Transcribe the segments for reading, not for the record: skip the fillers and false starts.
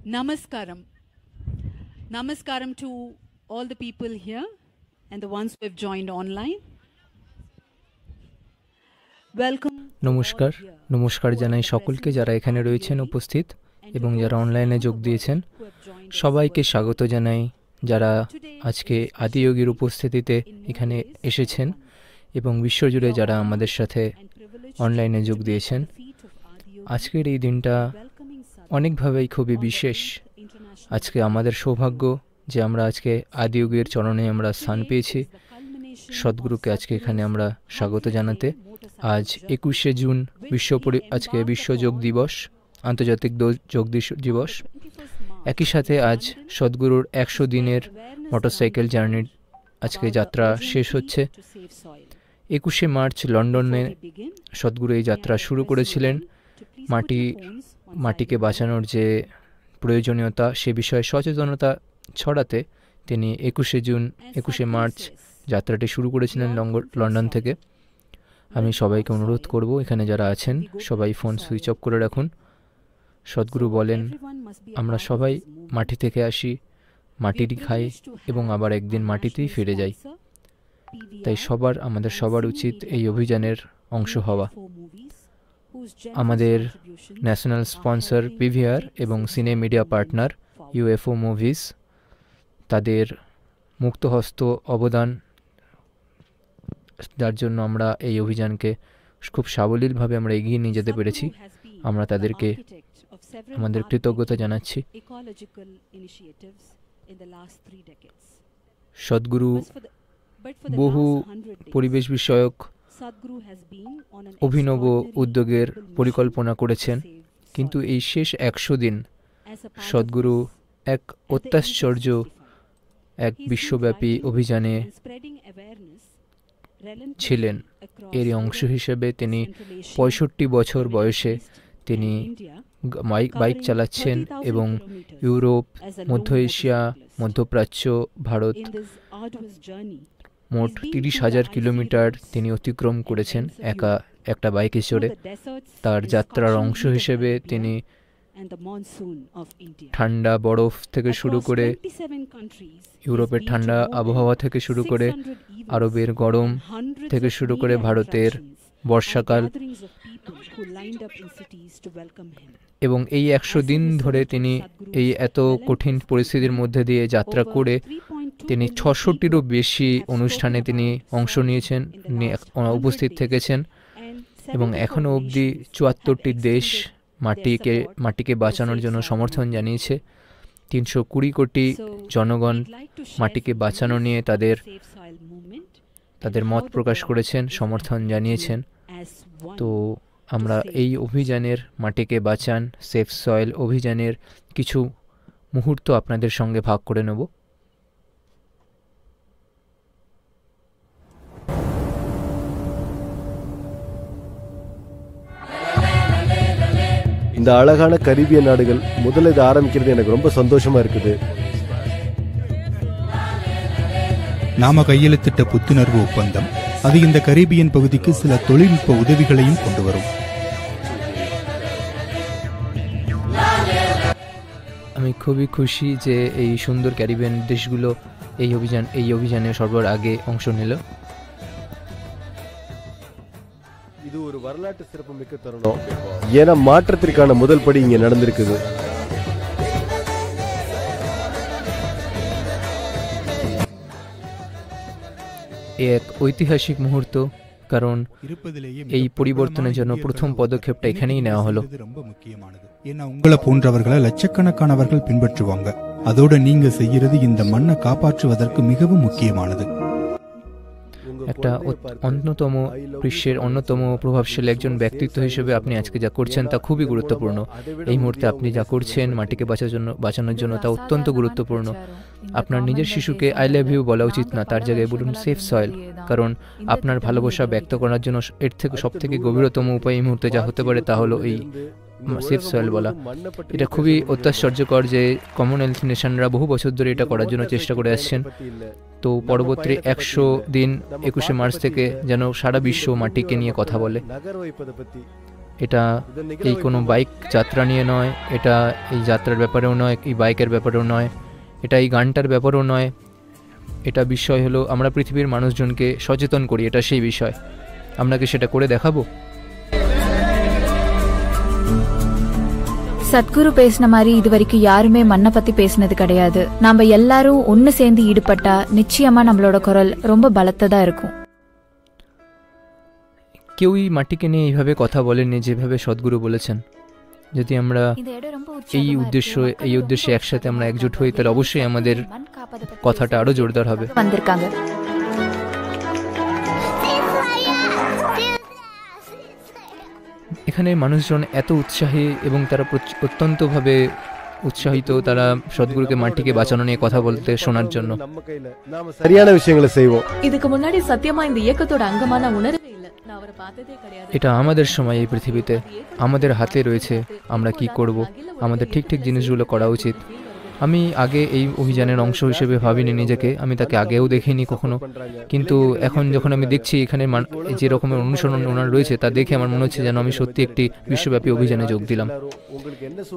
Namaskaram. Namaskaram to all the people here and the ones who have joined online. Welcome. নমস্কার নমস্কার জানাই সকলকে যারা এখানে রয়েছেন উপস্থিত এবং যারা অনলাইনে যোগ দিয়েছেন সবাইকে স্বাগত জানাই যারা আজকে আদিযোগীর উপস্থিতিতে এখানে এসেছেন এবং বিশ্বজুড়ে যারা আমাদের সাথে অনলাইনে যোগ দিয়েছেন। আজকের এই দিনটা অনেকভাবেই খুবই বিশেষ। আজকে আমাদের সৌভাগ্য যে আমরা আজকে আদিযোগীর চরণে আমরা স্থান পেয়েছি। সদ্গুরুকে আজকে এখানে আমরা স্বাগত জানাতে। আজ 21শে জুন আজকে বিশ্ব যোগ দিবস, আন্তর্জাতিক যোগ দিবস। একই সাথে আজ সদ্গুরুর 100 দিনের মোটরসাইকেল জার্নির আজকে যাত্রা শেষ হচ্ছে। 21শে মার্চ লন্ডনে সদ্গুরু এই যাত্রা শুরু করেছিলেন। মাটিকে বাঁচানোর যে প্রয়োজনীয়তা সে বিষয়ে সচেতনতা ছড়াতে তিনি 21শে মার্চ যাত্রাটি শুরু করেছিলেন লন্ডন থেকে। আমি সবাইকে অনুরোধ করব এখানে যারা আছেন সবাই ফোন সুইচ অফ করে রাখুন। সদ্গুরু বলেন আমরা সবাই মাটি থেকে আসি, মাটিরই খাই এবং আবার একদিন মাটিতেই ফিরে যাই। তাই আমাদের সবার উচিত এই অভিযানের অংশ হওয়া। আমাদের ন্যাশনাল স্পন্সর পিভিআর এবং সিনে মিডিয়া পার্টনার ইউএফও মুভিজ তাদের মুক্তহস্ত অবদান, যার জন্য আমরা এই অভিযানকে খুব সাবলীলভাবে আমরা এগিয়ে নিয়ে যেতে পেরেছি। আমরা তাদেরকে আমাদের কৃতজ্ঞতা জানাচ্ছি। সদ্গুরু বহু পরিবেশ বিষয়ক অভিনব উদ্যোগের পরিকল্পনা করেছেন, কিন্তু এই শেষ 100 দিন সদ্গুরু এক অত্যাশ্চর্য এক বিশ্বব্যাপী অভিযানে ছিলেন। এরই অংশ হিসেবে তিনি 65 বছর বয়সে তিনি বাইক চালাচ্ছেন এবং ইউরোপ, মধ্য এশিয়া, মধ্যপ্রাচ্য, ভারত মোট 30,000 কিলোমিটার তিনি অতিক্রম করেছেন একটা বাইকে চড়ে। তার যাত্রার অংশ হিসেবে তিনি ঠান্ডা বরফ থেকে শুরু করে ইউরোপের ঠান্ডা আবহাওয়া থেকে শুরু করে আরবের গরম থেকে শুরু করে ভারতের বর্ষাকাল এবং এই 100 দিন ধরে তিনি এই এত কঠিন পরিস্থিতির মধ্যে দিয়ে যাত্রা করে তিনি 600টিরও বেশি অনুষ্ঠানে তিনি অংশ নিয়েছেন, উপস্থিত থেকেছেন এবং এখনও অবধি 74টি দেশ মাটিকে বাঁচানোর জন্য সমর্থন জানিয়েছে। 320 কোটি জনগণ মাটিকে বাঁচানো নিয়ে তাদের মত প্রকাশ করেছেন, সমর্থন জানিয়েছেন। তো আমরা এই অভিযানের মাটিকে বাঁচান সেফ সয়েল অভিযানের কিছু মুহূর্ত আপনাদের সঙ্গে ভাগ করে নেব। இந்த அழகான கரீபிய நாடுகள் முதல்ல இது ஆரம்பிக்கிறது எனக்கு ரொம்ப சந்தோஷமா இருக்குது. நாம கையெழுத்திட்ட புத்துணர்வு ஒப்பந்தம் அது இந்த கரீபியன் பகுதிக்கு சில தொழில்நுட்ப உதவிகளையும் கொண்டு வரும். আমি খুবই খুশি যে এই সুন্দর ক্যারিবিয়ান দেশগুলো এই অভিযানে সবার আগে অংশ নিল। இது ஒரு வரலாற்று சிறப்புமிக்க தருணம். ஏன்னா மாற்றத்திற்கான முதல் படி இங்க நடந்திருக்குது. এক ঐতিহাসিক মুহূর্ত, কারণ এই পরিবর্তনের জন্য প্রথম পদক্ষেপটা এখানেই নেওয়া হলো। ரொம்ப முக்கியமானது. ஏன்னா உங்களை போன்றவர்களை லட்சக்கணக்கானவர்கள் பின்பற்றுவாங்க. அதோட நீங்க செய்யறது இந்த மண்ணை காப்பாற்றுவதற்கு மிகவும் முக்கியமானது. একটা অন্যতম বিশ্বের অন্যতম প্রভাবশালী একজন ব্যক্তিত্ব হিসেবে আপনি আজকে যা করছেন তা খুবই গুরুত্বপূর্ণ। এই মুহূর্তে আপনি যা করছেন মাটিকে বাঁচানোর জন্য তা অত্যন্ত গুরুত্বপূর্ণ। আপনার নিজের শিশুকে আই লাভ ইউ বলা উচিত না, তার জায়গায় বলুন সেফ সয়েল, কারণ আপনার ভালোবাসা ব্যক্ত করার জন্য এর থেকে সবথেকে গভীরতম উপায় এই মুহূর্তে যা হতে পারে তা হলো এই সেফ সয়েল বলা। এটা খুবই অত্যাশ্চর্যকর যে কমনওয়েলথ নেশনরা বহু বছর ধরে এটা করার জন্য চেষ্টা করে আসছেন। তো পরবর্তী 100 দিন 21শে মার্চ থেকে যেন সারা বিশ্ব মাটিকে নিয়ে কথা বলে এটা এই কোনো বাইক যাত্রা নিয়ে নয়, এটা এই যাত্রার ব্যাপারেও নয়, এই বাইকের ব্যাপারেও নয়, এটা এই গানটার ব্যাপারেও নয়। এটা বিষয় হলো আমরা পৃথিবীর মানুষজনকে সচেতন করি, এটা সেই বিষয়। আপনাকে সেটা করে দেখাবো। சத்குரு பேசின மாதிரி இது வரைக்கும் யாருமே மண்ணை பத்தி பேசினது கிடையாது. நாம எல்லாரும் ஒன்னு சேர்ந்து ஈடுபட்டா நிச்சயமா நம்மளோட குரல் ரொம்ப பலத்ததா இருக்கும். কেউই মাটিকে নিয়ে এইভাবে কথা বলেননি যেভাবে সদ্গুরু বলেছেন। যদি আমরা এই উদ্দেশ্যে একসাথে আমরা একজোট হই, তাহলে অবশ্যই আমাদের কথাটা আরো জোরদার হবে। வந்திருக்காங்க. এখানে মানুষজন এত উৎসাহী এবং তারা অত্যন্তভাবে উৎসাহিত, তারা সদ্গুরুকে মাটিকে বাঁচানো নিয়ে কথা বলতে শোনার জন্য। சரியான விஷயங்களை செய்வோம். இதுக்கு முன்னாடி சத்தியமா இந்த இயக்கத்தோட அங்கமா நான் உணரவே இல்ல. நான் அவரை பார்த்ததே கிடையாது. এটা আমাদের সময় এই পৃথিবীতে আমাদের হাতে রয়েছে, আমরা কি করব, আমাদের ঠিক ঠিক জিনিসগুলো করা উচিত। আমি আগে এই অভিযানের অংশ হিসেবে ভাবিনি নিজেকে, আমি তাকে আগেও দেখিনি কখনো, কিন্তু এখন যখন আমি দেখছি এখানে যে রকমের অনুসরণ ওনার রয়েছে তা দেখে আমার মনে হচ্ছে যেন আমি সত্যি একটি বিশ্বব্যাপী অভিযানে যোগ দিলাম।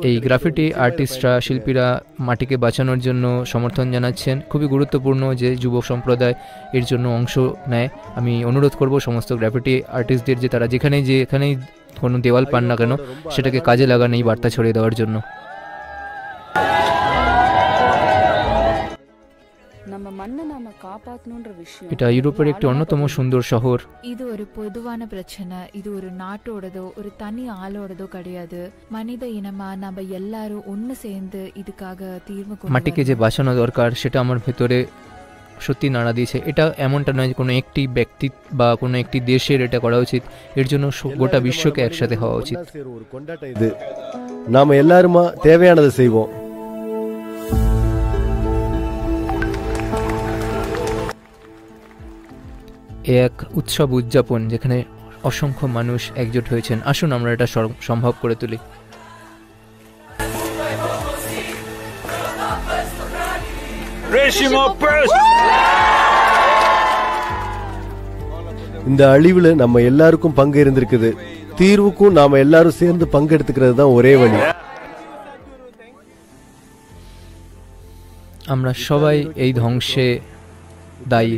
এই গ্রাফিটি আর্টিস্টরা, শিল্পীরা মাটিকে বাঁচানোর জন্য সমর্থন জানাচ্ছেন। খুবই গুরুত্বপূর্ণ যে যুব সম্প্রদায় এর জন্য অংশ নেয়। আমি অনুরোধ করব সমস্ত গ্রাফিটি আর্টিস্টদের যে তারা যেখানেই কোনো দেওয়াল পান না কেন সেটাকে কাজে লাগান এই বার্তা ছড়িয়ে দেওয়ার জন্য। এটা ইউরোপের একটি অন্যতম সুন্দর শহর। இது ஒரு பொதுவான பிரச்சனை, இது ஒரு நாட்டோடதோ ஒரு தனி ஆளோடதோ கிடையாது. மனித இனமா நம்ம எல்லாரும் ஒன்னு சேர்ந்து இதுக்காக தீர்வு கொண்டு মাটিকে যে বাঁচানো দরকার সেটা আমার ভেতরে সত্যি নাড়া দিয়েছে। এটা এমনটা নয় কোনো একটি ব্যক্তি বা কোনো একটি দেশের এটা করা উচিত, এর জন্য গোটা বিশ্বকে একসাথে হওয়া উচিত। நாம எல்லாருமா தேவையானதை செய்வோம்। এক উৎসব উদযাপন যেখানে অসংখ্য মানুষ একজোট হয়েছেন। আসুন আমরা এটা সম্ভব করে তুলি। இந்த அழிவுல நம்ம எல்லாருக்கும் பங்கு இருந்திருக்குது, தீர்வுக்கும் நாம எல்லாரும் சேர்ந்து பங்கெடுத்துக்கிறது தான் ஒரே வழி। আমরা সবাই এই ধ্বংসে দায়ী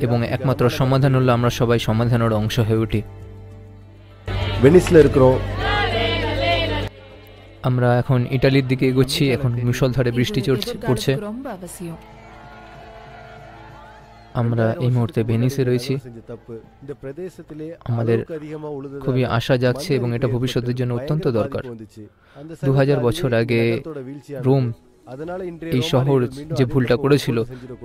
এবং একমাত্র সমাধান হলো আমরা সবাই সমাধানের অংশ হয়ে উঠি। ভেনিসে இருக்கிறோம், আমরা এখন ইতালির দিকে এগোচ্ছি। এখন মুষলধারে বৃষ্টি পড়ছে। আমরা এই মুহূর্তে ভেনিসে রয়েছি। আমাদের খুবই আশা জাগছে এবং এটা ভবিষ্যতের জন্য অত্যন্ত দরকার। 2000 বছর আগে রোম এই শহর যে ভুলটা করেছিল,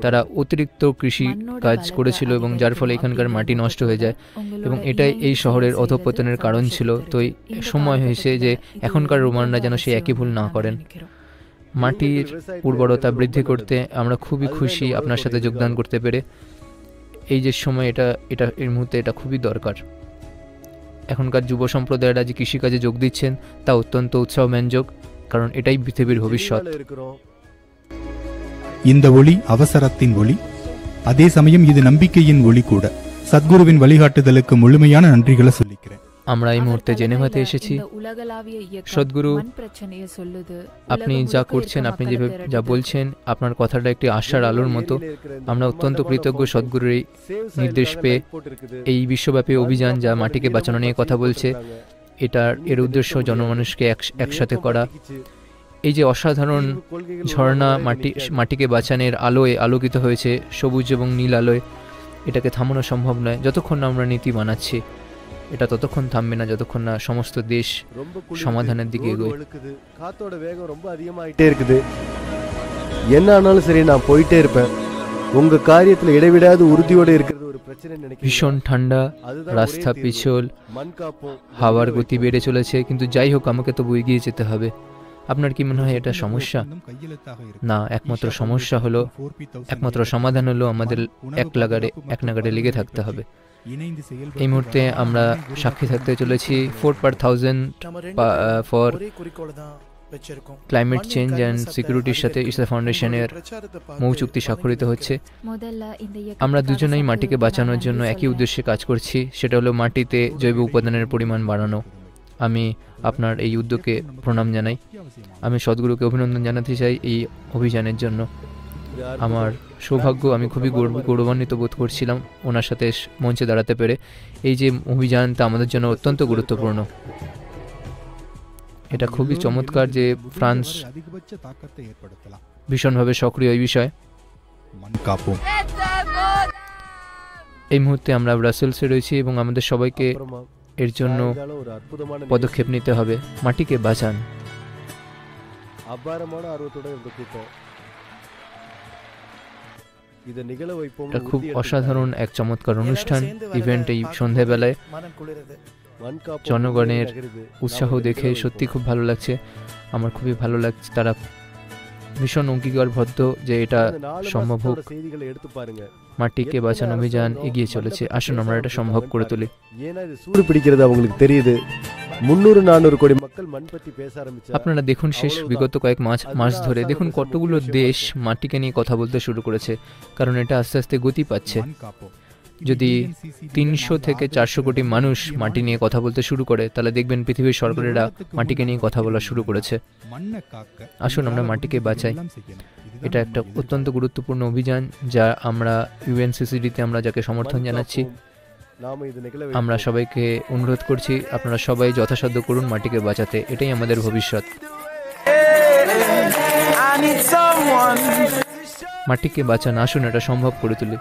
তারা অতিরিক্ত কৃষি কাজ করেছিল এবং যার ফলে এখানকার মাটি নষ্ট হয়ে যায় এবং এটাই এই শহরের অধঃপতনের কারণ ছিল। তো সময় হয়েছে যে এখনকার রোমানরা যেন সেই একই ভুল না করেন। মাটির উর্বরতা বৃদ্ধি করতে আমরা খুবই খুশি আপনার সাথে যোগদান করতে পেরে। এই যে সময় এটা এর মুহূর্তে এটা খুবই দরকার। এখনকার যুব সম্প্রদায়েরা যে কৃষিকাজে যোগ দিচ্ছেন তা অত্যন্ত উৎসাহব্যঞ্জক, কারণ এটাই পৃথিবীর ভবিষ্যৎ। இந்த ஒளி அவசரத்தின் ஒளி, அதே சமயம் இது நம்பிக்கையின் ஒளி கூட. சத்குருவின் வழிகாட்டுதலுக்கு முழுமையான நன்றிகளை சொல்லிக்கிறேன்। আমরা এই মুহূর্তে জেনেভাতে এসেছি। সদ্গুরু, আপনি যা করছেন, আপনি যা বলছেন, আপনার কথাটা একটি আশার আলোর মতো। আমরা অত্যন্ত কৃতজ্ঞ সদ্গুরুর এই নির্দেশ পেয়ে। এই বিশ্বব্যাপী অভিযান যা মাটিকে বাঁচানো নিয়ে কথা বলছে, এর উদ্দেশ্য জনমানুষকে একসাথে করা। এই যে অসাধারণ ঝর্ণা মাটিকে বাঁচানোর আলোয় আলোকিত হয়েছে, সবুজ এবং নীল আলোয়, এটাকে থামানো সম্ভব নয়। যতক্ষণ আমরা নীতি বানাচ্ছি এটা ততক্ষণ থামবে না যতক্ষণ না সমস্ত দেশ সমাধানের দিকে এগোয়। காத்தோட வேகம் ரொம்ப அதிகமாயிட்டே இருக்குது, என்ன ஆனாலும் சரி நான் போயிட்டே இருப்பேன்। உங்க காரியத்துல இடைவிடாது உறுதியோட இருக்கிறது ஒரு பிரச்சனை நினைக்கிறேன்। ভীষণ ঠান্ডা, রাস্তা পিছল, হাওয়ার গতি বেড়ে চলেছে, কিন্তু যাই হোক আমাকে তো এগিয়ে যেতে হবে। আপনার কি মনে হয় এটা সমস্যা? না, একমাত্র সমস্যা হলো, একমাত্র সমাধান হলো আমাদের এক নাগাড়ে লেগে থাকতে হবে। এই মুহূর্তে আমরা সাক্ষী থাকতে চলেছি 4/1000 ফর ক্লাইমেট চেঞ্জ অ্যান্ড সিকিউরিটির সাথে ইসা ফাউন্ডেশনের মৌ চুক্তি স্বাক্ষরিত হচ্ছে। আমরা দুজনেই মাটিকে বাঁচানোর জন্য একই উদ্দেশ্যে কাজ করছি, সেটা হলো মাটিতে জৈব উপাদানের পরিমাণ বাড়ানো। আমি আপনার এই উদ্যোগকে প্রণাম জানাই। আমি সদ্গুরুকে অভিনন্দন জানাতে চাই এই অভিযানের জন্য। আমার সৌভাগ্য, আমি খুবই গৌরবান্বিত বোধ করছিলাম ওনার সাথে মঞ্চে দাঁড়াতে পেরে। এই যে অভিযানটা আমাদের জন্য অত্যন্ত গুরুত্বপূর্ণ। এটা খুবই চমৎকার যে ফ্রান্স ভীষণভাবে সক্রিয় এই বিষয়ে। এই মুহূর্তে আমরা ব্রাসেলসে রয়েছি এবং আমাদের সবাইকে এর জন্য পদক্ষেপ নিতে হবে। মাটিকে বাঁচান। এটা খুব অসাধারণ এক চমৎকার অনুষ্ঠান, ইভেন্ট এই সন্ধ্যাবেলায়। জনগণের উৎসাহ দেখে সত্যি খুব ভালো লাগছে। আমার খুবই ভালো লাগছে, তারা ভীষণ অঙ্গীকারবদ্ধ যে এটা সম্ভব হোক। মাটিকে বাঁচানো অভিযান এগিয়ে চলেছে। আসুন আমরা এটা সম্ভব করে তুলি। আপনারা দেখুন, শেষ বিগত কয়েক মাস ধরে দেখুন কতগুলো দেশ মাটিকে নিয়ে কথা বলতে শুরু করেছে, কারণ এটা আস্তে আস্তে গতি পাচ্ছে। যদি 300 থেকে 400 কোটি মানুষ মাটি নিয়ে কথা বলতে শুরু করে, তাহলে দেখবেন পৃথিবীর সরকারেরা মাটিকে নিয়ে কথা বলা শুরু করেছে। আসুন আমরা মাটিকে বাঁচাই। এটা একটা অত্যন্ত গুরুত্বপূর্ণ অভিযান, যা আমরা ইউএনসিসিডিতে আমরা যাকে সমর্থন জানাচ্ছি। আমরা সবাইকে অনুরোধ করছি, আপনারা সবাই যথাসাধ্য করুন মাটিকে বাঁচাতে। এটাই আমাদের ভবিষ্যৎ। মাটিকে বাঁচান, আসুন এটা সম্ভব করে তুলি।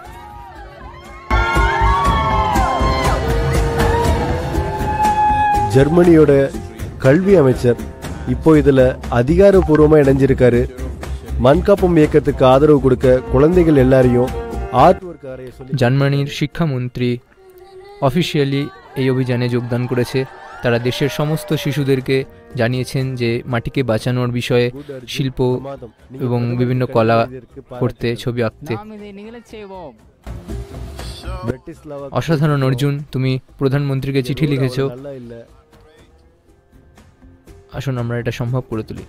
ஜெர்மனியோட கல்வி அமைச்சர் இப்போ இதில் அதிகாரப்பூர்வமாக இணைஞ்சிருக்காரு. மண்காப்பம் இயக்கத்துக்கு ஆதரவு கொடுக்க குழந்தைகள் எல்லாரையும் ஆர்ட் ஒர்க் அறைய சொல்லி জার্মানির শিক্ষামন্ত্রী অফিসিয়ালি এই অভিযানে যোগদান করেছে। তারা দেশের সমস্ত শিশুদেরকে জানিয়েছেন যে মাটিকে বাঁচানোর বিষয়ে শিল্প এবং বিভিন্ন কলা করতে, ছবি আঁকতে। অসাধারণ অর্জুন, তুমি প্রধানমন্ত্রীকে চিঠি লিখেছো। আসুন আমরা এটা সম্ভব করে তুলি।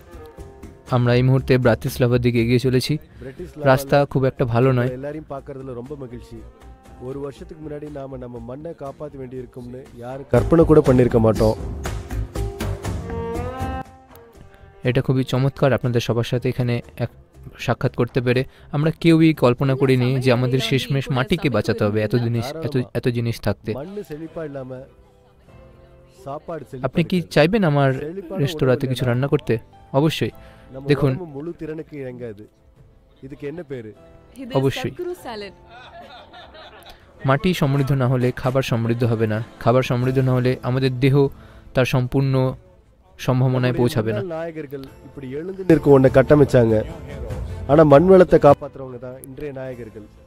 আমরা এই মুহূর্তে ব্রাতিস্লাভার দিকে এগিয়ে চলেছি। রাস্তা খুব একটা ভালো নয়। எல்லாரையும் பார்க்கறதுல ரொம்ப மகிழ்ச்சி. ஒரு வருஷத்துக்கு முன்னாடி நாம நம்ம மண்ணை காப்பாற்ற வேண்டியிருக்கும்னு யாரும் கற்பனை கூட பண்ணிருக்க மாட்டோம்। এটা খুবই চমৎকার আপনাদের সবার সাথে এখানে সাক্ষাৎ করতে পেরে। আমরা কেউই কল্পনা করিনি যে আমাদের শেষমেশ মাটিকে বাঁচাতে হবে এত জিনিস থাকতে। আপনি কি চাইবেন আমার রেস্তোরাঁতে কিছু রান্না করতে? অবশ্যই। দেখুন, অবশ্যই মাটি সমৃদ্ধ না হলে খাবার সমৃদ্ধ হবে না। খাবার সমৃদ্ধ না হলে আমাদের দেহ তার সম্পূর্ণ সম্ভাবনায় পৌঁছাবে না।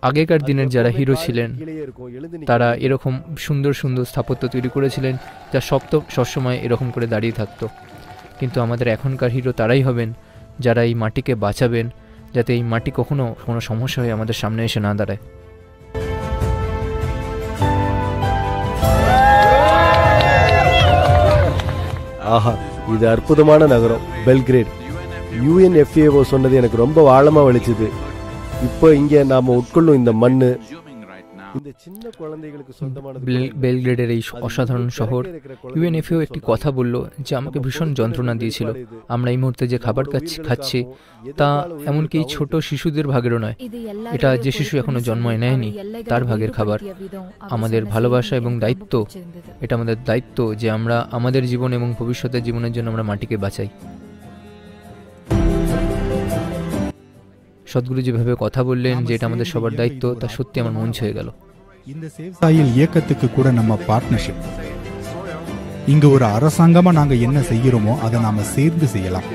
আগেকার দিনের যারা হিরো ছিলেন, তারা এরকম সুন্দর সুন্দর স্থাপত্য তৈরি করেছিলেন যা সবসময় এরকম করে দাঁড়িয়ে থাকতো। কিন্তু আমাদের এখনকার হিরো তারাই হবেন যারা এই মাটিকে বাঁচাবেন, যাতে এই মাটি কখনো কোনো সমস্যা হয়ে আমাদের সামনে এসে না দাঁড়ায়। ஆஹா, இது அற்புதமான நகரம் பெல்கிரேட். UNFAO சொன்னது எனக்கு ரொம்ப ஆழமா வலிச்சுது. இப்போ இங்கே நாம உட்கொள்ளும் இந்த மண்ணு இந்த சின்ன குழந்தைகளுக்கு சொந்தமானது। বেলগ্রেডের এই অসাধারণ শহর, UNFAO একটি কথা বলল যে আমাকে ভীষণ যন্ত্রণা দিয়েছিল। আমরা এই মুহূর্তে যে খাবার খাচ্ছি তা এমনকি ছোট শিশুদের ভাগেরও নয়। এটা যে শিশু এখনো জন্ম নেয়নি তার ভাগের খাবার। আমাদের ভালোবাসা এবং দায়িত্ব, এটা আমাদের দায়িত্ব যে আমরা আমাদের জীবন এবং ভবিষ্যতের জীবনের জন্য আমরা মাটিকে বাঁচাই। সদ্গুরু যেভাবে কথা বললেন যে এটা আমাদের সবার দায়িত্ব, তা সত্যি আমার মন ছুঁয়ে গেল। இந்த சேவ் சாயில் இயக்கத்துக்கு கூட நம்ம பார்ட்னர்ஷிப். இங்க ஒரு அரசாங்கமா நாங்க என்ன செய்யறோமோ அதை நாம சேர்ந்து செய்யலாம்.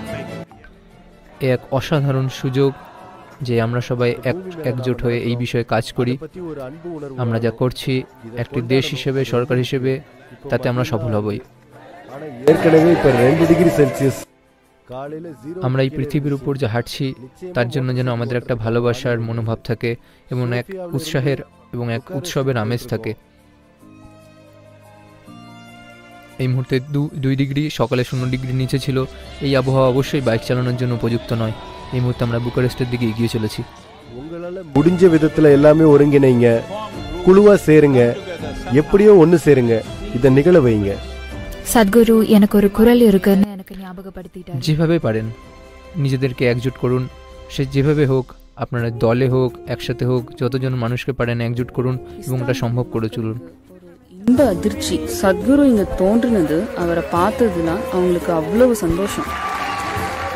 এক অসাধারণ সুযোগ যে আমরা সবাই একজোট হয়ে এই বিষয়ে কাজ করি। আমরা যা করছি একটি দেশ হিসেবে, সরকার হিসেবে, তাতে আমরা সফল হবই। আমরা এই পৃথিবীর উপর যা হাঁটছি তার জন্য যেন আমাদের একটা ভালোবাসার মনোভাব থাকে এবং এক উৎসাহের এবং এক উৎসবের আমেজ থাকে। এই মুহূর্তে 2 ডিগ্রি, সকালে 0 ডিগ্রি নিচে ছিল। এই আবহাওয়া অবশ্যই বাইক চালানোর জন্য উপযুক্ত নয়। এই মুহূর্তে আমরা বুকারেস্টের দিকে এগিয়ে চলেছি। உங்களால முடிஞ்ச விதத்துல எல்லாமே ஒருங்கிணைங்க, குழுவா சேருங்க, எப்படியோ ஒன்னு சேருங்க, இத நிகழ வைங்க। সদ্গুরু எனக்கு ஒரு குரல் இருக்குன்னு எனக்கு ஞாபகப்படுத்திட்டார்। যেভাবে পারেন নিজেদেরকে একজোট করুন, সে যেভাবে হোক, আপনারা দলে হোক, একসাথে হোক, যতজন মানুষকে পারেন একজোট করুন এবং এটা সম্ভব করে চলুন। ரொம்ப அதிர்ச்சி, சத்குரு இங்க தோன்றினது அவரை பார்த்ததுல அவங்களுக்கு அவ்வளவு சந்தோஷம்।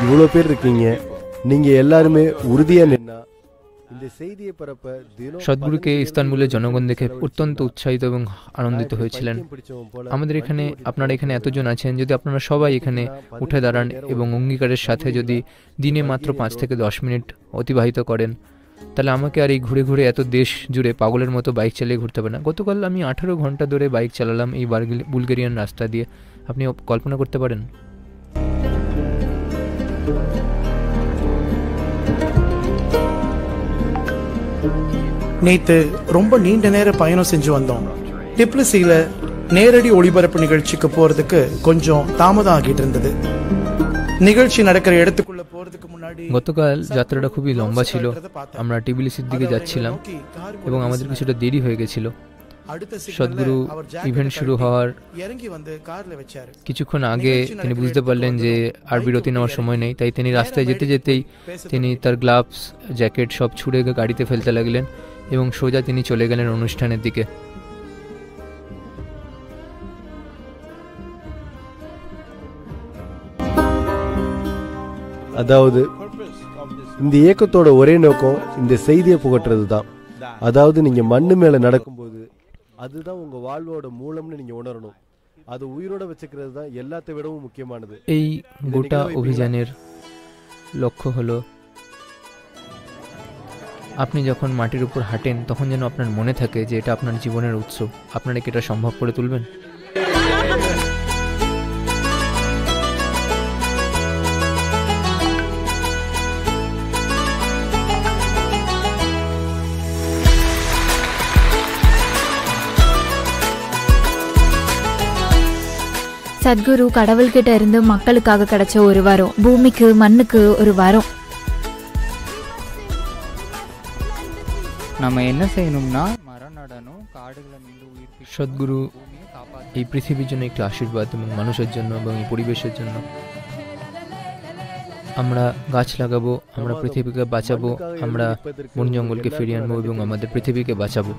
இவ்வளோ பேர் இருக்கீங்க, நீங்க எல்லாருமே উறுதியா நின்னா இந்த செய்தியை பரப்ப সদ্গুরুকে ইস্তানবুলের জনগণ দেখে অত্যন্ত উৎসাহিত এবং আনন্দিত হয়েছিলেন। আমাদের এখানে, আপনারা এখানে এতজন আছেন, যদি আপনারা সবাই এখানে উঠে দাঁড়ান এবং অঙ্গীকারের সাথে যদি দিনে মাত্র 5 থেকে 10 মিনিট অতিবাহিত করেন, তাহলে আমাকে আর এই ঘুরে ঘুরে এত দেশ জুড়ে পাগলের মতো বাইক চালিয়ে ঘুরতে হবে না। গতকাল আমি 18 ঘন্টা ধরে বাইক চালালাম এই বুলগেরিয়ান রাস্তা দিয়ে। আপনি কল্পনা করতে পারেন? நேற்று ரொம்ப நீண்ட நேர பயணம் செஞ்சு வந்தோம். டிப்ளசியில் நேரடி ஒளிபரப்பு நிகழ்ச்சிக்கு போகிறதுக்கு கொஞ்சம் தாமதம் ஆகிட்டு இருந்தது. নিகழ்ச்சி நடக்கிற இடத்துக்குள்ள போறதுக்கு முன்னாடி গতকাল যাত্রাটা খুবই লম্বা ছিল। আমরা টিবিলিসির দিকে যাচ্ছিলাম এবং আমাদের কিছুটা দেরি হয়ে গেছিল। সদ্গুরু ইভেন্ট শুরু হওয়ার কিছুক্ষণ আগে তিনি বুঝতে পারলেন যে আর বিরতি নেওয়ার সময় নেই, তাই তিনি রাস্তায় যেতে যেতেই তিনি তার গ্লাভস, জ্যাকেট সব ছুঁড়ে গাড়িতে ফেলতে লাগলেন এবং সোজা তিনি চলে গেলেন অনুষ্ঠানের দিকে। அதாவது இந்த இயக்கத்தோட ஒரே நோக்கம் இந்த செய்தியை புகட்டுறது தான். அதாவது நீங்க மண்ணு மேல நடக்கும்போது அதுதான் உங்க வாழ்வோட மூலம்னு நீங்க உணரணும்। அது உயிரோட வச்சுக்கிறது தான் எல்லாத்தை விடவும் முக்கியமானது। এই গোটা অভিযানের লক্ষ্য হলো আপনি যখন মাটির উপর হাঁটেন তখন যেন আপনার মনে থাকে যে এটা আপনার জীবনের উৎস। আপনারা কি এটা সম্ভব করে তুলবেন? சத்குரு கடவுள்கிட்ட இருந்து மக்களுக்காக கிடைச்ச ஒரு வரம், பூமிக்கு மண்ணுக்கு ஒரு வரம்। நம்ம என்ன செய்யணும்னா மரம் நடணும், காடுகளை மீண்டும் உயிர்ப்பிக்கணும்। সদ্গুরু এই পৃথিবীর জন্য একটি আশীর্বাদ এবং মানুষের জন্য এবং এই পরিবেশের জন্য। আমরা গাছ লাগাবো, আমরা পৃথিবীকে বাঁচাবো, আমরা বন জঙ্গলকে ফিরিয়ে আনবো এবং আমাদের পৃথিবীকে বাঁচাবো।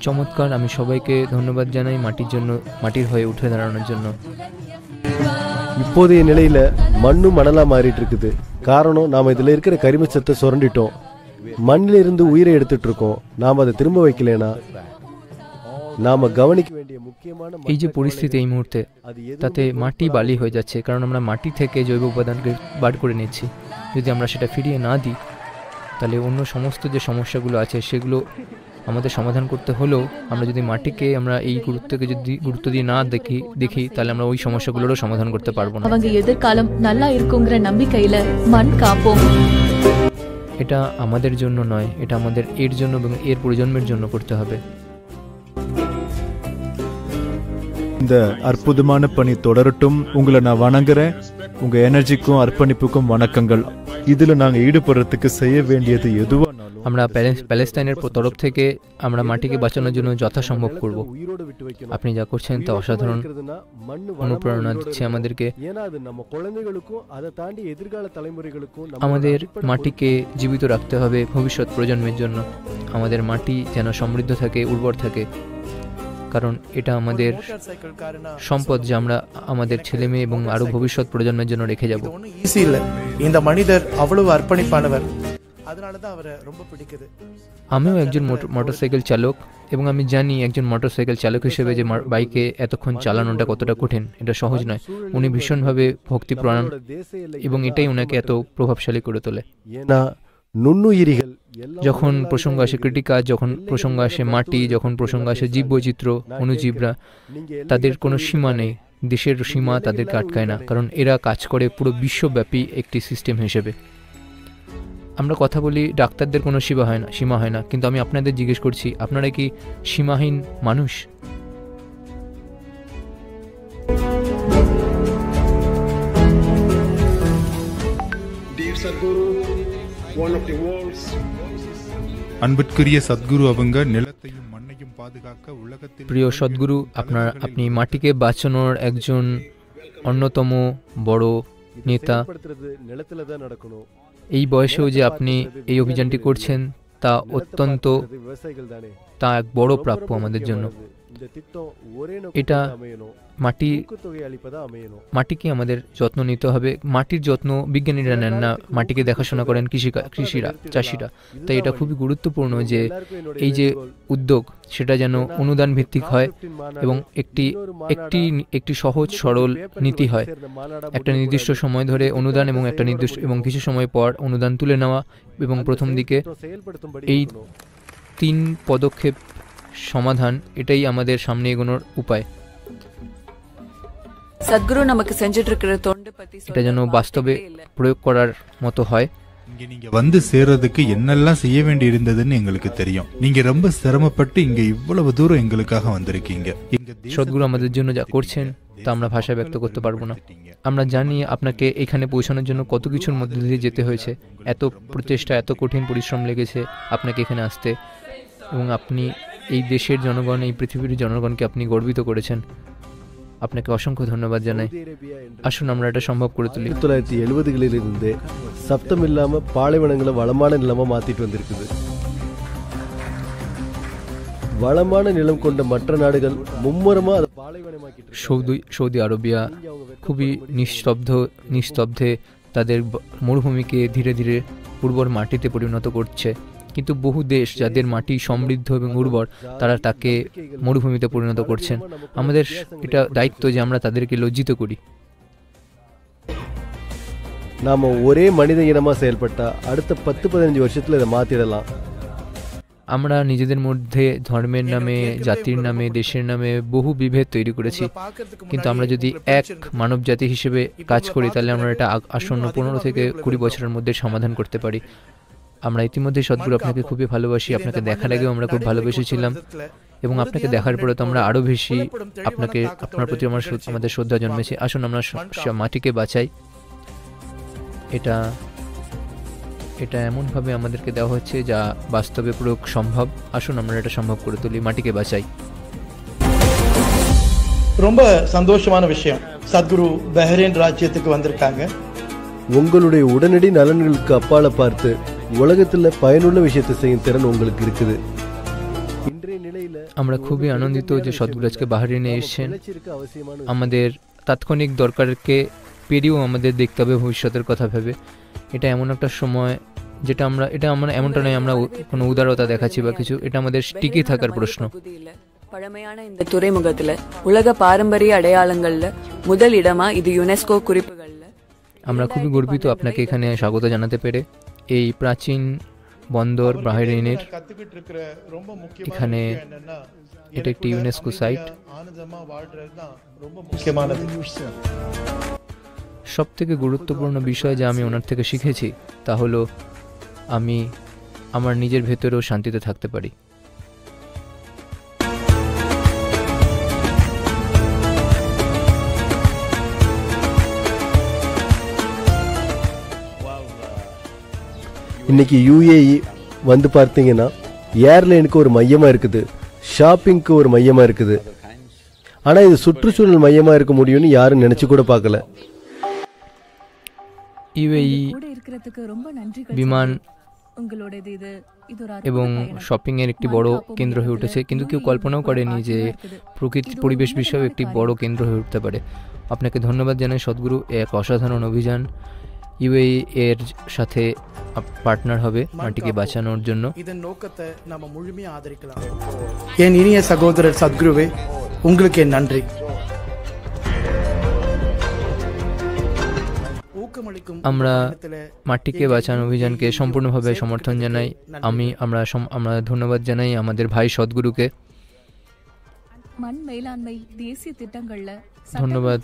চমৎকার। আমি সবাইকে ধন্যবাদ জানাই মাটির জন্য, মাটির হয়ে উঠে দাঁড়ানোর জন্য। இப்போதைய நிலையில மண்ணு மணலா மாறிட்டு இருக்குது. காரணம், நாம இதுல இருக்கிற கரிமச்சத்தை சுரண்டிட்டோம், மண்ணில இருந்து உயிரை எடுத்துட்டு இருக்கோம்। நாம அதை திரும்ப வைக்கலனா நாம கவனிக்க வேண்டிய முக்கியமான এই যে পরিস্থিতি এই মুহূর্তে, তাতে মাটি বালি হয়ে যাচ্ছে, কারণ আমরা মাটি থেকে জৈব উপাদানকে বার করে নিচ্ছি। যদি আমরা সেটা ফিরিয়ে না দিই তাহলে অন্য সমস্ত যে সমস্যাগুলো আছে সেগুলো আমাদের সমাধান করতে হলেও আমরা যদি মাটিকে আমরা এই গুরুত্বকে যদি গুরুত্ব দিয়ে না দেখি তাহলে আমরা ওই সমস্যাগুলোরও সমাধান করতে পারবো না। அவங்க எதிர்காலம் நல்லா இருக்குங்கிற நம்பிக்கையில மண் காப்போம்। এটা আমাদের জন্য নয়, এটা আমাদের এর জন্য এবং এর প্রজন্মের জন্য করতে হবে। இந்த அற்புதமான பணி தொடரட்டும். உங்களை நான் வணங்குறேன். உங்க எனர்ஜிக்கும் அர்ப்பணிப்புக்கும் வணக்கங்கள். இதுல நாங்க ஈடுபடுறதுக்கு செய்ய வேண்டியது எதுவானாலும் আমরা প্যালেস্তাইনের তরফ থেকে আমরা মাটিকে বাঁচানোর জন্য যথাসম্ভব করব। আপনি যা করছেন তা অসাধারণ অনুপ্রেরণা দিচ্ছে আমাদেরকে। আমাদের মাটিকে জীবিত রাখতে হবে ভবিষ্যৎ প্রজন্মের জন্য। আমাদের মাটি যেন সমৃদ্ধ থাকে, উর্বর থাকে, কারণ এটা আমাদের সম্পদ যা আমরা আমাদের ছেলে মেয়ে এবং আরো ভবিষ্যৎ প্রজন্মের জন্য রেখে যাব। இந்த மனிதர் அவ்வளவு அர்ப்பணிப்பானவர், அதனால தான் அவரை ரொம்ப பிடிக்குது। আমিও একজন মোটরসাইকেল চালক এবং আমি জানি একজন মোটরসাইকেল চালক হিসেবে যে বাইকে এতক্ষণ চালানোটা কতটা কঠিন, এটা সহজ নয়। উনি ভীষণভাবে ভক্তিপ্রাণ এবং এটাই ওনাকে এত প্রভাবশালী করে তোলে। যখন প্রসঙ্গ আসে কৃষিকাজ, যখন প্রসঙ্গ আসে মাটি, যখন প্রসঙ্গ আসে জীববৈচিত্র্য, অণুজীবরা, তাদের কোনো সীমা নেই। দেশের সীমা তাদেরকে আটকায় না, কারণ এরা কাজ করে পুরো বিশ্বব্যাপী একটি সিস্টেম হিসেবে। আমরা কথা বলি ডাক্তারদের কোনো সীমা হয় না, কিন্তু আমি আপনাদের জিজ্ঞেস করছি, আপনারা কি সীমাহীন মানুষ? Dear Sadhguru, one of the world's அன்பிற்குரிய சத்குரு அவங்க நிலத்தையும் மண்ணையும் பாதுகாக்க உலகத்தில் প্রিয় সদ্গুরু, আপনি মাটিকে বাঁচানোর একজন অন্যতম বড় নেতা। এই বয়সেও যে আপনি এই অভিযানটি করছেন তা অত্যন্ত এক বড় প্রাপ্য আমাদের জন্য। এটা মাটিকে আমাদের যত্ন নিতে হবে। মাটির যত্ন বিজ্ঞানীরা নেন না, মাটিকে দেখাশোনা করেন কৃষিরা, চাষিরা। তাই এটা খুবই গুরুত্বপূর্ণ যে এই যে উদ্যোগ সেটা যেন অনুদান ভিত্তিক হয় এবং একটি সহজ সরল নীতি হয়। একটা নির্দিষ্ট সময় ধরে অনুদান এবং কিছু সময় পর অনুদান তুলে নেওয়া, এবং প্রথম দিকে এই 3 পদক্ষেপ সমাধান, এটাই আমাদের সামনে এগোনোর উপায়। சத்குரு நமக்கு செஞ்சிட்டு இருக்கிற தொண்டு பத்தி এটা যেন বাস্তবে প্রয়োগ করার মতো হয়। இங்க நீங்க வந்து சேர்றதுக்கு என்னெல்லாம் செய்ய வேண்டி இருந்ததுன்னு எங்களுக்கு தெரியும். நீங்க ரொம்ப சிரமப்பட்டு இங்க இவ்வளவு தூரம் எங்களுக்காக வந்திருக்கீங்க। সদ্গুরু আমাদের জন্য যা করছেন তা আমরা ভাষায় ব্যক্ত করতে পারবো না। আমরা জানি আপনাকে এখানে পৌঁছানোর জন্য কত কিছুর মধ্যে দিয়ে যেতে হয়েছে, এত প্রচেষ্টা, এত কঠিন পরিশ্রম লেগেছে আপনাকে এখানে আসতে, এবং আপনি এই দেশের জনগণ, এই পৃথিবীর জনগণকে আপনি গর্বিত করেছেন। আপনাকে অসংখ্য ধন্যবাদ জানাই। আসুন আমরা এটা সম্ভব করে তুলি। 1970களில் இருந்து சப்தம் இல்லாம பாலைவனங்களை வளமான நிலமா மாத்திட்டு வந்திருக்குது। வளமான நிலம் கொண்ட மற்ற நாடுகள் மும்முரமா அதை பாலைவனமாக்கிட்டு। সৌদি আরবিয়া খুবই নিস্তব্ধে তাদের মরুভূমিকে ধীরে ধীরে উর্বর মাটিতে পরিণত করছে, কিন্তু বহু দেশ যাদের মাটি সমৃদ্ধ এবং উর্বর তারা তাকে মরুভূমিতে পরিণত করছেন। আমাদের এটা দায়িত্ব যে আমরা তাদেরকে লজ্জিত করি। நாம ஒரே மனித இனமா செயல்பட்டா அடுத்த 10-15 வருஷத்துல இதை மாத்திடலாம்। আমরা নিজেদের মধ্যে ধর্মের নামে, জাতির নামে, দেশের নামে বহু বিভেদ তৈরি করেছি, কিন্তু আমরা যদি এক মানব জাতি হিসেবে কাজ করি তাহলে আমরা এটা আসন্ন 15 থেকে 20 বছরের মধ্যে সমাধান করতে পারি। আমরা ইতিমধ্যে সদ্গুরু আপনাকে খুবই ভালোবাসি। আপনাকে দেখার আগেও আমরা খুব ভালোবেসেছিলাম, এবং আপনাকে দেখার পরে তো আমরা আরও বেশি আপনার প্রতি আমাদের শ্রদ্ধা জন্মেছে। আসুন আমরা মাটিকে বাঁচাই। এটা এমনভাবে আমাদেরকে দেওয়া হচ্ছে যা বাস্তবে প্রয়োগ সম্ভব। আসুন আমরা এটা সম্ভব করে তুলি, মাটিকে বাঁচাই। ரொம்ப சந்தோஷமான விஷயம், சத்குரு பஹ்ரைன் ராஜ்யத்துக்கு வந்திருக்காங்க। உங்களுடைய உடனடி நலன்களுக்கு அப்பால பார்த்து உலகத்துல பயனுள்ள விஷயத்தை செய்யும் திறன் உங்களுக்கு இருக்குது। আমরা খুবই আনন্দিত যে সদ্গুরু আজকে বাহরিনে এসেছেন। আমাদের তাৎক্ষণিক দরকারকে পেরিয়েও আমাদের দেখতে হবে ভবিষ্যতের কথা ভেবে। এটা এমন একটা সময় যেটা আমরা এমনটা নয় আমরা কোনো উদারতা দেখাচ্ছি বা কিছু, এটা আমাদের টিকে থাকার প্রশ্ন। பழமையான இந்த துறைமுகத்துல உலக பாரம்பரிய அடையாளங்கள்ல முதல் இடமா இது யுনেস্কো குறிப்புகள்ல। আমরা খুবই গর্বিত আপনাকে এখানে স্বাগত জানাতে পেরে। এই প্রাচীন বন্দর বাহরাইনের এখানে এটা একটি ইউনেস্কো সাইট। সব থেকে গুরুত্বপূর্ণ বিষয় যা আমি ওনার থেকে শিখেছি তা হলো আমি আমার নিজের ভেতরেও শান্তিতে থাকতে পারি। இன்னைக்கு யுஏஇ வந்து பார்த்தீங்கன்னா ஏர்லைனுக்கு ஒரு மையமா இருக்குது, ஷாப்பிங்க்கு ஒரு மையமா இருக்குது, ஆனா இது சுற்றுச்சூழல் மையமா இருக்க முடியும்னு யாரும் நினைச்சு கூட பார்க்கல। யுஏஇ বিমান এবং শপিং এর একটি বড় কেন্দ্র হয়ে উঠেছে, কিন্তু কেউ কল্পনাও করেনি যে পরিবেশ বিষয়েও একটি বড় কেন্দ্র হয়ে উঠতে পারে। আপনাকে ধন্যবাদ জানাই সদ্গুরু। এক অসাধারণ অভিযান। யுஏஇ এর সাথে পার্টনার হবে মাটিকে বাঁচানোর জন্য। என் இனிய சகோதரர் சத்குருவே, உங்களுக்கு என் நன்றி। আমরা মাটিকে বাঁচানো অভিযানকে সম্পূর্ণভাবে সমর্থন জানাই। আমরা ধন্যবাদ জানাই আমাদের ভাই সদ্গুরুকে। ধন্যবাদ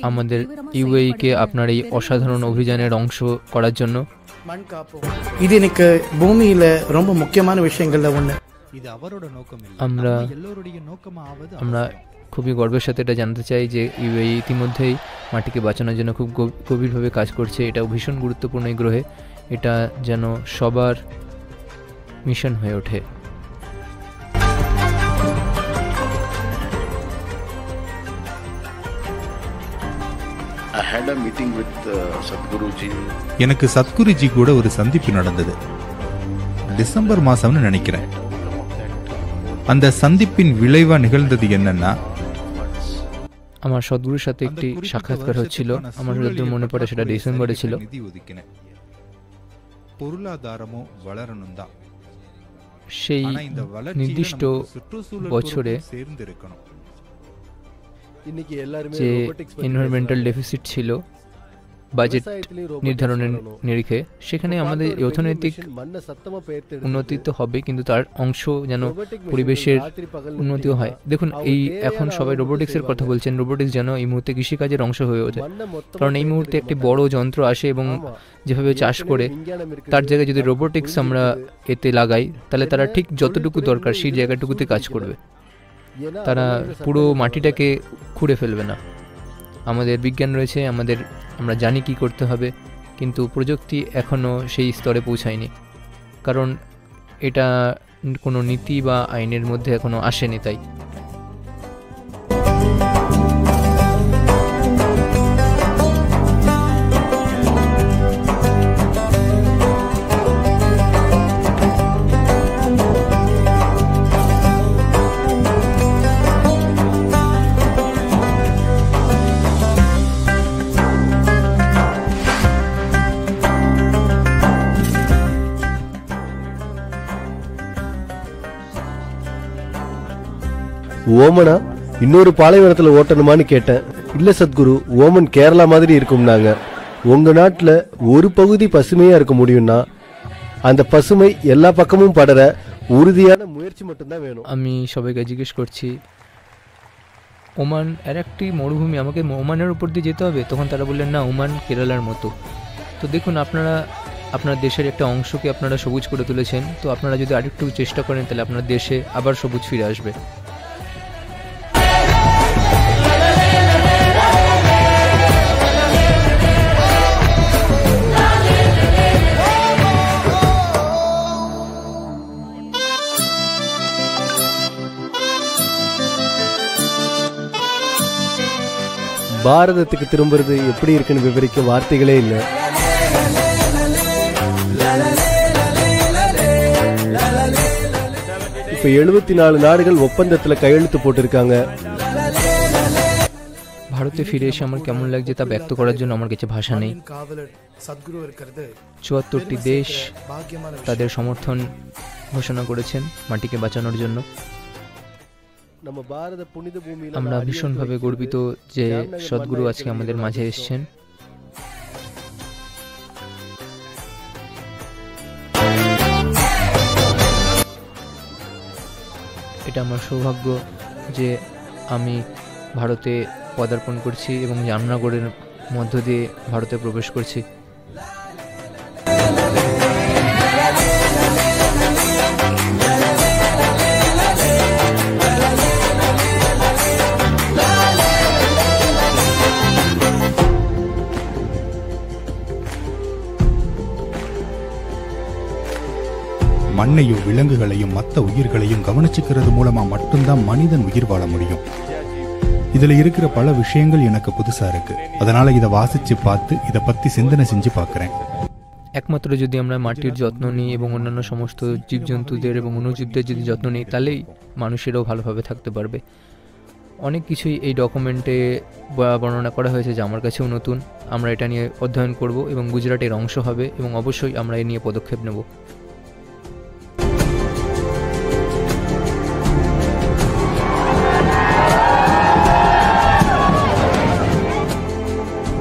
আমাদের யுஏஇ কে আপনার এই অসাধারণ অভিযানের অংশ করার জন্য। இது எனக்கு பூமியில ரொம்ப முக்கியமான விஷயங்கள்ல ஒண்ணு। இது அவரோட நோக்கம் இல்ல, আমরা எல்லோருடைய நோக்கமா ஆவது। আমরা খুবই গর্বের সাথে এটা জানতে চাই যে యుఏஇ ইতিমধ্যেই মাটিকে বাঁচানোর জন্য খুব গভীরভাবে কাজ করছে। এটা ভীষণ গুরুত্বপূর্ণ এই গ্রহে। এটা যেন মিশন হয়ে ওঠে। எனக்கு சத்குருஜி கூட ஒரு சந்திப்பு நடந்தது, டிசம்பர் மாசம்னு நினைக்கிறேன். அந்த சந்திப்பின் விளைவா நிகழ்ந்தது என்னன்னா, আমার সদ্গুরুর সাথে একটি সাক্ষাৎকার হচ্ছিল, আমার যতদূর মনে পড়ে সেটা ডিসেম্বরে ছিল। பொருளாதாரமும் வளரணும் தான், সেই নির্দিষ্ট বছরে যে এনভায়রনমেন্টাল ডেফিসিট ছিল বাজেট নির্ধারণের নিরিখে, সেখানে আমাদের অর্থনৈতিক উন্নতি তো হবে, কিন্তু তার অংশ যেন পরিবেশের উন্নতিও হয়। দেখুন, এই এখন সবাই রোবোটিক্সের কথা বলছেন, রোবোটিক্স যেন এই মুহূর্তে কৃষিকাজের অংশ হয়ে ওঠে, কারণ এই মুহূর্তে একটি বড় যন্ত্র আসে এবং যেভাবে চাষ করে তার জায়গায় যদি রোবোটিক্স আমরা এতে লাগাই, তাহলে তারা ঠিক যতটুকু দরকার সেই জায়গাটুকুতে কাজ করবে, তারা পুরো মাটিটাকে খুঁড়ে ফেলবে না। আমাদের বিজ্ঞান রয়েছে, আমরা জানি কি করতে হবে, কিন্তু প্রযুক্তি এখনও সেই স্তরে পৌঁছায়নি, কারণ এটা কোনো নীতি বা আইনের মধ্যে এখনও আসেনি। তাই ஓமனா இன்னொரு பாலைவனத்துல ஓட்டணுமான்னு கேட்டேன். இல்ல சத்குரு, ஓமன் கேரளா மாதிரி இருக்கும்னாங்க. உங்க நாட்டுல ஒரு பகுதி பசுமையா இருக்க முடியும்னா அந்த பசுமை எல்லா பக்கமும் படற উறுதியான মুহূর্তি மட்டும்தான் வேணும்। আমি সবাইকে জিজ্ঞেস করছি, ওমান এর একটি মরুভূমি, আমাকে ওমানের উপর দিয়ে যেতে হবে? তখন তারা বললেন, না, ওমান কেরালার মতো। তো দেখুন, আপনারা আপনার দেশের একটা অংশকে আপনারা সবুজ করে তুলেছেন, তো আপনারা যদি আরেকটু চেষ্টা করেন তাহলে আপনার দেশে আবার সবুজ ফিরে আসবে। பாரதத்துக்கு திரும்புறது எப்படி இருக்குன்னு விவரிக்க வார்த்தைகளே இல்லை. இப்ப 74 நாடுகள் ஒப்பந்தத்துல கையெழுத்து போட்டிருக்காங்க। ভারতে ফিরে এসে আমার কেমন লাগছে তা ব্যক্ত করার জন্য আমার কাছে ভাষা নেই। 74টি দেশ তাদের সমর্থন ঘোষণা করেছেন মাটিকে বাঁচানোর জন্য। আমরা ভীষণভাবে গর্বিত যে সদ্গুরু আজকে আমাদের মাঝে এসেছেন। এটা আমার সৌভাগ্য যে আমি ভারতে পদার্পণ করছি এবং জামনগরের মধ্য দিয়ে ভারতে প্রবেশ করছি। மண்ணையும் விலங்குகளையும் மற்ற உயிர்களையும் கவனிச்சுக்கிறது மூலமா மட்டும்தான் மனிதன் உயிர் வாழ முடியும். இதுல இருக்கிற பல விஷயங்கள் எனக்கு புதுசா இருக்கு, அதனால இதை வாசிச்சு பார்த்து இதை பத்தி சிந்தனை செஞ்சு பார்க்கிறேன்। একমাত্র যদি আমরা মাটির যত্ন নিই এবং অন্যান্য সমস্ত জীবজন্তুদের এবং অণুজীবদের যদি যত্ন নিই, তাহলেই মানুষেরও ভালোভাবে থাকতে পারবে। অনেক কিছুই এই ডকুমেন্টে বর্ণনা করা হয়েছে যা আমার কাছেও নতুন। আমরা এটা নিয়ে অধ্যয়ন করব এবং গুজরাটের অংশ হবে এবং অবশ্যই আমরা এ নিয়ে পদক্ষেপ নেব।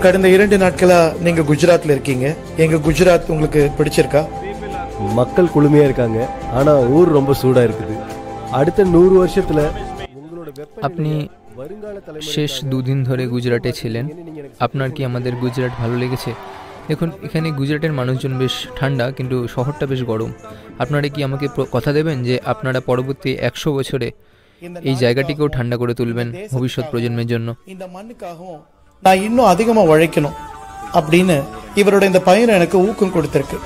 கடந்த 2 நாட்களா நீங்க குஜராத்ல இருக்கீங்க. எங்க குஜராத் உங்களுக்கு பிடிச்சிருக்கா? மக்கள் குளுமையா இருக்காங்க, ஆனா ஊர் ரொம்ப சூடா இருக்குது. அடுத்த 100 வருஷத்துல আপনি শেষ 2 দিন ধরে গুজরাটে ছিলেন, আপনার কি আমাদের গুজরাট ভালো লেগেছে? দেখুন, এখানে গুজরাটের মানুষজন বেশ ঠান্ডা, কিন্তু শহরটা বেশ গরম। আপনারা কি আমাকে কথা দেবেন যে আপনারা পরবর্তী 100 বছরে এই জায়গাটিকেও ঠান্ডা করে তুলবেন ভবিষ্যৎ প্রজন্মের জন্য? நான் இன்னும் அதிகமா உழைக்கணும் அப்படின்னு இவரோட இந்த பயணம் எனக்கு ஊக்கம் கொடுத்திருக்கு.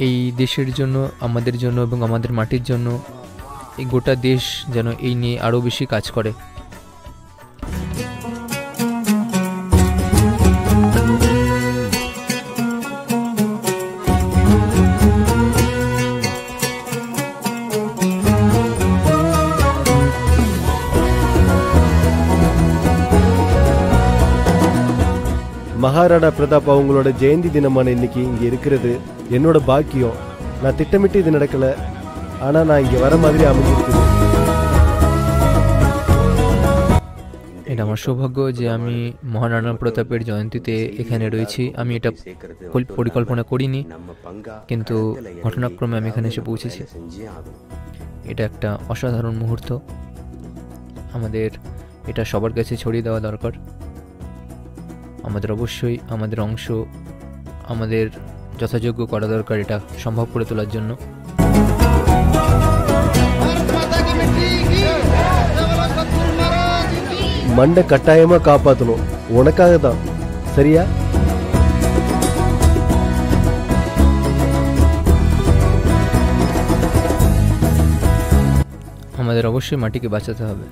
এই দেশের জন্য, আমাদের জন্য এবং আমাদের মাটির জন্য এই গোটা দেশ যেন এই নিয়ে আরও বেশি কাজ করে। மகாராணா பிரதாப் அவங்களோட ஜெயந்தி தினமான இன்னைக்கு இங்க இருக்கிறது என்னோட பாக்கியம். நான் திட்டமிட்டு இது நடக்கல, ஆனா நான் இங்க வர மாதிரி அமைஞ்சிருக்குது. এটা আমার সৌভাগ্য যে আমি মহারাণা প্রতাপের জয়ন্তীতে এখানে রয়েছি। আমি এটা পরিকল্পনা করিনি, কিন্তু ঘটনাক্রমে আমি এখানে এসে পৌঁছেছি। এটা একটা অসাধারণ মুহূর্ত, আমাদের এটা সবার কাছে ছড়িয়ে দেওয়া দরকার। আমাদের অবশ্যই আমাদের অংশ আমাদের যথাযোগ্য করা দরকার এটা সম্ভব করে তোলার জন্য। மண்டை கட்டாயமா காப்பாற்றணும், உனக்காக தான், சரியா? আমাদের অবশ্যই মাটিকে বাঁচাতে হবে।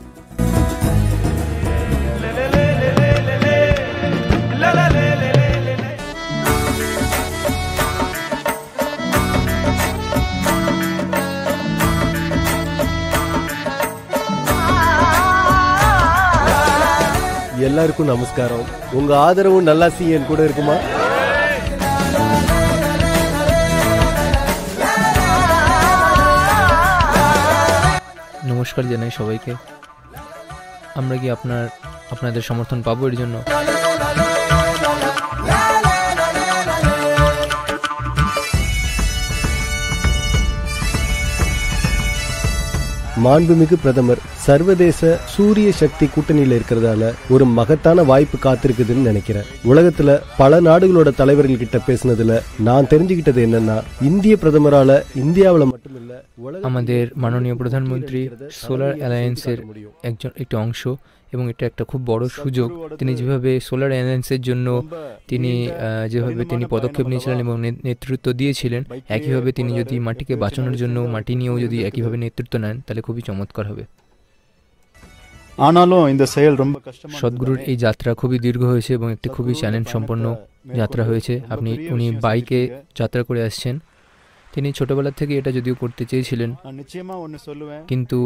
எல்லாருக்கும் நமஸ்காரம். உங்க ஆதரவும் நல்லாசி என் கூட இருக்குமா? নমস্কার জানাই সবাইকে। আমরা কি আপনাদের সমর্থন পাবো এর জন্য? மாண்புமிகு பிரதமர் சர்வதேச சூரிய சக்தி கூட்டணியில இருக்கிறதால ஒரு மகத்தான வாய்ப்பு காத்திருக்குதுன்னு நினைக்கிறேன். உலகத்துல பல நாடுகளோட தலைவர்கள் கிட்ட பேசினதுல நான் தெரிஞ்சுக்கிட்டது என்னன்னா, இந்திய பிரதமரால இந்தியாவில மட்டும் இல்ல আমাদের মাননীয় প্রধানমন্ত্রী সোলার অ্যালায়েন্সের একটি অংশ এবং এটা একটা খুব বড় সুযোগ। তিনি যেভাবে সোলার অ্যালায়েন্সের জন্য যেভাবে তিনি পদক্ষেপ নিয়েছিলেন এবং নেতৃত্ব দিয়েছিলেন, একইভাবে তিনি যদি মাটিকে বাঁচানোর জন্য মাটি নিয়েও যদি একইভাবে নেতৃত্ব নেন তাহলে খুবই চমৎকার হবে। সদ্গুরুর এই যাত্রা খুবই দীর্ঘ হয়েছে এবং একটি খুবই চ্যালেঞ্জ সম্পন্ন যাত্রা হয়েছে। উনি বাইকে যাত্রা করে আসছেন। তিনি ছোটবেলা থেকে এটা যদিও করতে চেয়েছিলেন, কিন্তু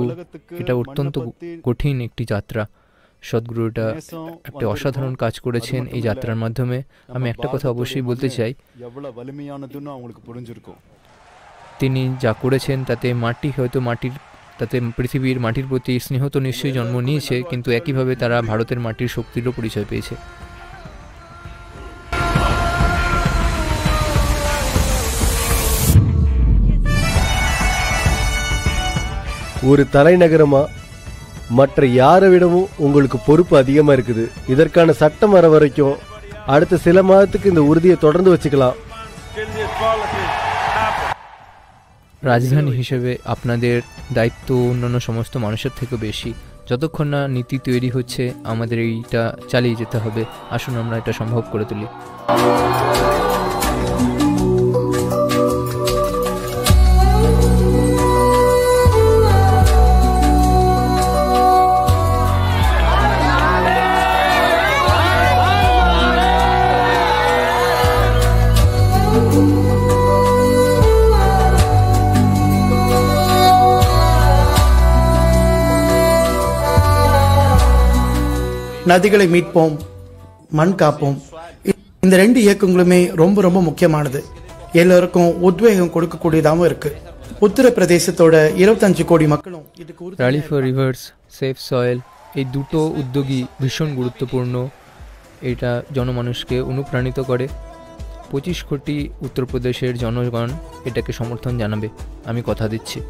এটা অত্যন্ত কঠিন একটি যাত্রা। সদ্গুরু এটা একটা অসাধারণ কাজ করেছেন এই যাত্রার মাধ্যমে। আমি একটা কথা অবশ্যই বলতে চাই, তিনি যা করেছেন তাতে পৃথিবীর মাটির প্রতি স্নেহ তো নিশ্চয়ই জন্ম নিয়েছে, কিন্তু একইভাবে তারা ভারতের মাটির শক্তিরও পরিচয় পেয়েছে। ஒரு தலைநகரமா மற்ற யாரை விடவும் உங்களுக்கு பொறுப்பு அதிகமா இருக்குது. இதற்கான சட்டம் வர வரைக்கும் அடுத்த சில மாதத்துக்கு இந்த உறுதியை தொடர்ந்து வச்சுக்கலாம்। রাজধানী হিসেবে আপনাদের দায়িত্ব অন্যান্য সমস্ত মানুষের থেকে বেশি। যতক্ষণ না নীতি তৈরি হচ্ছে আমাদের এইটা চালিয়ে যেতে হবে। আসুন আমরা এটা সম্ভব করে তুলি। நதிகளை மீட்போம், மண் காப்போம். இந்த ரெண்டு இயக்கங்களுமே ரொம்ப ரொம்ப முக்கியமானது. எல்லாருக்கும் உத்வேகம் கொடுக்கக்கூடியதாகவும் இருக்கு. উত্তরপ্রদেশத்தோட 25 কোটি மக்களும் இதுக்கு rally for rivers, save soil, এই দুটো উদ্যোগই ভীষণ গুরুত্বপূর্ণ। এটা জনমানুষকে অনুপ্রাণিত করে। 25 কোটি উত্তরপ্রদেশের জনগণ এটাকে সমর্থন জানাবে, আমি কথা দিচ্ছি।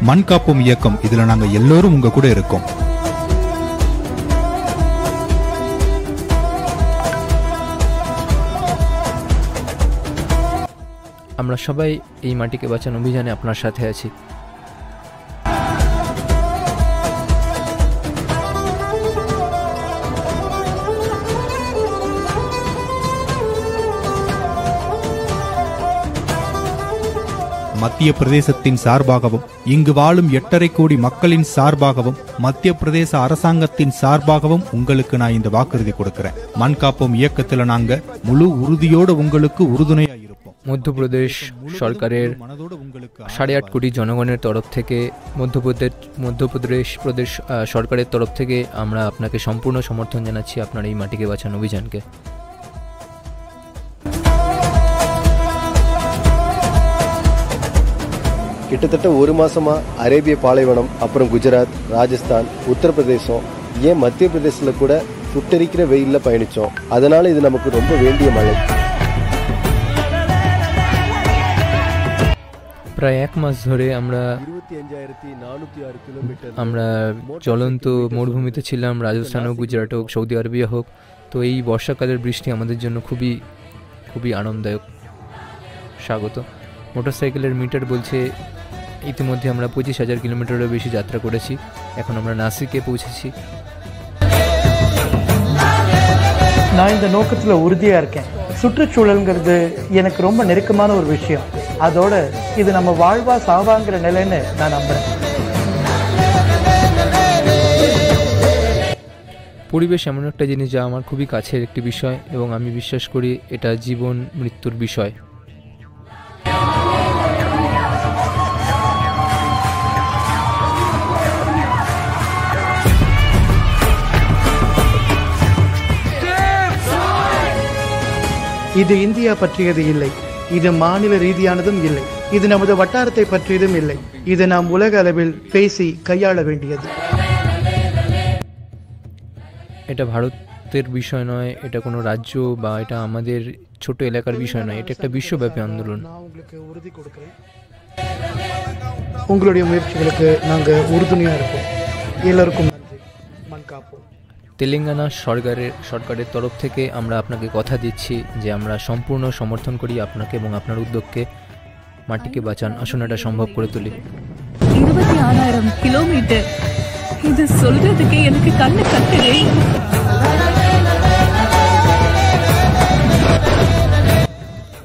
மண் காப்போம் இயக்கம், இதுல நாங்க எல்லோரும் உங்க கூட இருக்கோம்। আমরা সবাই এই মাটিকে বাঁচানো অভিযানে আপনার সাথে আছি। மத்திய பிரதேசத்தின் சார்பாகவும் இங்கு வாழும் 8.5 கோடி மக்களின் சார்பாகவும் மத்திய பிரதேச அரசாங்கத்தின் சார்பாகவும் உங்களுக்கு நான் இந்த வாக்குறுதி கொடுக்கிறேன். மண் காப்போம் இயக்கத்துல நாங்க முழு உறுதியோட உங்களுக்கு உறுதுணையா இருப்போம். মধ্যপ্রদেশ সরকারের 8.5 কোটি জনগণের তরফ থেকে মধ্যপ্রদেশ সরকারের তরফ থেকে আমরা আপনাকে সম্পূর্ণ সমর্থন জানাচ্ছি আপনার এই মাটিকে বাঁচানো অভিযানকে। கிட்டத்தட்ட ஒரு மாசமா அரேபிய பாலைவனம், அப்புறம் குஜராத், ராஜஸ்தான், உத்தரப்பிரதேசம், ஏன் மத்திய பிரதேசத்துல கூட சுட்டரிக்கிற வெயில்ல பயணிச்சோம். அதனால இது நமக்கு ரொம்ப வேண்டிய மழை. প্রায় 1 মাস ধরে আমরা জ্বলন্ত মরুভূমিতে ছিলাম, রাজস্থান হোক, গুজরাট হোক, সৌদি আরবিয়া হোক। তো এই বর্ষাকালের বৃষ্টি আমাদের জন্য খুবই খুবই আনন্দদায়ক। স্বাগত। মোটরসাইকেলের মিটার বলছে ইতিমধ্যে আমরা 25,000 কিলোমিটারেরও বেশি যাত্রা করেছি। এখন আমরা নাসিকে পৌঁছেছি। நான் இந்த நோக்கத்துல உறுதியா இருக்கேன். சுற்றுச்சூழல்ங்கிறது எனக்கு ரொம்ப நெருக்கமான ஒரு விஷயம். அதோட இது நம்ம வாழ்வா சாவாங்கிற நிலைன்னு நான் நம்புறேன். পরিবেশ এমন একটা জিনিস যা আমার খুবই কাছের একটি বিষয় এবং আমি বিশ্বাস করি এটা জীবন মৃত্যুর বিষয়। இது இந்தியா பற்றியது இல்லை, இது மாநில ரீதியானதும் இல்லை, இது நமது வட்டாரத்தை பற்றியதும் இல்லை, இது நாம் உலக அளவில் பேசி கையாள வேண்டியது। এটা ভারতের বিষয় নয়, এটা কোনো রাজ্য বা এটা আমাদের ছোট এলাকার বিষয় নয়, এটা একটা বিশ্বব্যাপী আন্দোলন। உங்களுடைய முயற்சிகளுக்கு நாங்க உறுதுணையா இருப்போம்। எல்லாருக்கும் நன்றி। மண் காப்போம்। তেলেঙ্গানা সরকারের তরফ থেকে আমরা আপনাকে কথা দিচ্ছি যে আমরা সম্পূর্ণ সমর্থন করি আপনাকে এবং আপনার উদ্যোগকে। মাটিকে বাঁচান, আসুন এটা সম্ভব করে তুলি। 26,000 কিলোমিটার, இது சொல்றதுக்கு எனக்கு கண்ணு கட்டுதே।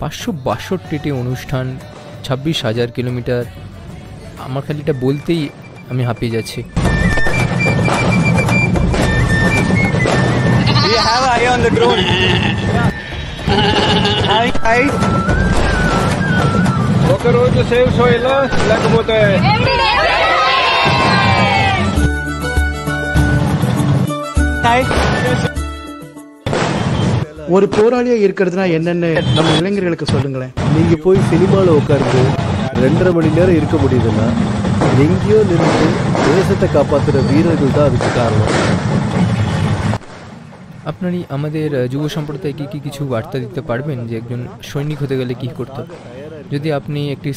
562টি অনুষ্ঠান, 26,000 কিলোমিটার, আমার খালি এটা বলতেই আমি হাঁপিয়ে যাচ্ছি। We have eye on the drone. Eye. ఒక రోజు సేవ్ సోయిల్ లేకపోతే ஒரு போராளியா இருக்கிறதுனா என்னன்னு நம்ம இளைஞர்களுக்கு சொல்லுங்களேன்। நீங்க போய் சினிமால உட்கார்ந்து 2.5 மணி நேரம் இருக்க முடியுதுன்னா எங்கேயோ நின்று தேசத்தை காப்பாற்றுற வீரர்கள் தான் அதுக்கு காரணம்। আপনারই আমাদের যুব সম্প্রদায়কে কি কিছু বার্তা দিতে পারবেন যে একজন সৈনিক হতে গেলে কী করতে হবে? যদি আপনি একটি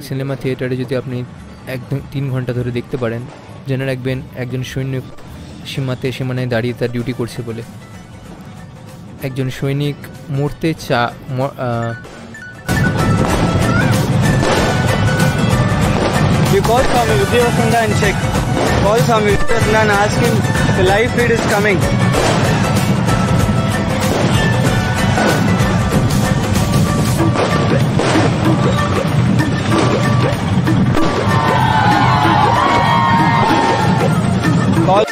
সিনেমা থিয়েটারে যদি আপনি 1-3 ঘন্টা ধরে দেখতে পারেন, জেনে রাখবেন একজন সৈনিক সীমানায় দাঁড়িয়ে তার ডিউটি করছে বলে। একজন সৈনিক মরতে You call Swami Vidyavasanta and check. Call Swami Vidyavasanta and ask him the live feed is coming. Call.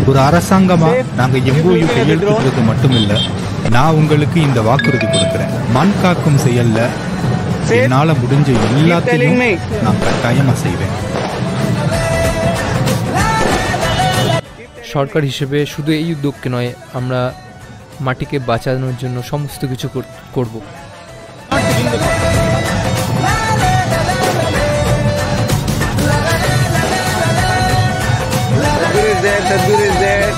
ஒரு அரசாங்கமா நாங்க எங்கோயு கையெழுத்துக்கிறது மட்டுமில்ல, நான் உங்களுக்கு இந்த வாக்குறுதி கொடுக்கிறேன். மண் காக்கும் செயல்ல என்னால முடிஞ்ச எல்லாத்தையும் நான் கட்டாயமா செய்வேன்। সরকার হিসেবে শুধু এই উদ্যোগকে নয়, আমরা মাটিকে বাঁচানোর জন্য সমস্ত কিছু করব। Sadhguru is there.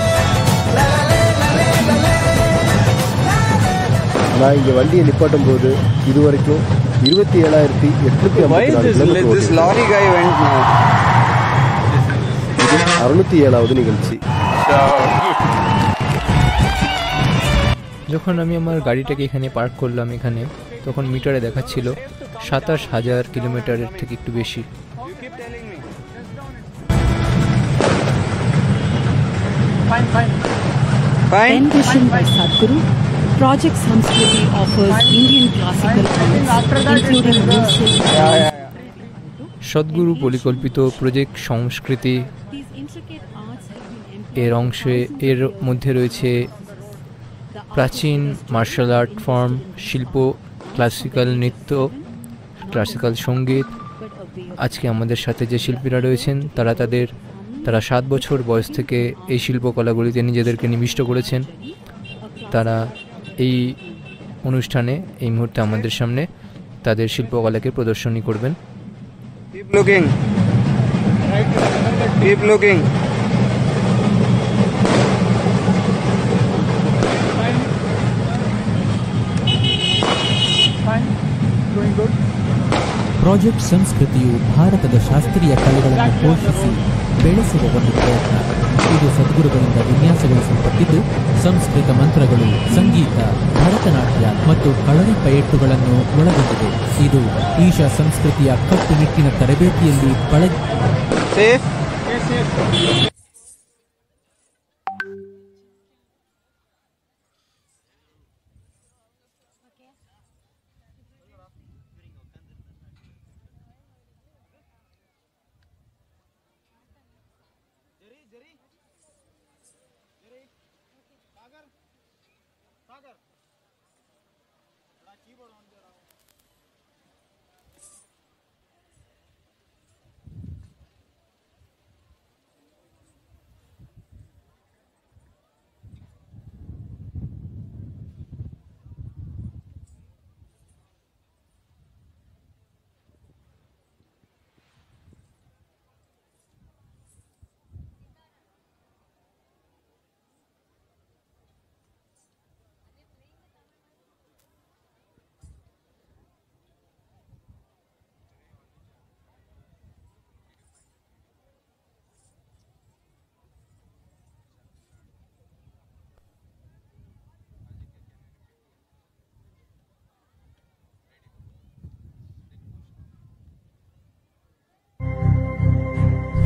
நான் இங்க வண்டியை நிப்பாட்டும் போது இதுவரைக்கும் 27,854 This lorry guy went now. இது 607வது নিগলছি। যখন আমি আমার গাড়িটাকে এখানে পার্ক করলাম, তখন মিটারে দেখাচ্ছিল 27,000 কিলোমিটারের থেকে একটু বেশি। Envisioned by Sadhguru, Project Samskriti offers Indian classical arts, including music. সদ্গুরু পরিকল্পিত প্রজেক্ট সংস্কৃতি এর অংশে এর মধ্যে রয়েছে প্রাচীন মার্শাল আর্ট ফর্ম, শিল্প, ক্লাসিক্যাল নৃত্য, ক্লাসিক্যাল সঙ্গীত। আজকে আমাদের সাথে যে শিল্পীরা রয়েছেন তারা 7 বছর বয়স থেকে এই শিল্পকলাগুলিতে নিজেদেরকে নিবিষ্ট করেছেন। তারা এই অনুষ্ঠানে এই মুহূর্তে আমাদের সামনে তাদের শিল্পকলাকে প্রদর্শনী করবেন। Keep looking. ಪ್ರಾಜೆಕ್ಟ್ ಸಂಸ್ಕೃತಿಯು ಭಾರತದ ಶಾಸ್ತ್ರೀಯ ಕಲೆಗಳನ್ನು ಪೋಷಿಸಿ ಬೆಳೆಸುವ ಒಂದು ಪ್ರಯತ್ನ. ಇದು ಸದ್ಗುರುಗಳಿಂದ ವಿನ್ಯಾಸಗೊಳಿಸಲ್ಪಟ್ಟಿದ್ದು ಸಂಸ್ಕೃತ ಮಂತ್ರಗಳು, ಸಂಗೀತ, ಭರತನಾಟ್ಯ ಮತ್ತು ಕಳರಿ ಪಯಟ್ಟುಗಳನ್ನು ಒಳಗೊಂಡಿದೆ. ಇದು ಈಶಾ ಸಂಸ್ಕೃತಿಯ ಕಟ್ಟುನಿಟ್ಟಿನ ತರಬೇತಿಯಲ್ಲಿ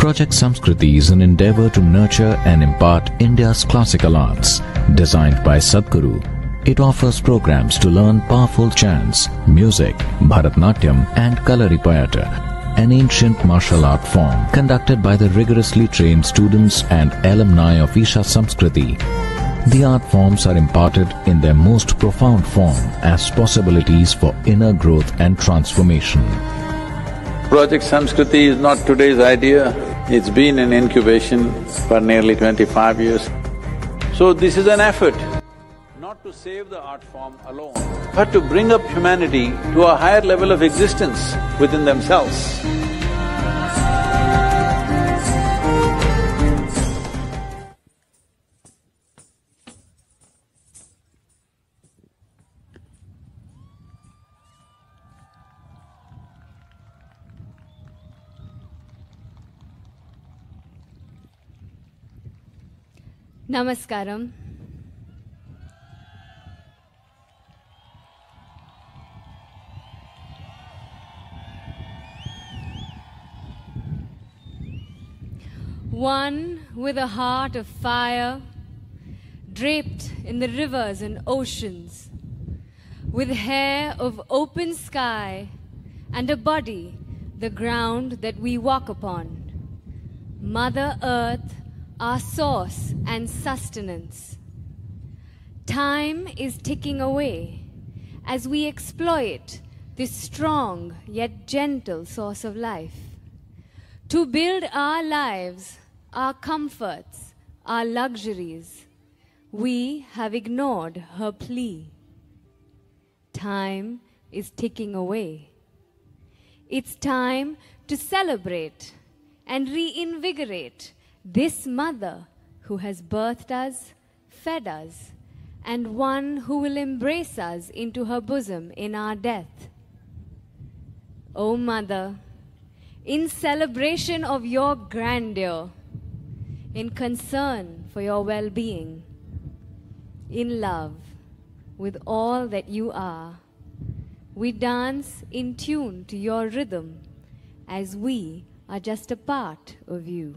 Project Samskriti is an endeavor to nurture and impart India's classical arts. Designed by Sadhguru, it offers programs to learn powerful chants, music, Bharatnatyam and Kalaripayattu, an ancient martial art form conducted by the rigorously trained students and alumni of Isha Samskriti. The art forms are imparted in their most profound form as possibilities for inner growth and transformation. Project Samskriti is not today's idea. It's been in incubation for nearly 25 years. So this is an effort not to save the art form alone, but to bring up humanity to a higher level of existence within themselves. Namaskaram. One with a heart of fire, draped in the rivers and oceans, with hair of open sky and a body, the ground that we walk upon. Mother Earth, our source and sustenance. Time is ticking away as we exploit this strong yet gentle source of life. To build our lives, our comforts, our luxuries, we have ignored her plea. Time is ticking away. It's time to celebrate and reinvigorate this mother who has birthed us, fed us, and one who will embrace us into her bosom in our death. O Mother, in celebration of your grandeur, in concern for your well-being, in love with all that you are, We dance in tune to your rhythm, as we are just a part of you.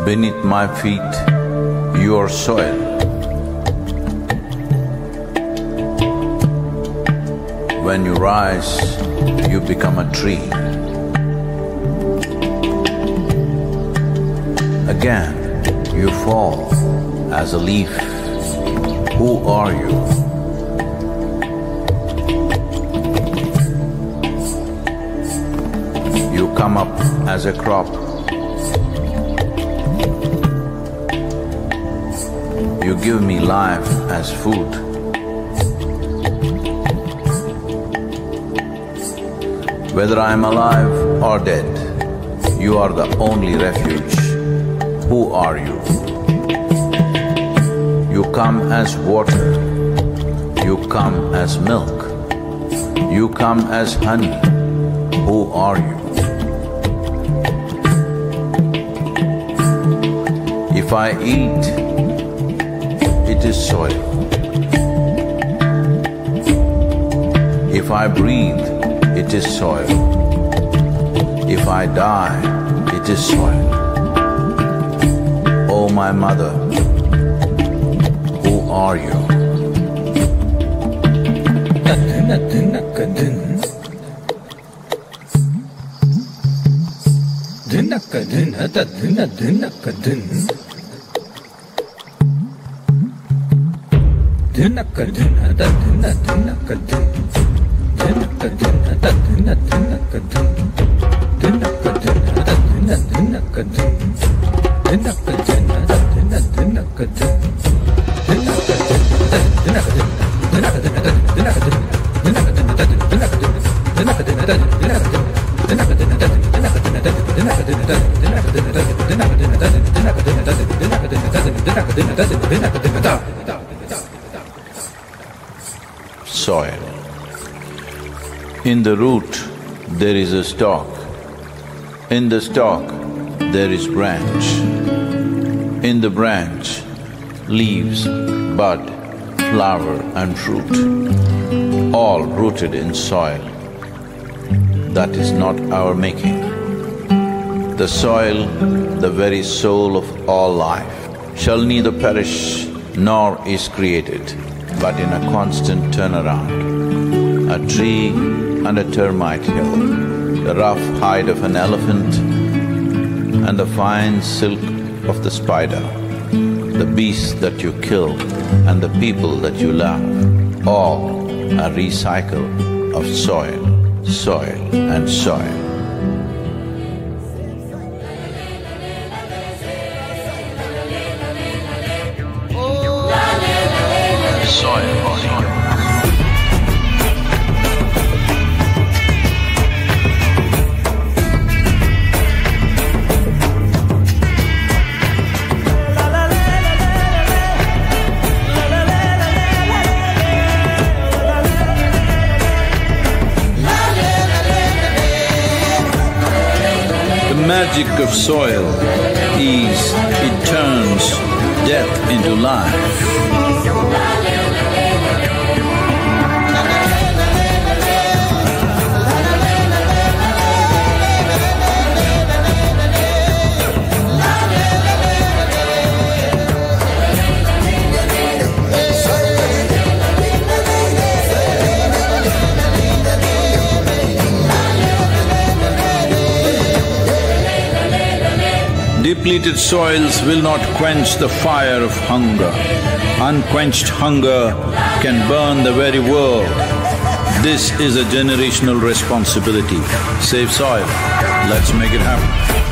Beneath my feet, your soil. When you rise, you become a tree. Again, you fall as a leaf. Who are you? You come up as a crop. You give me life as food. Whether I am alive or dead, you are the only refuge. Who are you? You come as water. You come as milk. You come as honey. Who are you? If I eat, it is soil. If I breathe, it is soil. If I die, it is soil. Oh, my mother, who are you? Soil. In the root, there is a stalk. In the stalk, there is branch. In the branch, leaves, bud, flower and fruit, all rooted in soil. That is not our making. The soil, the very soul of all life, shall neither perish nor is created, but in a constant turnaround. A tree and a termite hill, the rough hide of an elephant and the fine silk of the spider, the beasts that you kill and the people that you love, all a recycle of soil, soil and soil. The magic of soil is it turns death into life. Dip depleted soils will not quench the fire of hunger. Unquenched hunger can burn the very world. This is a generational responsibility. Save soil. Let's make it happen.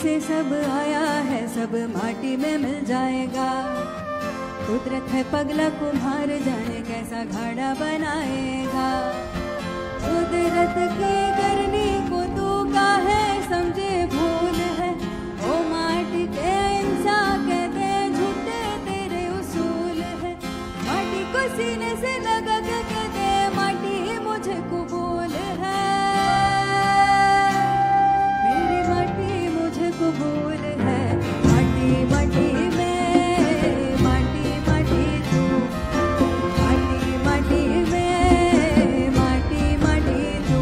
से सब आया है सब माटी में मिल जाएगा। कुदरत है पगला कुम्हार, जाने कैसा घड़ा बनाएगा। कुदरत की करनी को तू काहे समझे भूल है, ओ माटी के इंसान कहते झूठे तेरे उसूल है। माटी को सीने से लगा के कहते माटी मुझे कबूल है, मेरी माटी मुझे कबूल है। माटी माटी में माटी माटी तू, माटी माटी में माटी माटी तू,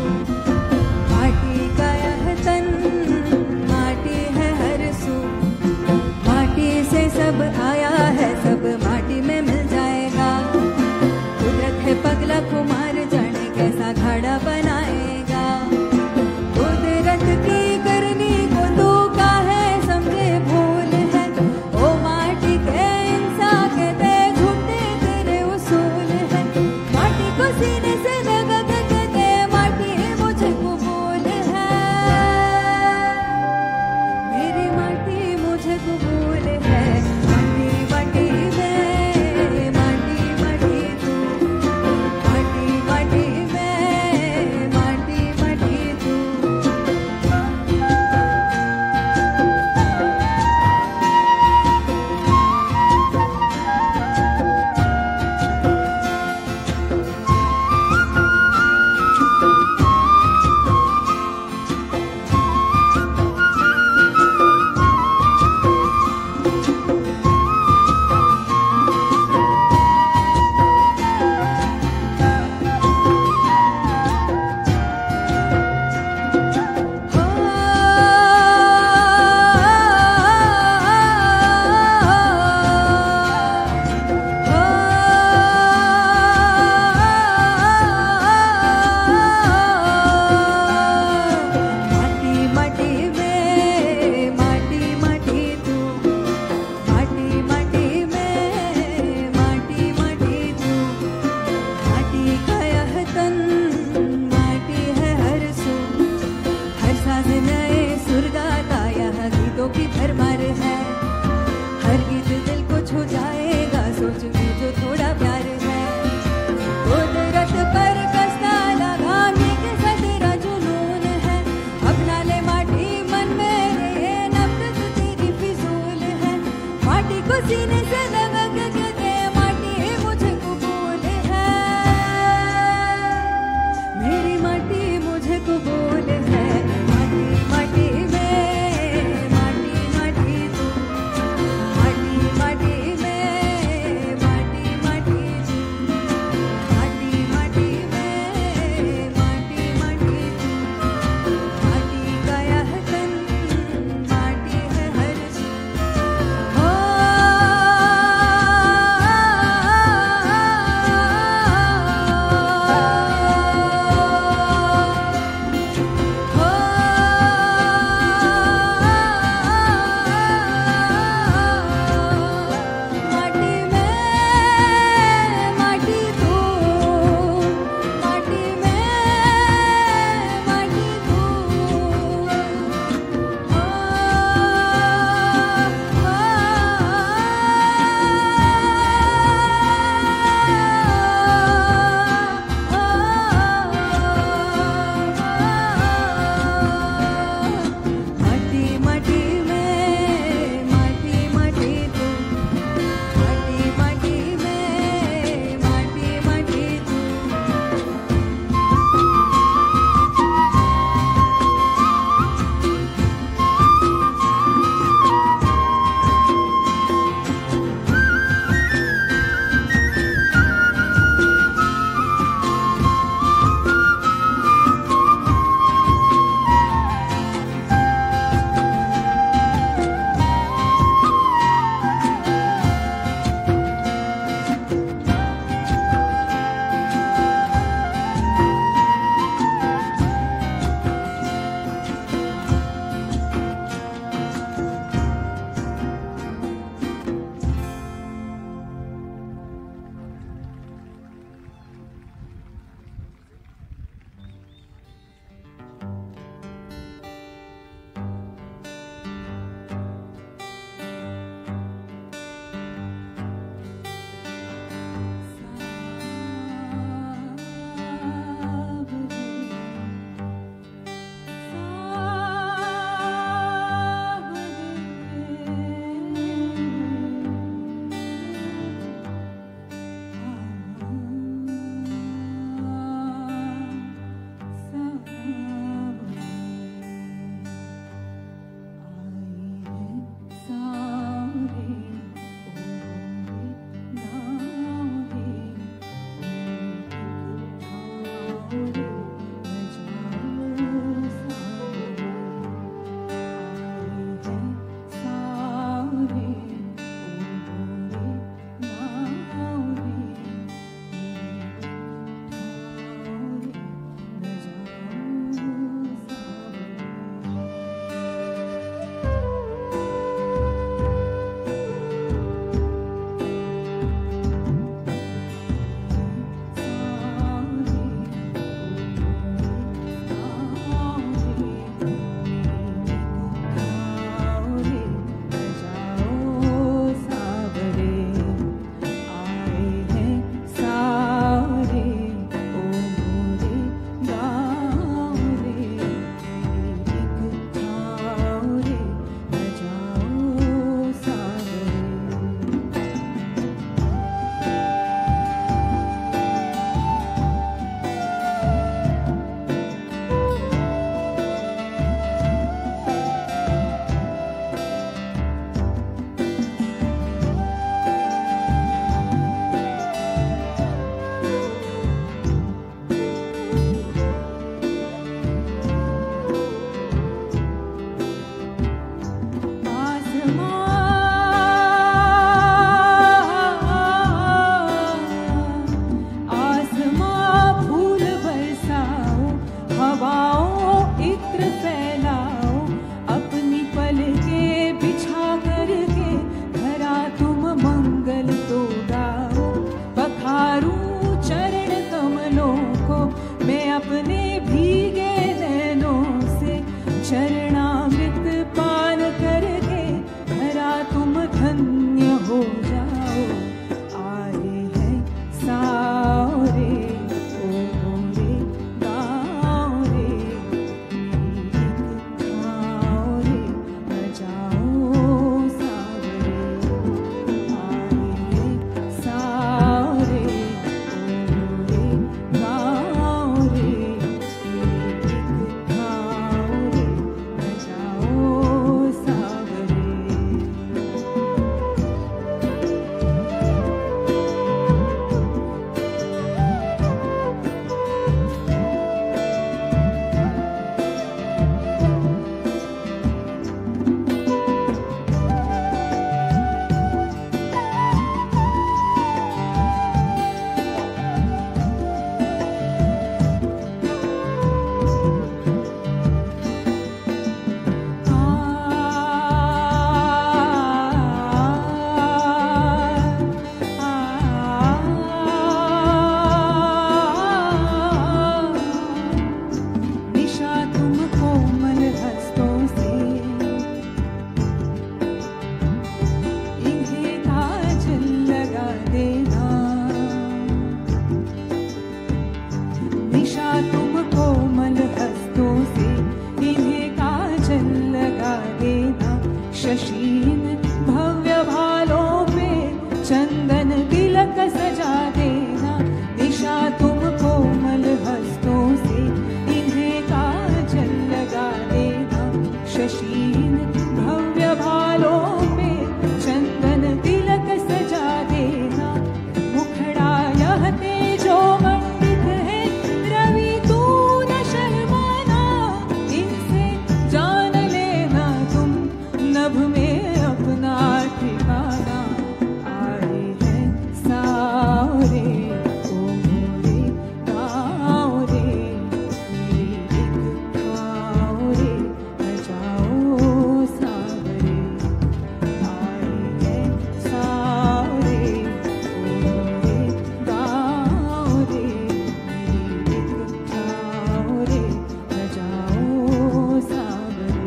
शशीन भव्य भालों पे चंदन तिलक सजा देना, दिशा तुम कोमल हस्तों से इन्हें काजल लगा देना। शशीन भव्य भालों पे चंदन तिलक सजा देना, मुखड़ा यह तेजो मंडित है रवि तू न शर्माना, इनसे जान लेना तुम नभ में अपना ठिकाना। आए हैं सावरे ओ मोरे गाँव रे, मेरी एक ठाव रे बजाओ सावरे। आए हैं सावरे ओ मोरे गाँव रे, मेरी एक ठाव रे बजाओ सावरे।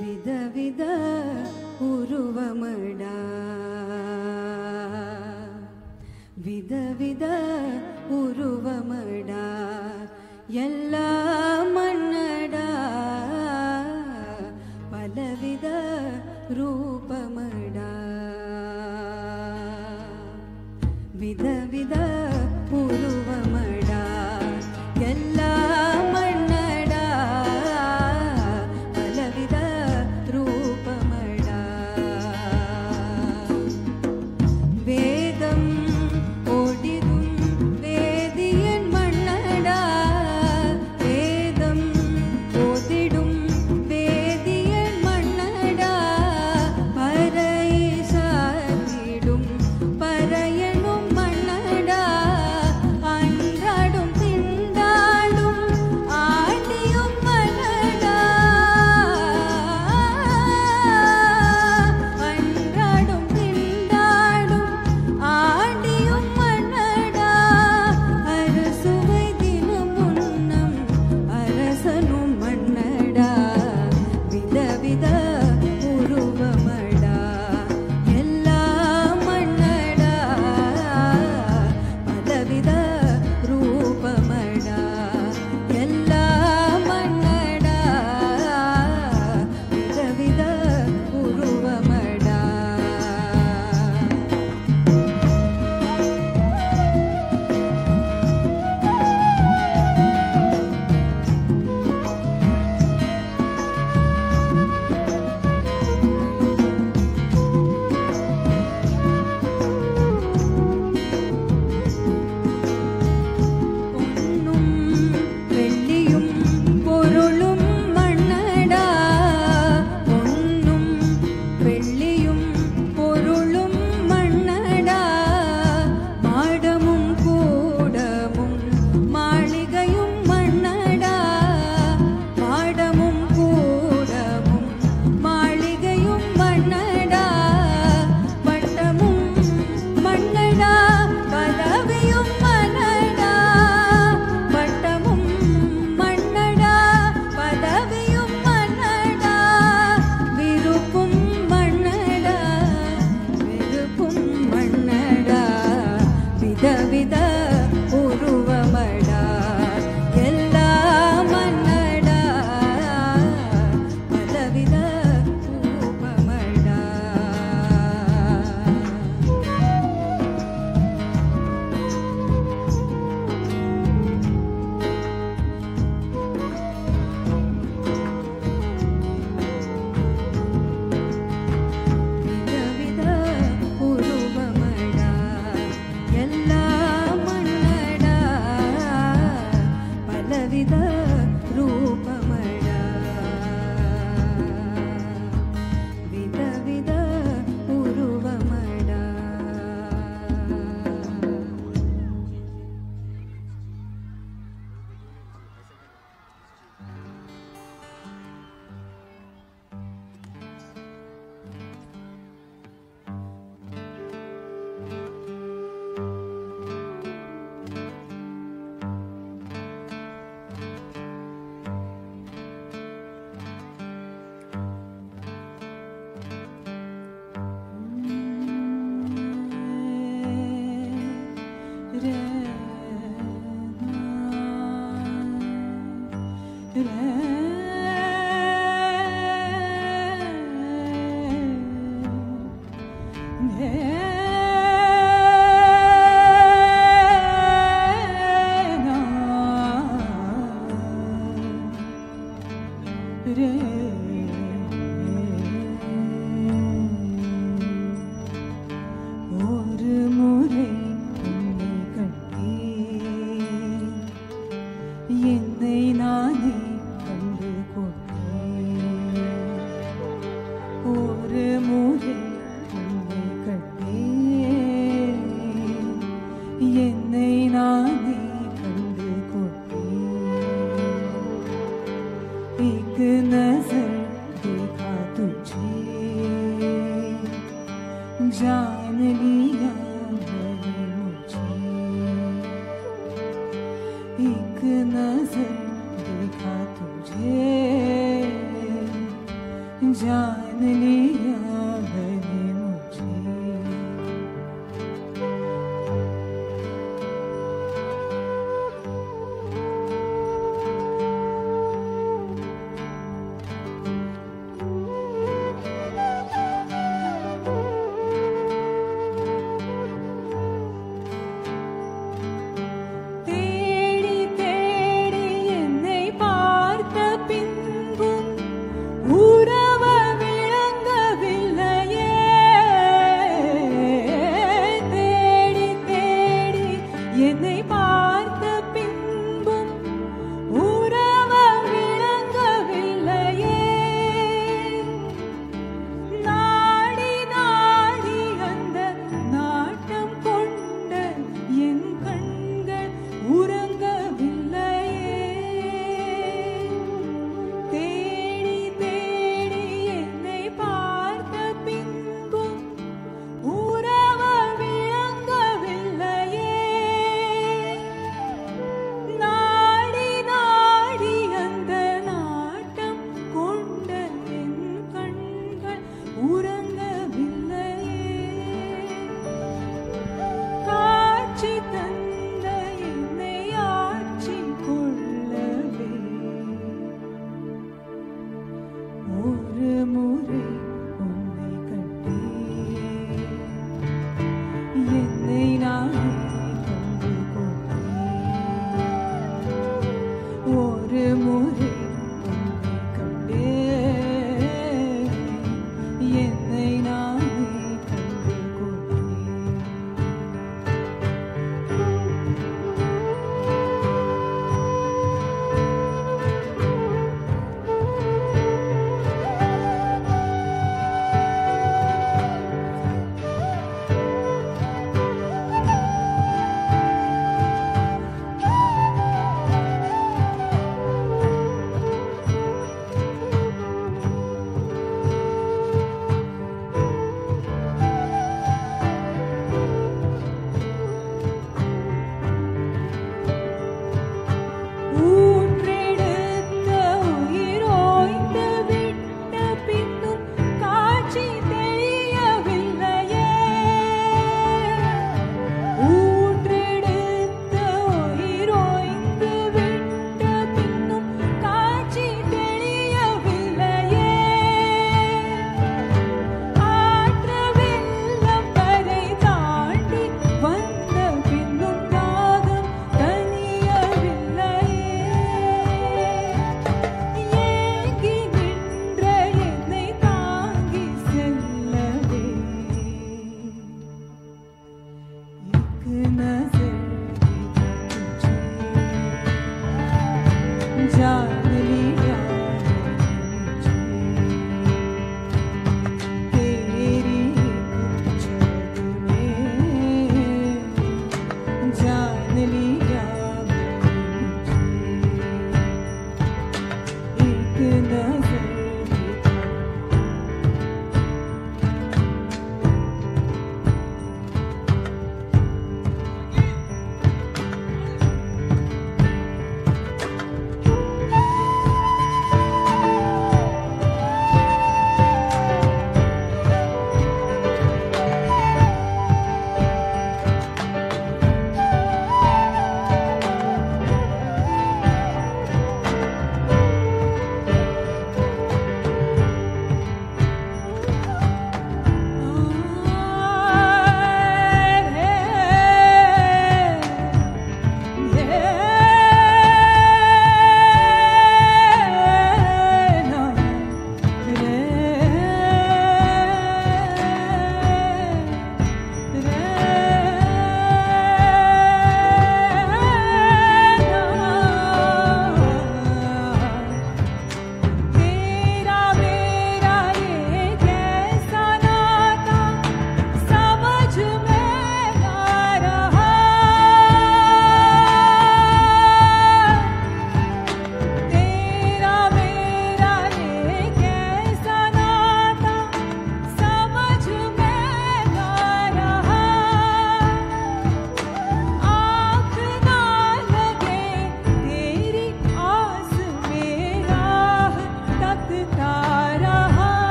வித வித உருவமடா, வித வித உருவமடா, எல்லாம் மன்னடா, பலவித ரூபமடா, வித வித உருவமடா, எல்லாம் மன்னடா, பலவித ரூபமடா. வேதம் ஓடிதும் வேதியன் மன்னடா,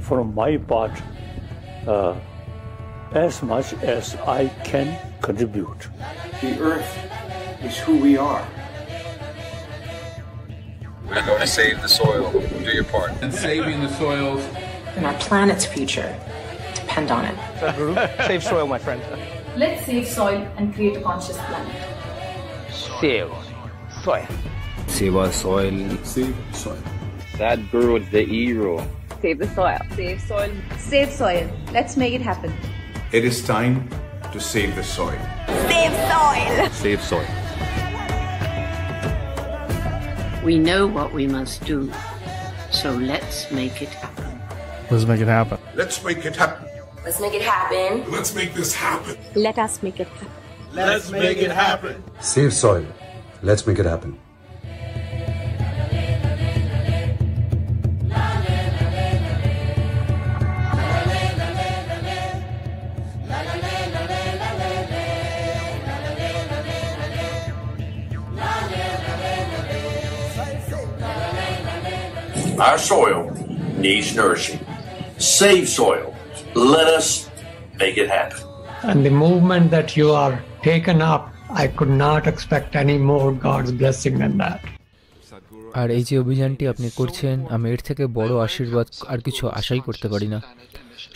from my part as much as I can contribute. The earth is who we are. We're going to save the soil. Do your part. And saving the soils. And our planet's future depend on it. Sadhguru, save soil, my friend. Let's save soil and create a conscious planet. Save soil. Save our soil. Save soil. Sadhguru is the hero. Save the soil. Save soil. Save soil. Let's make it happen. It is time to save the soil. Save soil. Save soil. We know what we must do, so let's make it happen. Let's make it happen. Let's make it happen. Let's make it happen. Let's make this happen. Let us make it happen. Let's make it happen. Save soil. Let's make it happen. Our soil needs nourishing. Save soil. Let us make it happen. And the movement that you are taken up, I could not expect any more God's blessing than that. আর এই যে অভিযানটি আপনি করছেন, আমি এর থেকে বড় আশীর্বাদ আর কিছু আশাই করতে পারি না।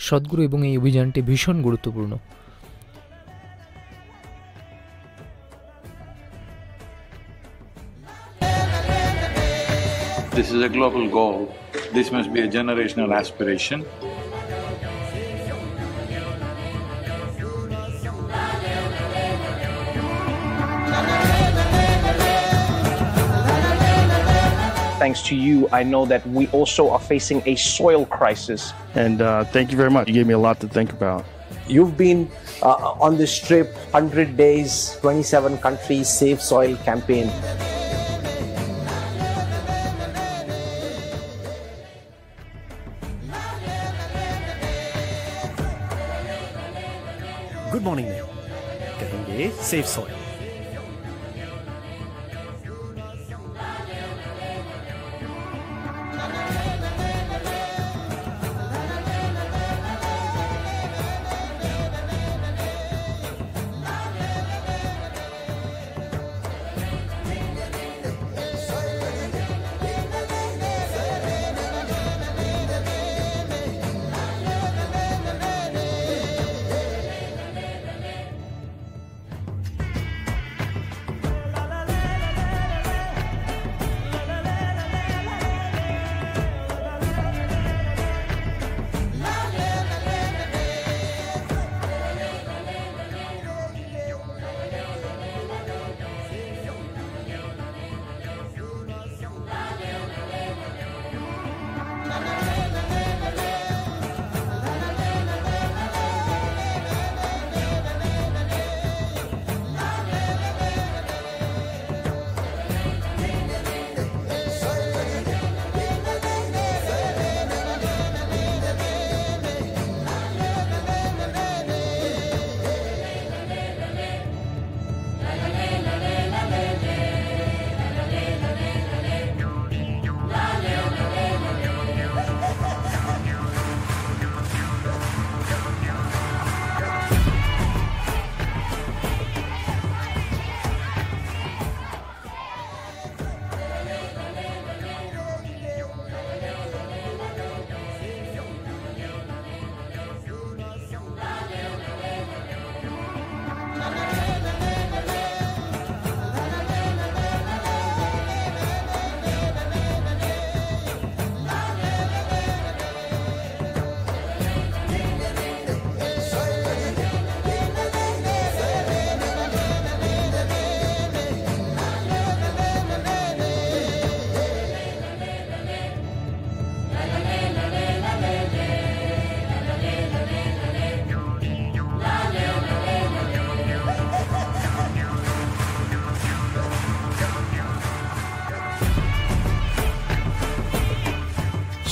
সদ্গুরু এবং এই অভিযানটি ভীষণ গুরুত্বপূর্ণ। This is a global goal. This must be a generational aspiration. Thanks to you, I know that we also are facing a soil crisis. And thank you very much. You gave me a lot to think about. You've been on this trip, 100 days, 27 countries, Save Soil campaign. Good morning में कहेंगे safe soil.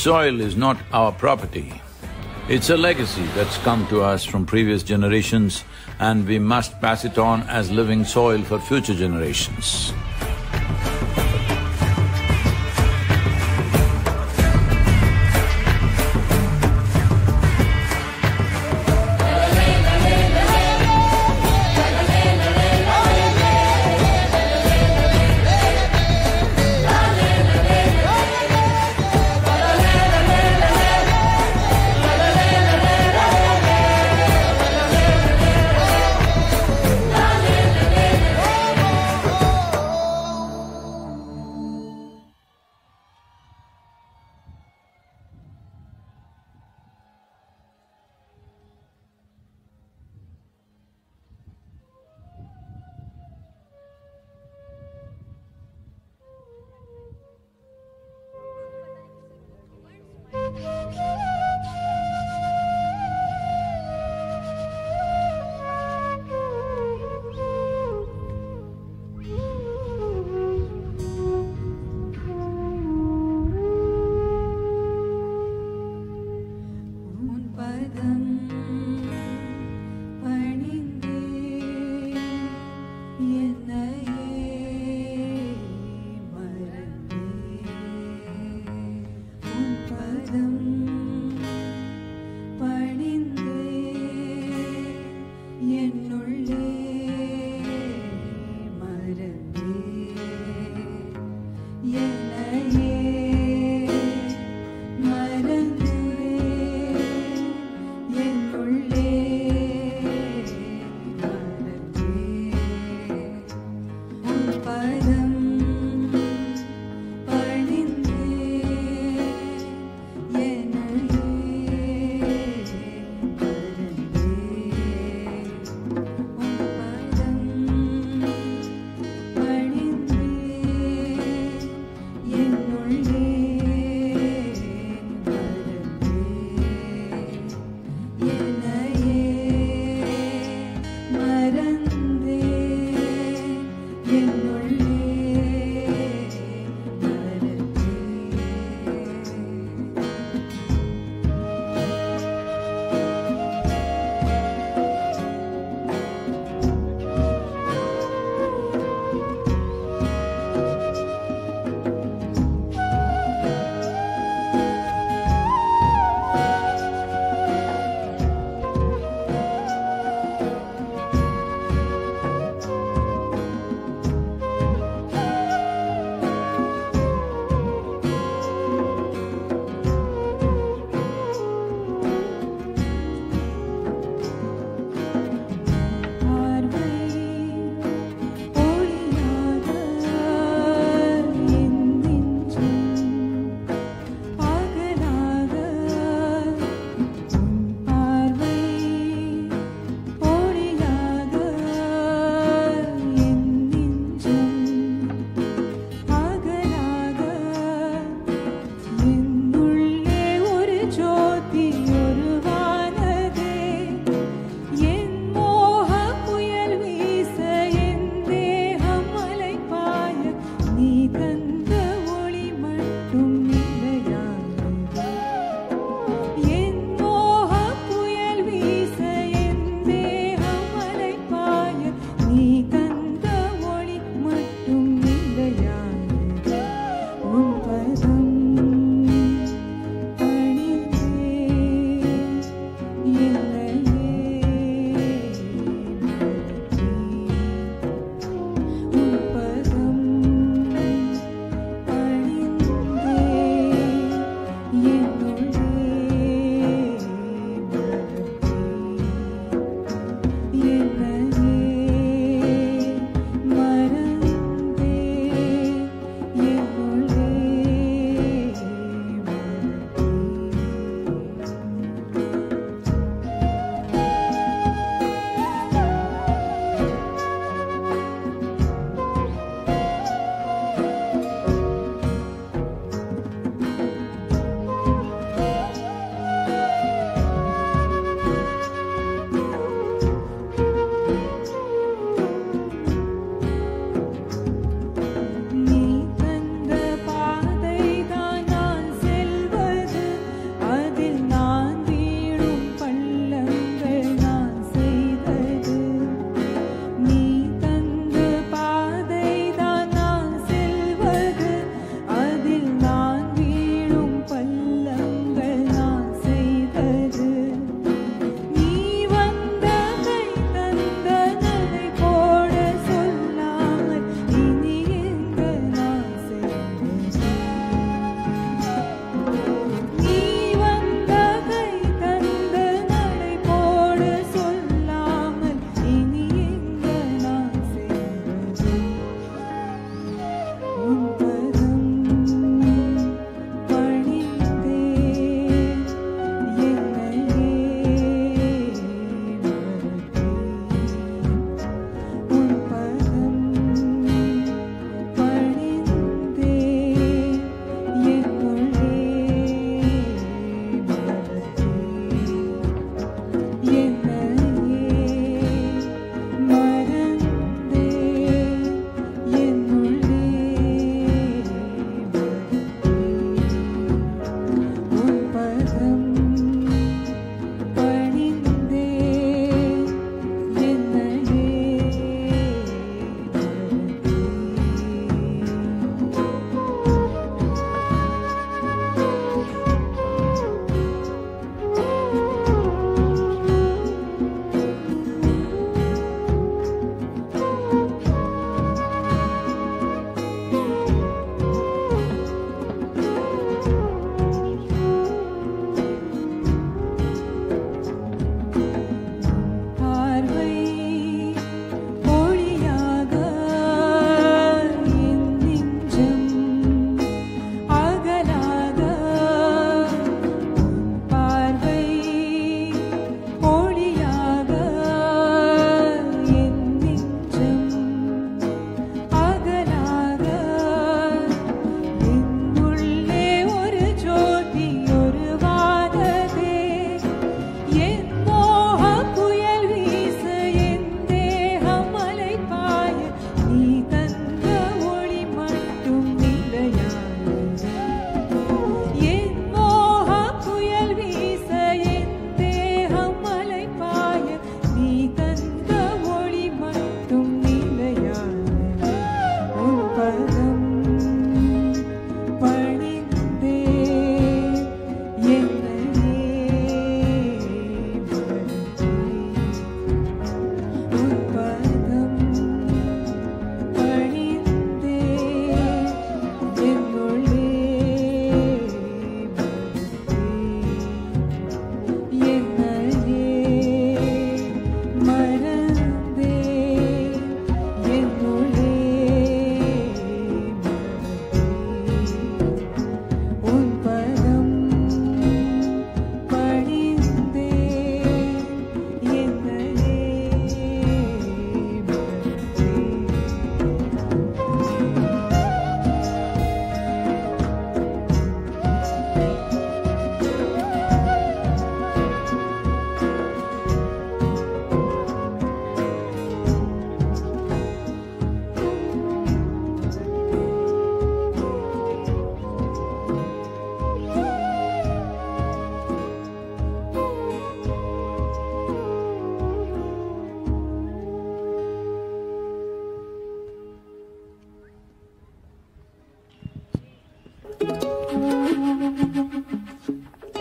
Soil is not our property. It's a legacy that's come to us from previous generations, and we must pass it on as living soil for future generations.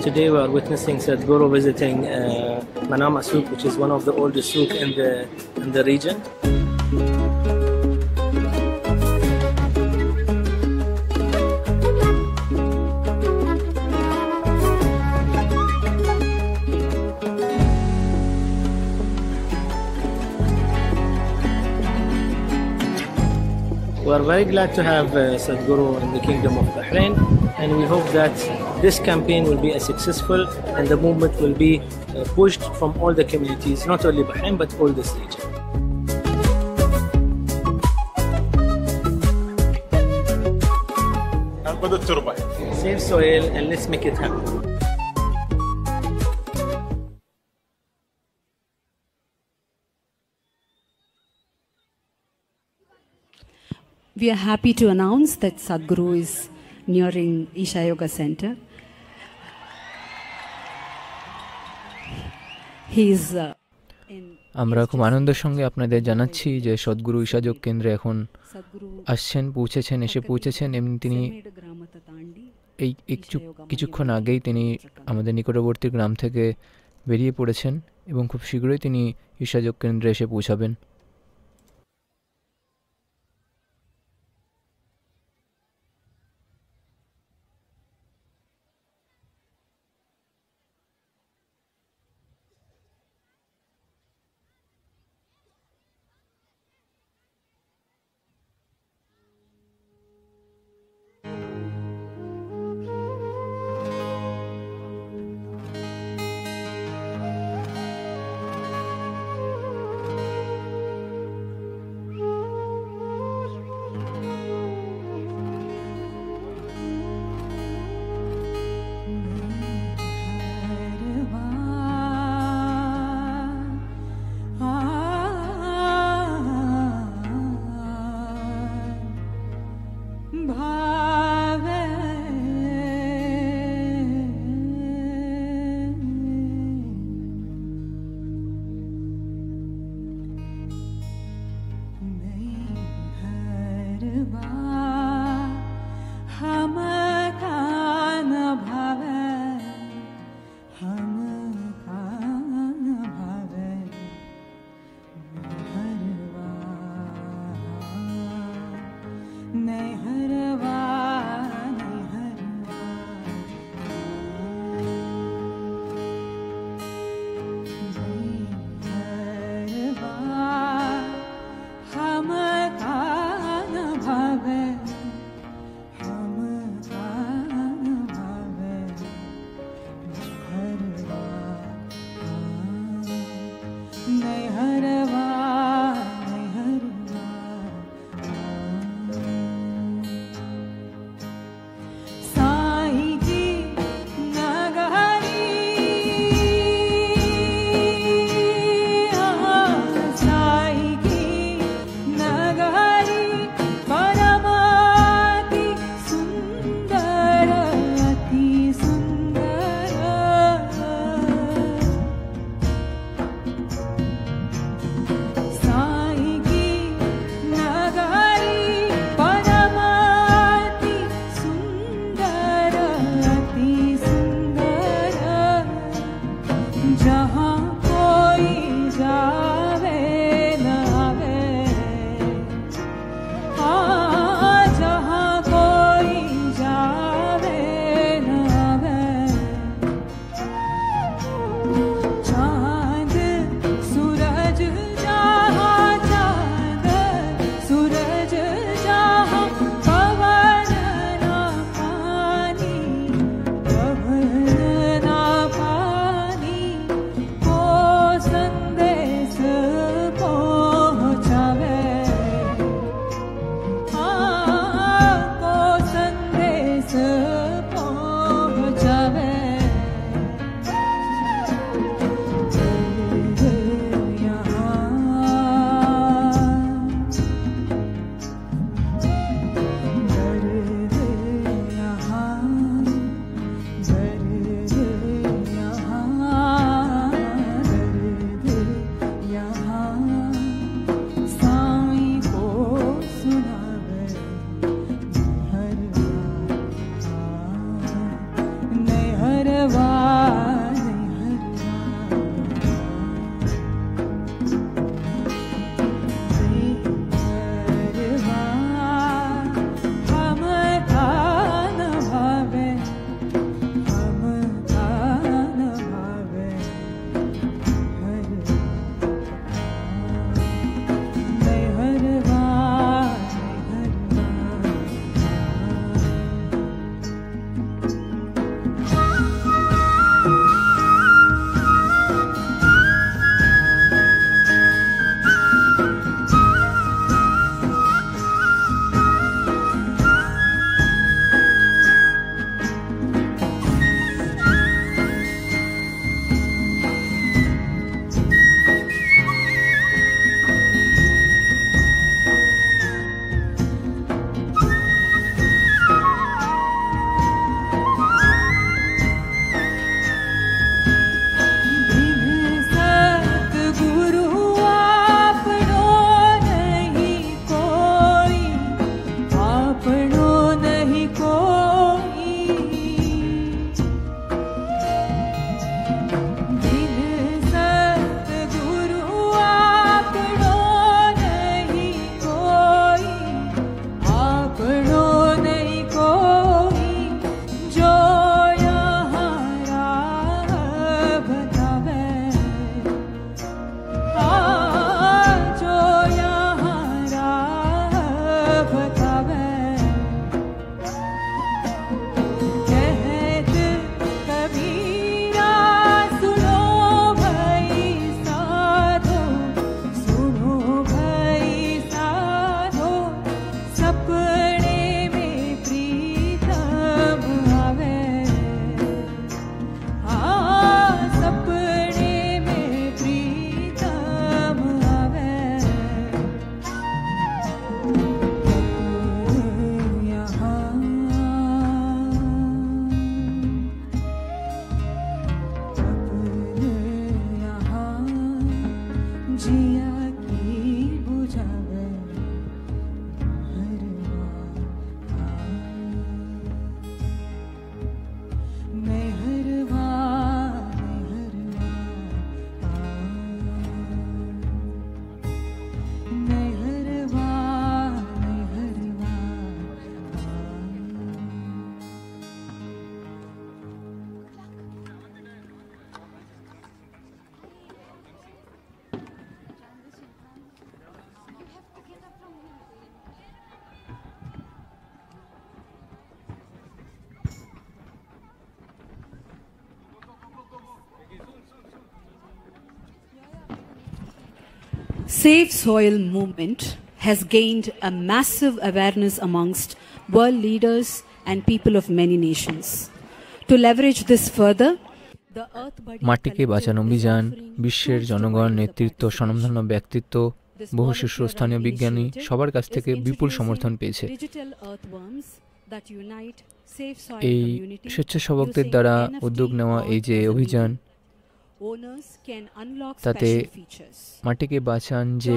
Today we are witnessing Sadhguru visiting Manama Souk, which is one of the oldest souk in the region. We are very glad to have Sadhguru in the Kingdom of Bahrain, and we hope that this campaign will be as successful and the movement will be pushed from all the communities, not only Bahrain but all this region. Save soil and let's make it happen. We are happy to announce that Sadhguru is nearing Isha Yoga Center. He is আমরা খুব আনন্দের সঙ্গে আপনাদের জানাচ্ছি যে সদ্গুরু ঈশাযোগ কেন্দ্রে এখন আসছেন, এসে পৌঁছেছেন। এমনি তিনি এই কিছুক্ষণ আগেই তিনি আমাদের নিকটবর্তী গ্রাম থেকে বেরিয়ে পড়েছেন এবং খুব শীঘ্রই তিনি ঈশাযোগ কেন্দ্রে এসে পৌঁছাবেন। Save Soil movement has gained a massive awareness amongst world leaders and people of many nations. To leverage this further, the Earth Buddy মাটিকে বাঁচানো অভিযান বিশ্বের জনগণ, নেতৃত্ব, স্বনামধন্য ব্যক্তিত্ব, বহু শীর্ষস্থানীয় বিজ্ঞানী সবার কাছ থেকে বিপুল সমর্থন পেয়েছে। এই স্বেচ্ছাসেবকদের দ্বারা উদ্যোগ নেওয়া এই যে অভিযান, তাতে মাটিকে বাঁচান যে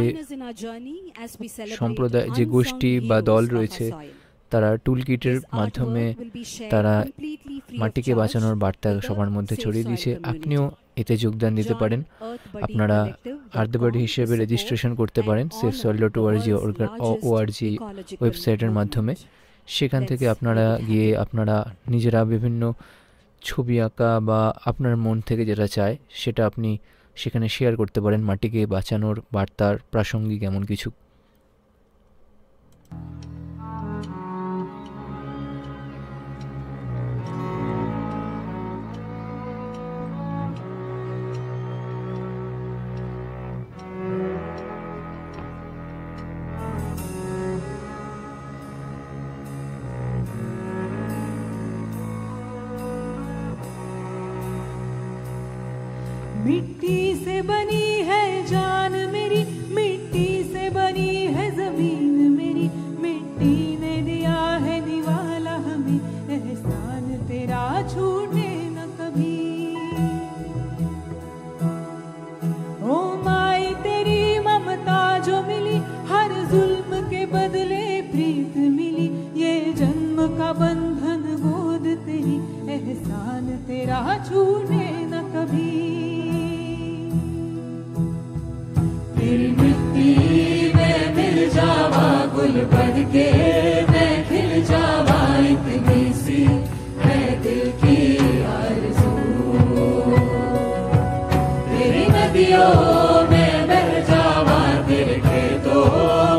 সম্প্রদায়, যে গোষ্ঠী বা দল রয়েছে, তারা টুল কিটের মাধ্যমে তারা মাটিকে বাঁচানোর বার্তা সবার মধ্যে ছড়িয়ে দিয়েছে। আপনিও এতে যোগদান দিতে পারেন। আপনারা আর্থবাডি হিসেবে রেজিস্ট্রেশন করতে পারেন safesoil.org ওয়েবসাইটের মাধ্যমে। সেখান থেকে আপনারা গিয়ে আপনারা নিজেরা বিভিন্ন ছবি আঁকা বা আপনার মন থেকে যেটা চায় সেটা আপনি সেখানে শেয়ার করতে পারেন, মাটিকে বাঁচানোর বার্তার প্রাসঙ্গিক এমন কিছু। मिट्टी से बनी है जान मेरी, मिट्टी से बनी है जमीन मेरी, मिट्टी ने दिया है निवाला हमें, एहसान तेरा छूटे न कभी। ओ माई तेरी ममता जो मिली, हर जुल्म के बदले प्रीत मिली, ये जन्म का बंधन गोद तेरी, एहसान तेरा छूटे न कभी। तेरी मिट्टी में मिल जावा गुल बन के, मैं खिल जावा इतनी सी है दिल की आरज़ू। तेरी नदियों में बह जावा, तेरे खेतों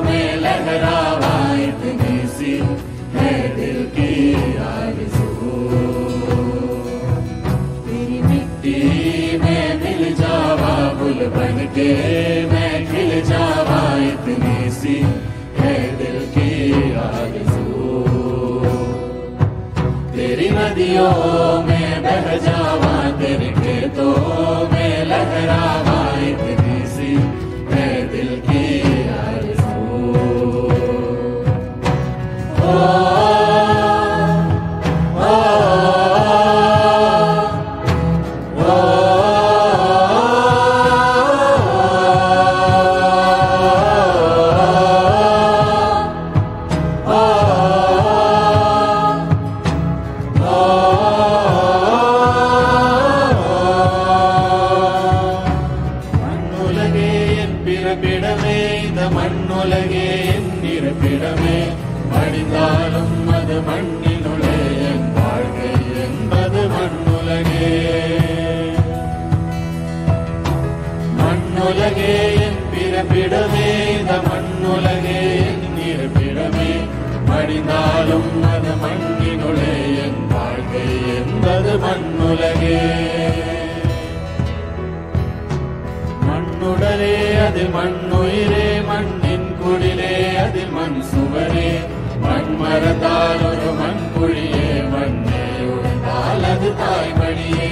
में लहरावा इतनी सी है दिल की आरज़ू। तेरी मिट्टी में मिल जावा गुल बन के, खिल जावा इतनी सी है दिल की आरज़ू। तेरी नदियों में बह जावा, तेरे खेतों में लहरावा इतनी सी है दिल की आरज़ू। மண்ணுடலே அதில் மண்ணுயிரே, மண்ணின் குடிலே அதில் மண் சுவரே, மண் மறந்தால் ஒரு மண் குழியே, மண்ணே உடைந்தால் அது தாய்மடியே।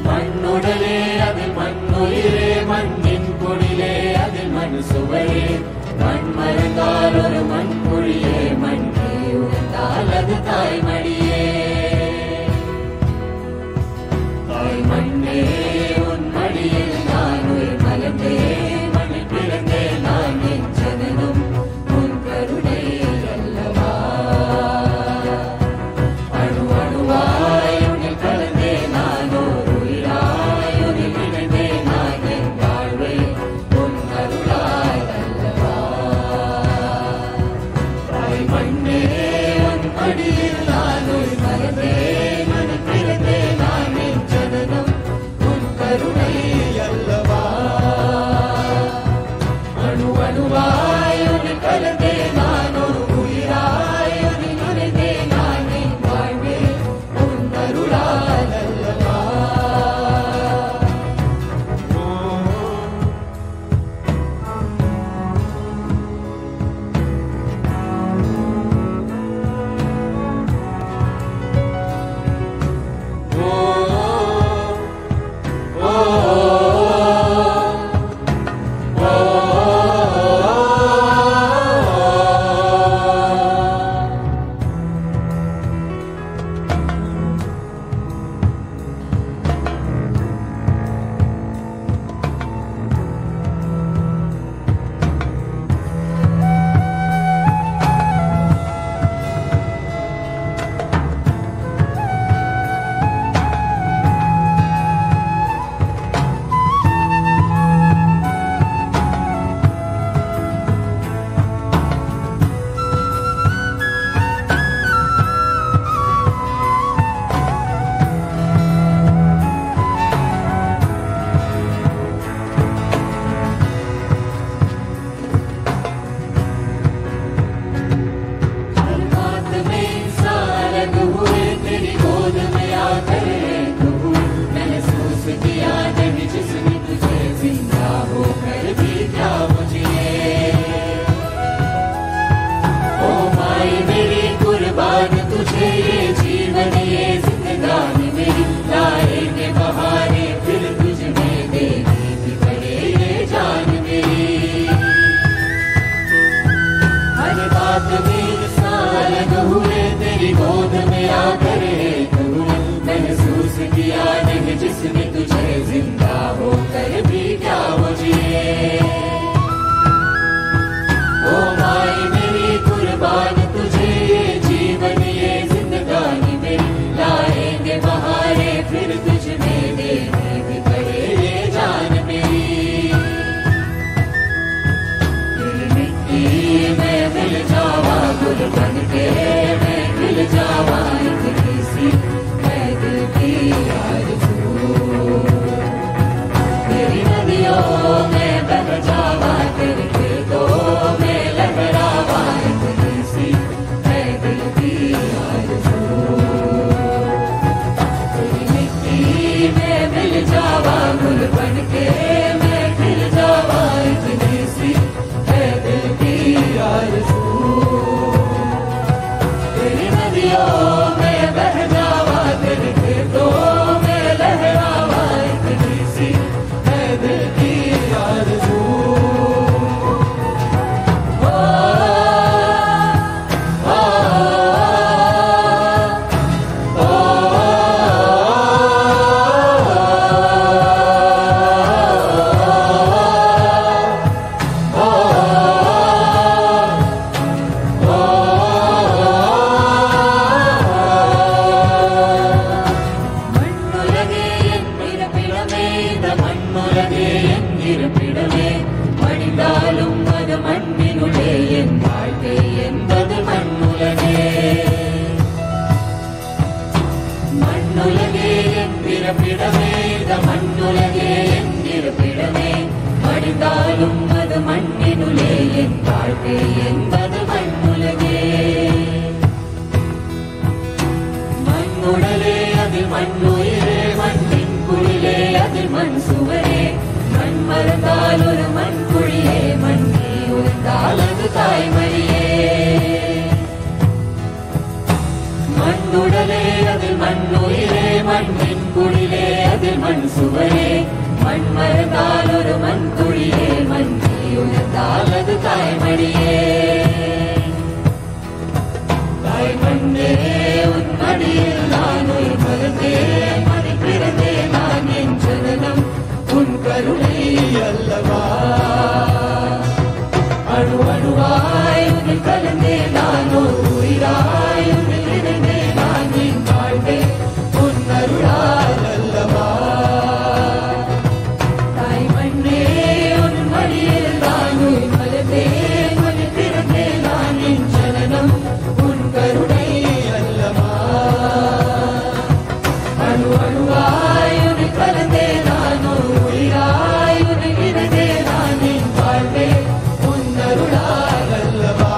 மண்ணுடலே அதில் மண்ணுயிரே, மண்ணின் குடிலே அதில் மண் சுவரே, மண் மறந்தால் ஒரு மண் குழியே, மண்ணே உடைந்தால் அது தாய்மடியே। தாய் மண்ணே உன் மடியில் நான் உயிர் மலர்ந்தேன், மண்ணில் பிறந்தேன் நான், என் ஜனனம் உன் கருணை அல்லவா। அணு அணுவாய் உன்னில் கலந்தேன் நான், ஓர் உயிராய் உன்னில் இணைந்தேன் நான், என் வாழ்வை உன் அருளாய் அல்லவா। தாய் மண்ணே உன் மடியில் நான் பிறப்பிடமே இந்த மண்ணுலகே என்றிருப்பிடமே மடிந்தாலும் அது மண்ணினுலே என் வாழ்க்கை என்பது மண்ணுலகே மண்ணுடலே அதில் மண்ணுயிரே மண்ணின் குழிலே அதில் மண் சுவரே மண் மறந்தால் ஒரு மண் குழியே மண்ணே உருந்தால் அது தாய்மடியே மண்ணுடலே அதில் மண்ணுயிரே மண்ணின் குழிலே அதில் மண் சுவரே மண் மறந்தால் ஒரு மண் குழியே மண்ணே உருந்தால் அது தாய்மடியே தாய் மண்ணே உன் மடியில் நான் உயிர் மலர்ந்தேன் மணி பிறந்தேன் நான் என் ஜனனம் உன் கருணை அல்லவா அணு அணுவாய் உன்னை கலந்தேன் நான் ஒரு உயிராய் உன்னை இணைந்தேன் நான் என் வாழ்வே உன் அருளால் அல்லவா தாய் மண்ணே உன் மடியில் நான் உயிர் மலர்ந்தேன் மணி பிறந்தேன் நான் என் ஜனனம் உன் கருணை அல்லவா அணு அணுவாய் உன்னை கலந்தேன் நான் ஒரு உயிராய் உன்னை இணைந்தேன் நான் என் வாழ்வே உன் அருளால் அல்லவா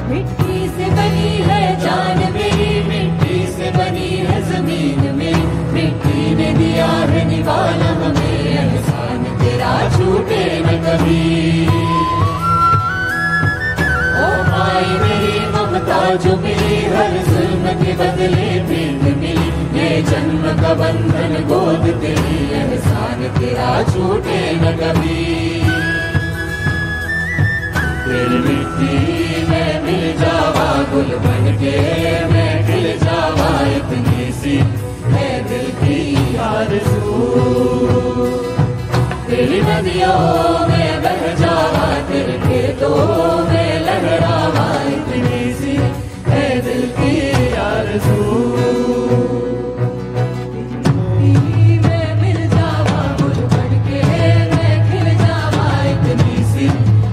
मिट्टी से बनी है जान मेरी मिट्टी से बनी है जमीन में मिट्टी ने दिया है निवाला हमें एहसान तेरा छूटे न कभी ओ माई मेरी ममता जो मिली हर जुल्म के बदले प्रीत मिली ये जन्म का बंधन गोद तेरी एहसान तेरा छूटे न कभी तेरी मिट्टी में मिल जावा गुल बन के मैं खिल जावा इतनी सी है दिल की आरज़ू तेरी नदियों में बह जावा तेरे खेतों में लहरावा इतनी सी है दिल की आरज़ू में मिल जावा गुल बन के मैं खिल जावा इतनी सी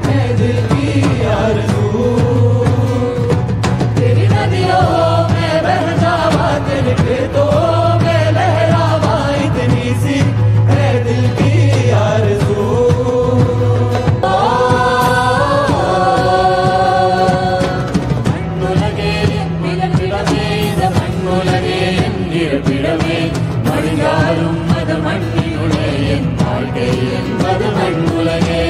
है दिल की आरज़ू तेरी नदियों में बह जावा तेरे खेतों में लहरावा इतनी सी है दिल की आरज़ू मण्णु लगे पिरपिडमे इद मण्णु लगे पिरपिडमे मडियालुम अद मण्णिनुळे एन वाळ्कै एन्बदु मण्णु लगे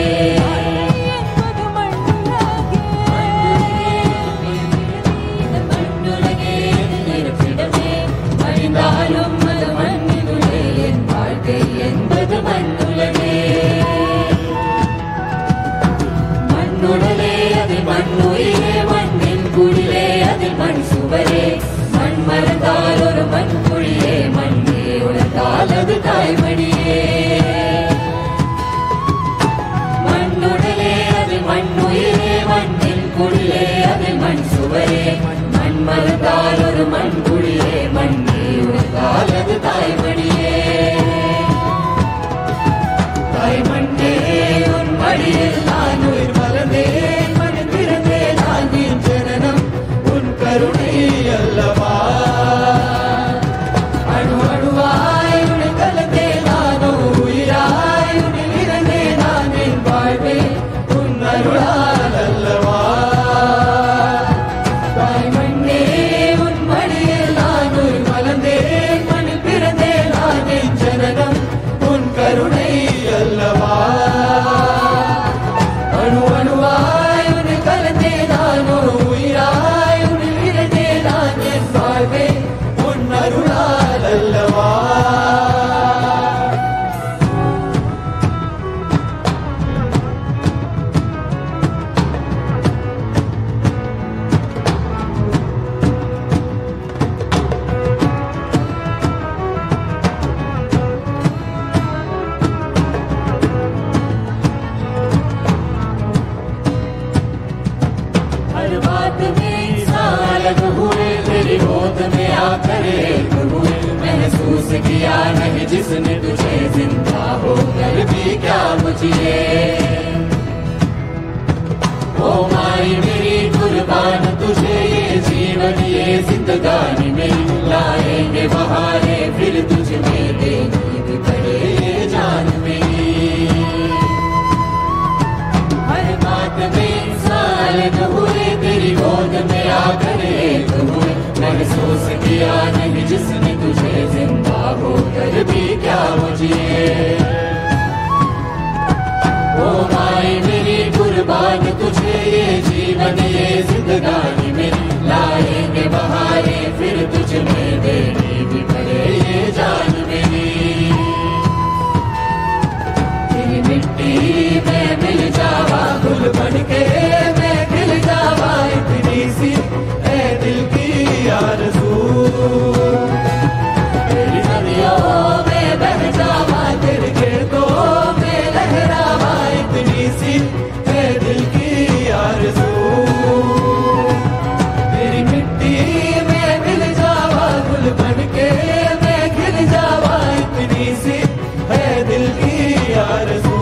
மடிந்தாலும் அது மண்ணினுள்ளே என் வாழ்க்கை என்பது மண்ணுலகே மண்ணுடலே அதில் மண்ணுயிரே மண்ணின் குழிலே அதில் மண் சுவரே மண் மறந்தால் ஒரு மண் குழியே மண்ணே உணர்ந்தால் அது தாய்மடியே மண்ணுடலே அதில் மண்ணுயிரே மண்ணின் குழிலே அதில் மண் சுவரே மண் மறந்தால் ஒரு மண் குழியே மண்ணே உணர்ந்தால் அது தாய்மடியே தாய் மண்ணே உன் மடியில் நான் உயிர் மலர்ந்தேன் மணி பிறந்தேன் நான் என் ஜனனம் உன் கருணை அல்லவா அணு அணுவாய் உன்னை கலந்தேன் நானோ உயிராய் உன்னில் இறந்தேன் நான் என் வாழ்வே உன் அருளால் அல்லவா தாய் மண்ணே உன் மடியில் நான் உயிர் மலர்ந்தேன் மணி பிறந்தேன் நான் என் ஜனனம் உன் கருணை அல்லவா அணு அணுவாய் உன்னை கலந்தேன் நானோ உயிராய் உன்னில் இறந்தேன் நான் என் வாழ்வே உன் அருளால் அல்லவா करे महसूस किया नहीं जिसने तुझे जिंदा होकर भी क्या मुझे। ओ माई मेरी कुर्बान तुझे ये जीवन ये जिंदगानी मेरी लाएंगे बहारे फिर तुझ में देनी भी पड़े ये जान मेरी। हर बात में इंसान हुए तेरी गोद में आकर एक हुए महसूस किया नहीं जिसने तुझे जिंदा होकर भी क्या मुझे। ओ माई मेरी कुर्बान तुझे ये जीवन ये जिंदगानी मेरी लाएंगे बहारे फिर तुझ में देनी भी पड़े ये जान मेरी। तेरी मिट्टी में मिल जावा गुल बन के मैं खिल जावा इतनी सी है दिल की आरज़ू। तेरी नदियों में बह जावा तेरे खेतों में लहरावा इतनी सी है दिल की आरज़ू। तेरी मिट्टी में मिल जावा गुल बन के मैं खिल जावा इतनी सी है दिल की आरज़ू।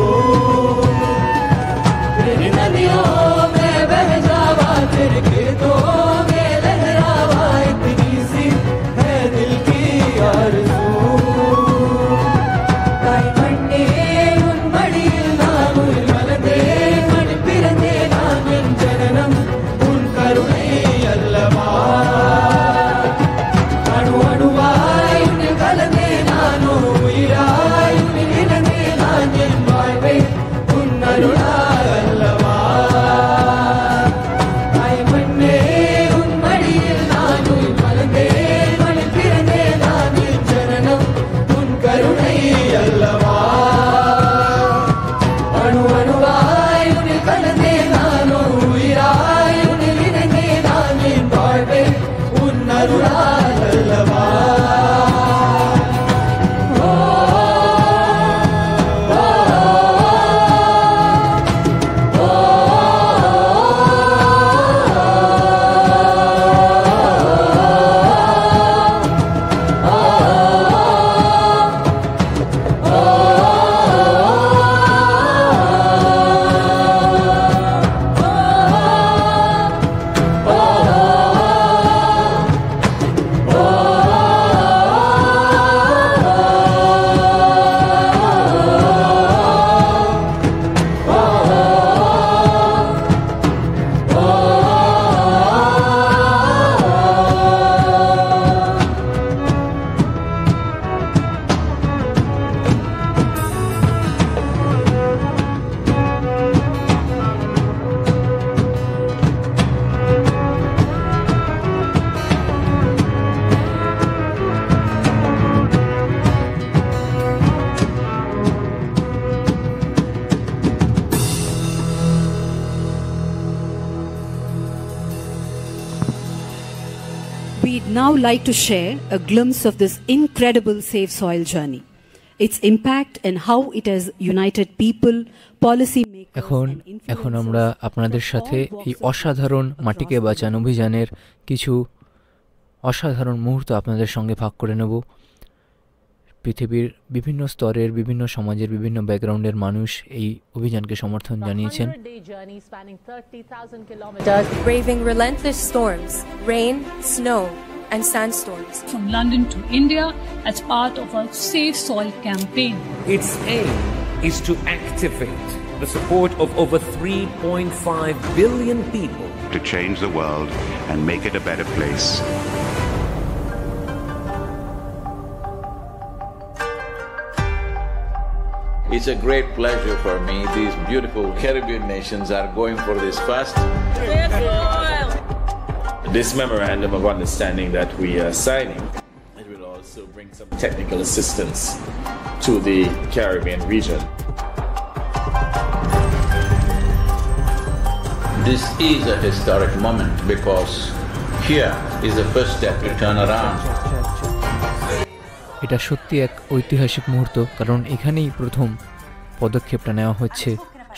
तेरी नदियों में बह जावा तेरे खेतों में लहरावा इतनी सी है दिल की आरज़ू। ताई मन्ने उन बड़ी नामुल मलदे मन पिरदे नामिन जननम उन करुणे अल्लमा। अणु अणुवाई उन कलदे नानो उइराई उन इलदे नानिन बायवे उन अरुणा अल्लमा। ताई मन्ने उन बड़ी नामुल मलदे मन पिरदे नामिन जननम उन करुणे अल्लमा। अणु अणुवाई उन कलदे नानो उइराई उन इलदे नानिन बायवे उन Aruna अल्लमा। We'd now like to share a glimpse of this incredible Save Soil journey, its impact and how it has united people, policy makers এখন আমরা আপনাদের সাথে এই অসাধারণ মাটিকে বাঁচান অভিযানের কিছু অসাধারণ মুহূর্ত আপনাদের সঙ্গে ভাগ করে নেব। পৃথিবীর বিভিন্ন স্তরের বিভিন্ন সমাজের বিভিন্ন ব্যাকগ্রাউন্ডের মানুষ এই অভিযানকে সমর্থন জানিয়েছেন। Braving relentless storms, rain, snow and sandstorms. From London to India as part of a Save Soil campaign. Its aim is to activate the support of over 3.5 billion people to change the world and make it a better place. It's a great pleasure for me. These beautiful Caribbean nations are going for this fast. This memorandum of understanding that we are signing, it will also bring some technical assistance to the Caribbean region. This is a historic moment because here is the first step to turn around. এটা সত্যি এক ঐতিহাসিক মুহূর্ত, কারণ এখানেই প্রথম পদক্ষেপটা নেওয়া হচ্ছে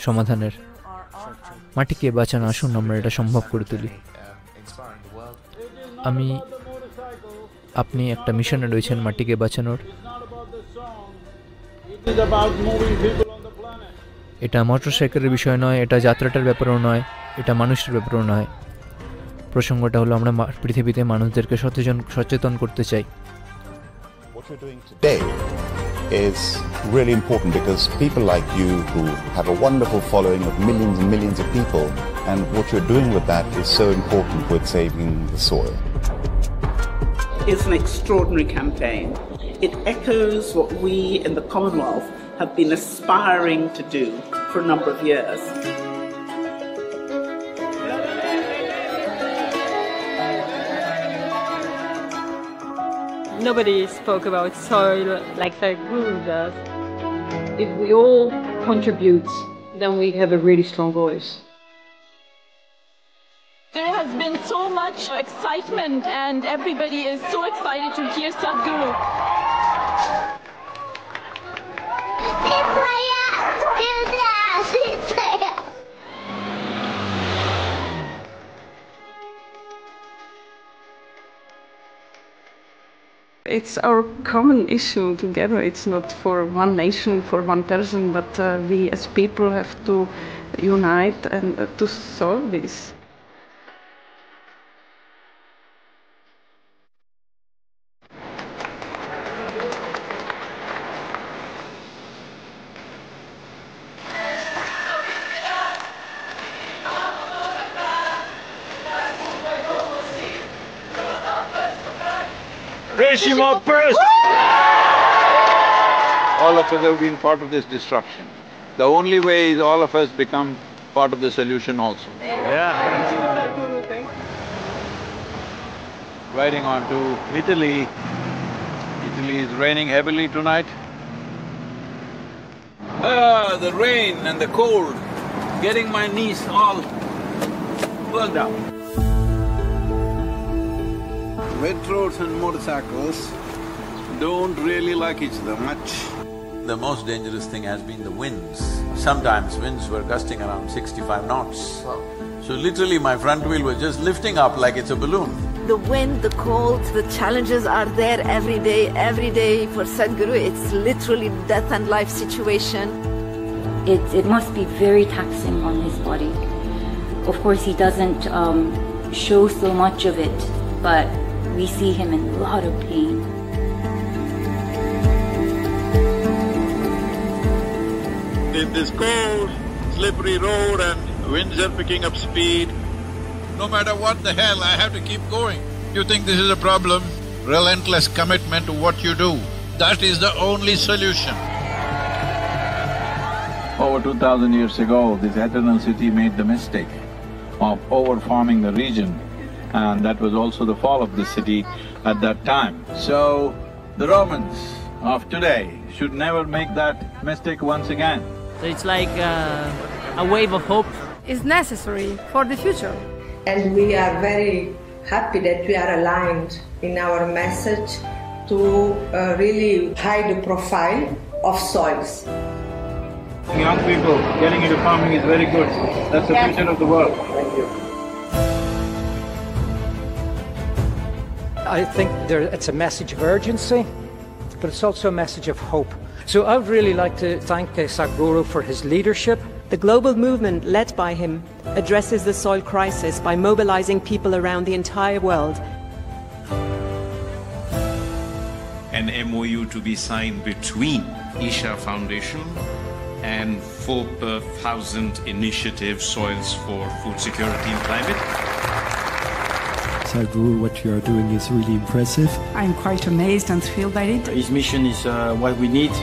সমাধানের। মাটিকে বাঁচানো, আসুন আমরা এটা সম্ভব করে তুলি। আমি আপনি একটা মিশনে রয়েছেন মাটিকে বাঁচানোর। এটা মোটরসাইকেলের বিষয় নয়, এটা যাত্রাটার ব্যাপারও নয়, এটা মানুষের ব্যাপারও নয়। প্রসঙ্গটা হলো আমরা পৃথিবীতে মানুষদেরকে সচেতন করতে চাই। What you're doing today is really important because people like you who have a wonderful following of millions and millions of people, and what you're doing with that is so important with saving the soil. It's an extraordinary campaign. It echoes what we in the Commonwealth have been aspiring to do for a number of years. Nobody spoke about soil like Sadhguru does. If we all contribute, then we have a really strong voice. There has been so much excitement and everybody is so excited to hear Sadhguru. It's our common issue together. It's not for one nation, for one person, but we as people have to unite and to solve this. All of us have been part of this destruction. The only way is all of us become part of the solution also. Riding on to Italy. Italy is raining heavily tonight. The rain and the cold, getting my knees all burned out. Wet roads and motorcycles don't really like each other much. The most dangerous thing has been the winds. Sometimes winds were gusting around 65 knots. So literally my front wheel was just lifting up like it's a balloon. The wind, the cold, the challenges are there every day. Every day for Sadhguru, it's literally death and life situation. It must be very taxing on his body. Of course, he doesn't show so much of it, but we see him in a lot of pain. In this cold, slippery road and winds are picking up speed, no matter what the hell, I have to keep going. You think this is a problem? Relentless commitment to what you do. That is the only solution. Over 2,000 years ago, this eternal city made the mistake of over-farming the region, and that was also the fall of the city at that time. So, the Romans of today should never make that mistake once again. So it's like a wave of hope. Is necessary for the future. And we are very happy that we are aligned in our message to really hide the profile of soils. Young people getting into farming is very good. That's the future of the world. Thank you. I think it's a message of urgency, but it's also a message of hope. So I would really like to thank Sadhguru for his leadership. The global movement led by him addresses the soil crisis by mobilizing people around the entire world. An MOU to be signed between Isha Foundation and 4 per 1,000 initiative Soils for Food Security and Climate. Sadhguru, what you are doing is really impressive. I'm quite amazed and thrilled by it. His mission is what we need.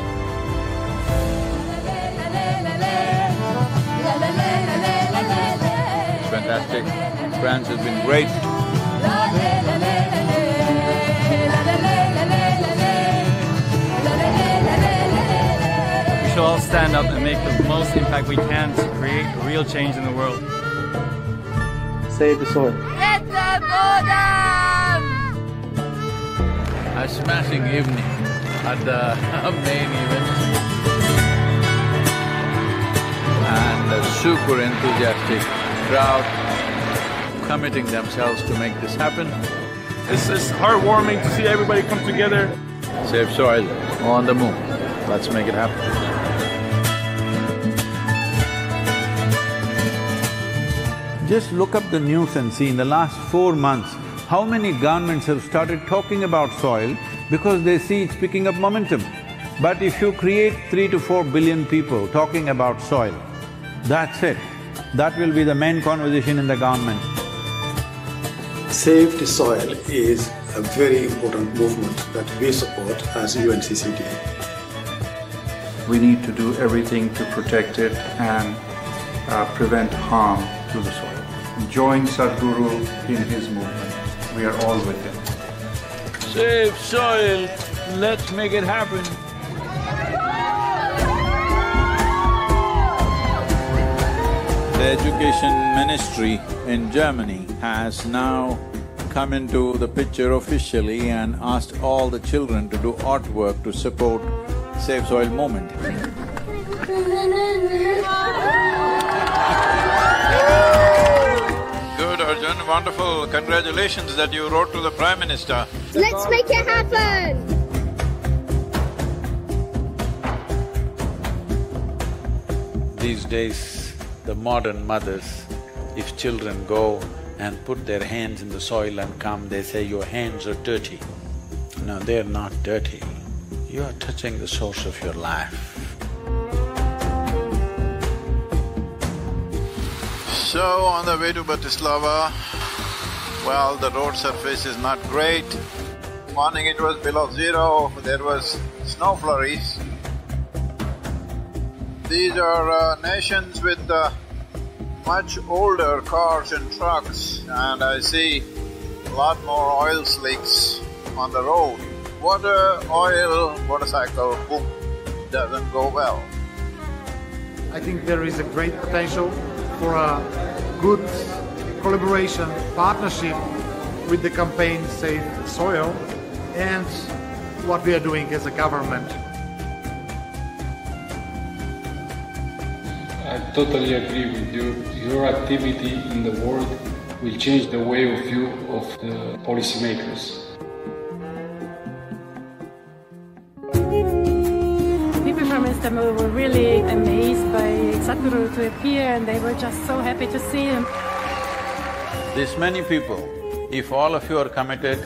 It's fantastic. France has been great. We should all stand up and make the most impact we can to create real change in the world. Save the soil. A smashing evening at the main event. And a super enthusiastic crowd committing themselves to make this happen. It's just heartwarming to see everybody come together. Save soil on the move. Let's make it happen. Just look up the news and see in the last 4 months, how many governments have started talking about soil because they see it's picking up momentum. But if you create 3 to 4 billion people talking about soil, that's it. That will be the main conversation in the government. Save the Soil is a very important movement that we support as UNCCD. We need to do everything to protect it and prevent harm to the soil. Join Sadhguru in his movement. We are all with him. Save soil, let's make it happen. The Education Ministry in Germany has now come into the picture officially and asked all the children to do artwork to support Save Soil movement. Good, Arjun, wonderful. Congratulations that you wrote to the Prime Minister. Let's make it happen! These days, the modern mothers, if children go and put their hands in the soil and come, they say, your hands are dirty. No, they're not dirty. You are touching the source of your life. So, on the way to Bratislava, well, the road surface is not great. Morning it was below zero, there was snow flurries. These are nations with much older cars and trucks, and I see a lot more oil slicks on the road. Water, oil, motorcycle, boom, doesn't go well. I think there is a great potential for a good collaboration, partnership with the campaign Save Soil and what we are doing as a government. I totally agree with you. Your activity in the world will change the way of view of the policymakers. People from Istanbul were really amazed by Sadhguru to appear, and they were just so happy to see him. This many people, if all of you are committed,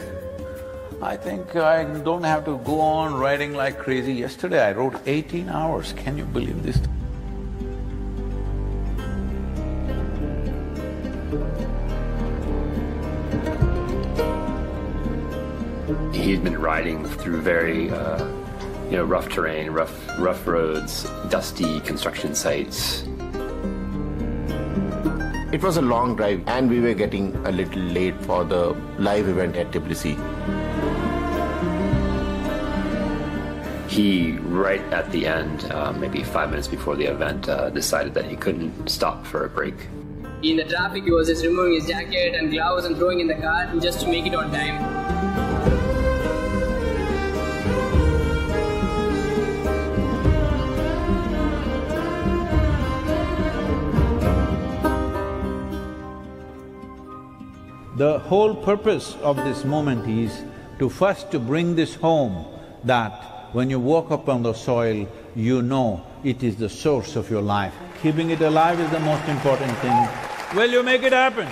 I think I don't have to go on writing like crazy. Yesterday I wrote 18 hours, can you believe this? He's been riding through very, rough terrain, rough roads, dusty construction sites. It was a long drive and we were getting a little late for the live event at Tbilisi. He, right at the end, maybe 5 minutes before the event, decided that he couldn't stop for a break. In the traffic, he was just removing his jacket and gloves and throwing in the car just to make it on time. The whole purpose of this moment is to first to bring this home, that when you walk up on the soil, you know it is the source of your life. Keeping it alive is the most important thing. Will you make it happen?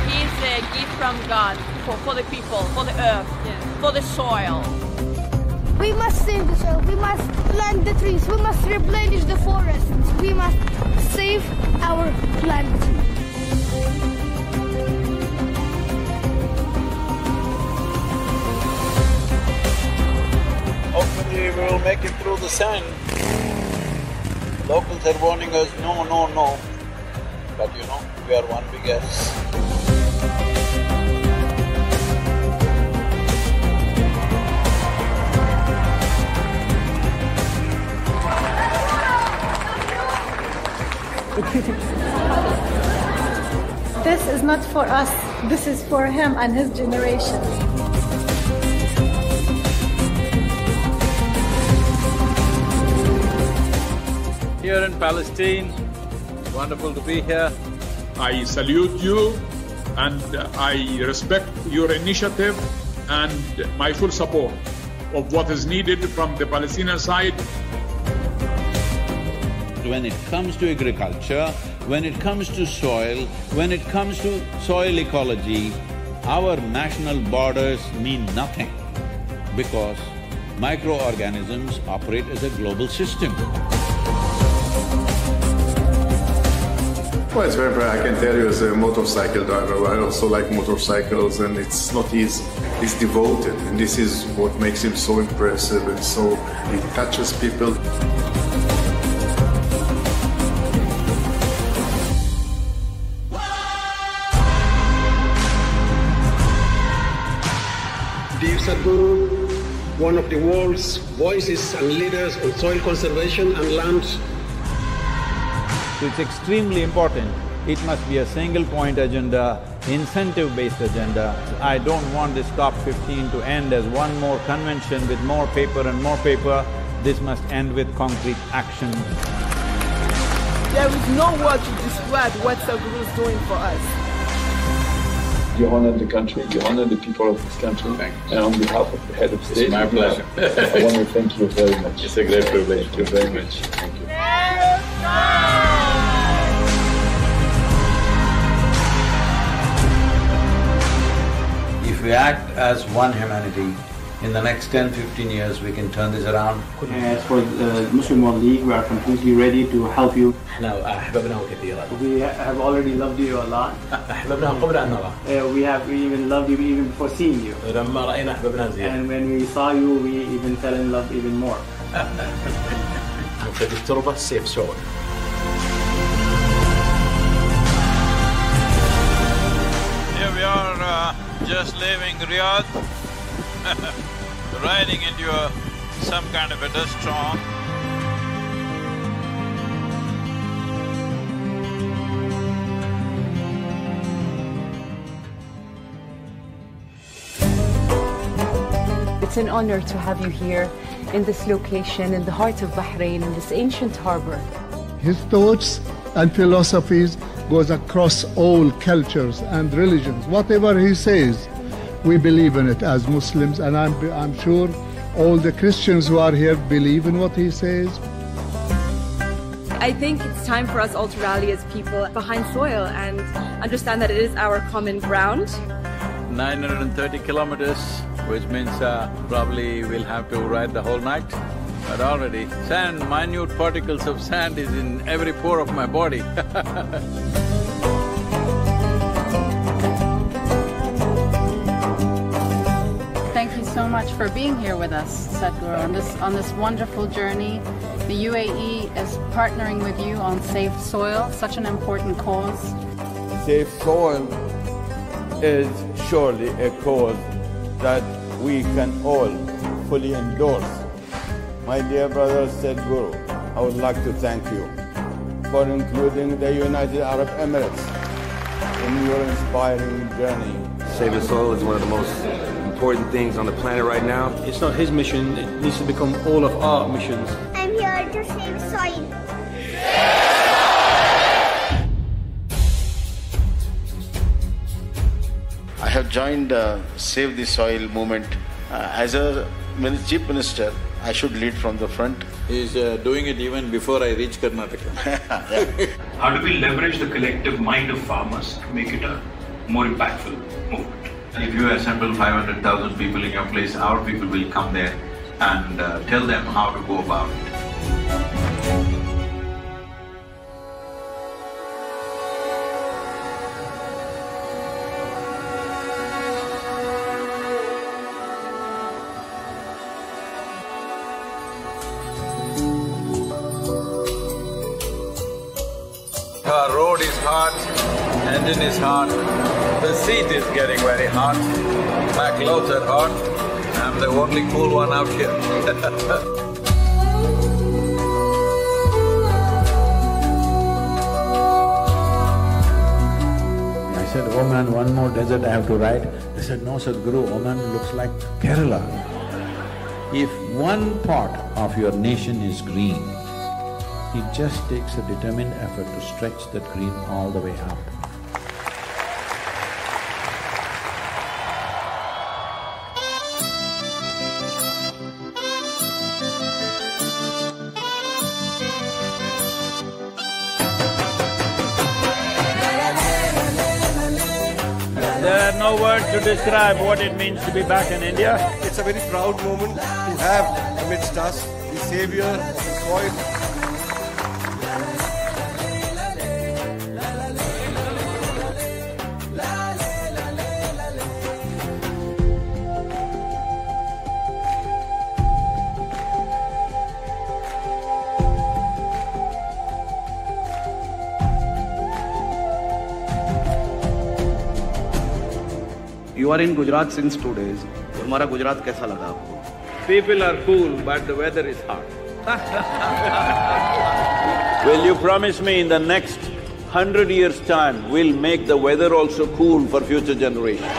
He's a gift from God for the people, for the earth, for the soil. We must save the soil, we must plant the trees, we must replenish the forests, we must save our planet. Hopefully we will make it through the sand. Locals are warning us, no, no, no. But you know, we are one big S. This is not for us, this is for him and his generation. here in Palestine. Wonderful to be here. I salute you and I respect your initiative and my full support of what is needed from the Palestinian side. When it comes to agriculture, when it comes to soil, when it comes to soil ecology, our national borders mean nothing because microorganisms operate as a global system. Well, it's very bright. I can tell you as a motorcycle driver, I also like motorcycles and it's not easy. He's devoted and this is what makes him so impressive and so… it touches people. Dear Sadhguru, one of the world's voices and leaders on soil conservation and land. It's extremely important. It must be a single-point agenda, incentive-based agenda. I don't want this COP15 to end as one more convention with more paper and more paper. This must end with concrete action. There is no word to describe what Sadhguru is doing for us. You honor the country, you honor the people of this country. And on behalf of the head of state… It's my pleasure. I want to thank you very much. It's a great privilege. Thank you very much. Thank you. If we act as one humanity, in the next 10-15 years we can turn this around. As for the Muslim World League, we are completely ready to help you. We have already loved you a lot. We even loved you even before seeing you. And when we saw you, we even fell in love even more. safe soil. Here we are, just leaving Riyadh, riding into some kind of a dust storm. It's an honor to have you here in this location, in the heart of Bahrain, in this ancient harbor. His thoughts and philosophies goes across all cultures and religions. Whatever he says, we believe in it as Muslims, and I'm sure all the Christians who are here believe in what he says. I think it's time for us all to rally as people behind soil and understand that it is our common ground. 930 kilometers, which means probably we'll have to ride the whole night. But already sand, minute particles of sand is in every pore of my body. Thank you so much for being here with us, Sadhguru, on this wonderful journey. The UAE is partnering with you on Safe Soil, such an important cause. Safe soil is surely a cause that we can all fully endorse. My dear brother Sadhguru, I would like to thank you for including the United Arab Emirates in your inspiring journey. Saving soil is one of the most important things on the planet right now. It's not his mission, it needs to become all of our missions. I'm here to save soil. I have joined Save the Soil movement. As a chief minister, I should lead from the front. He's doing it even before I reach Karnataka. How do we leverage the collective mind of farmers to make it a more impactful movement? If you assemble 500,000 people in your place, our people will come there and tell them how to go about it. Our road is hot, engine is hot, the seat is getting very hot, my clothes are hot, I'm the only cool one out here. I said, Oman, one more desert I have to ride. They said, no, Sadhguru, Oman looks like Kerala. If one part of your nation is green, It just takes a determined effort to stretch that green all the way up. There are no words to describe what it means to be back in India. It's a very proud moment to have amidst us the savior of the soil. You are in Gujarat since 2 days. हमारा गुजरात कैसा लगा आपको? People are cool, but the weather is hot. Will you promise me in the next 100 years' time, we'll make the weather also cool for future generations?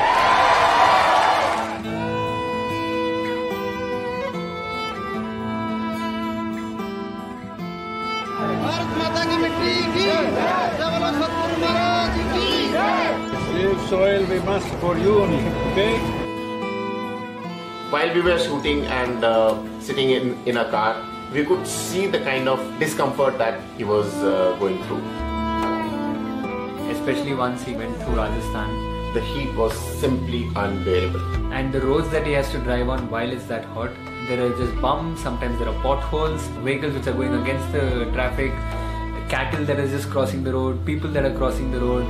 Save soil we must for you only, okay? While we were shooting and sitting in a car, we could see the kind of discomfort that he was going through. Especially once he went through Rajasthan. The heat was simply unbearable. And the roads that he has to drive on while it's that hot, there are just bumps, sometimes there are potholes, vehicles which are going against the traffic, cattle that are just crossing the road, people that are crossing the road.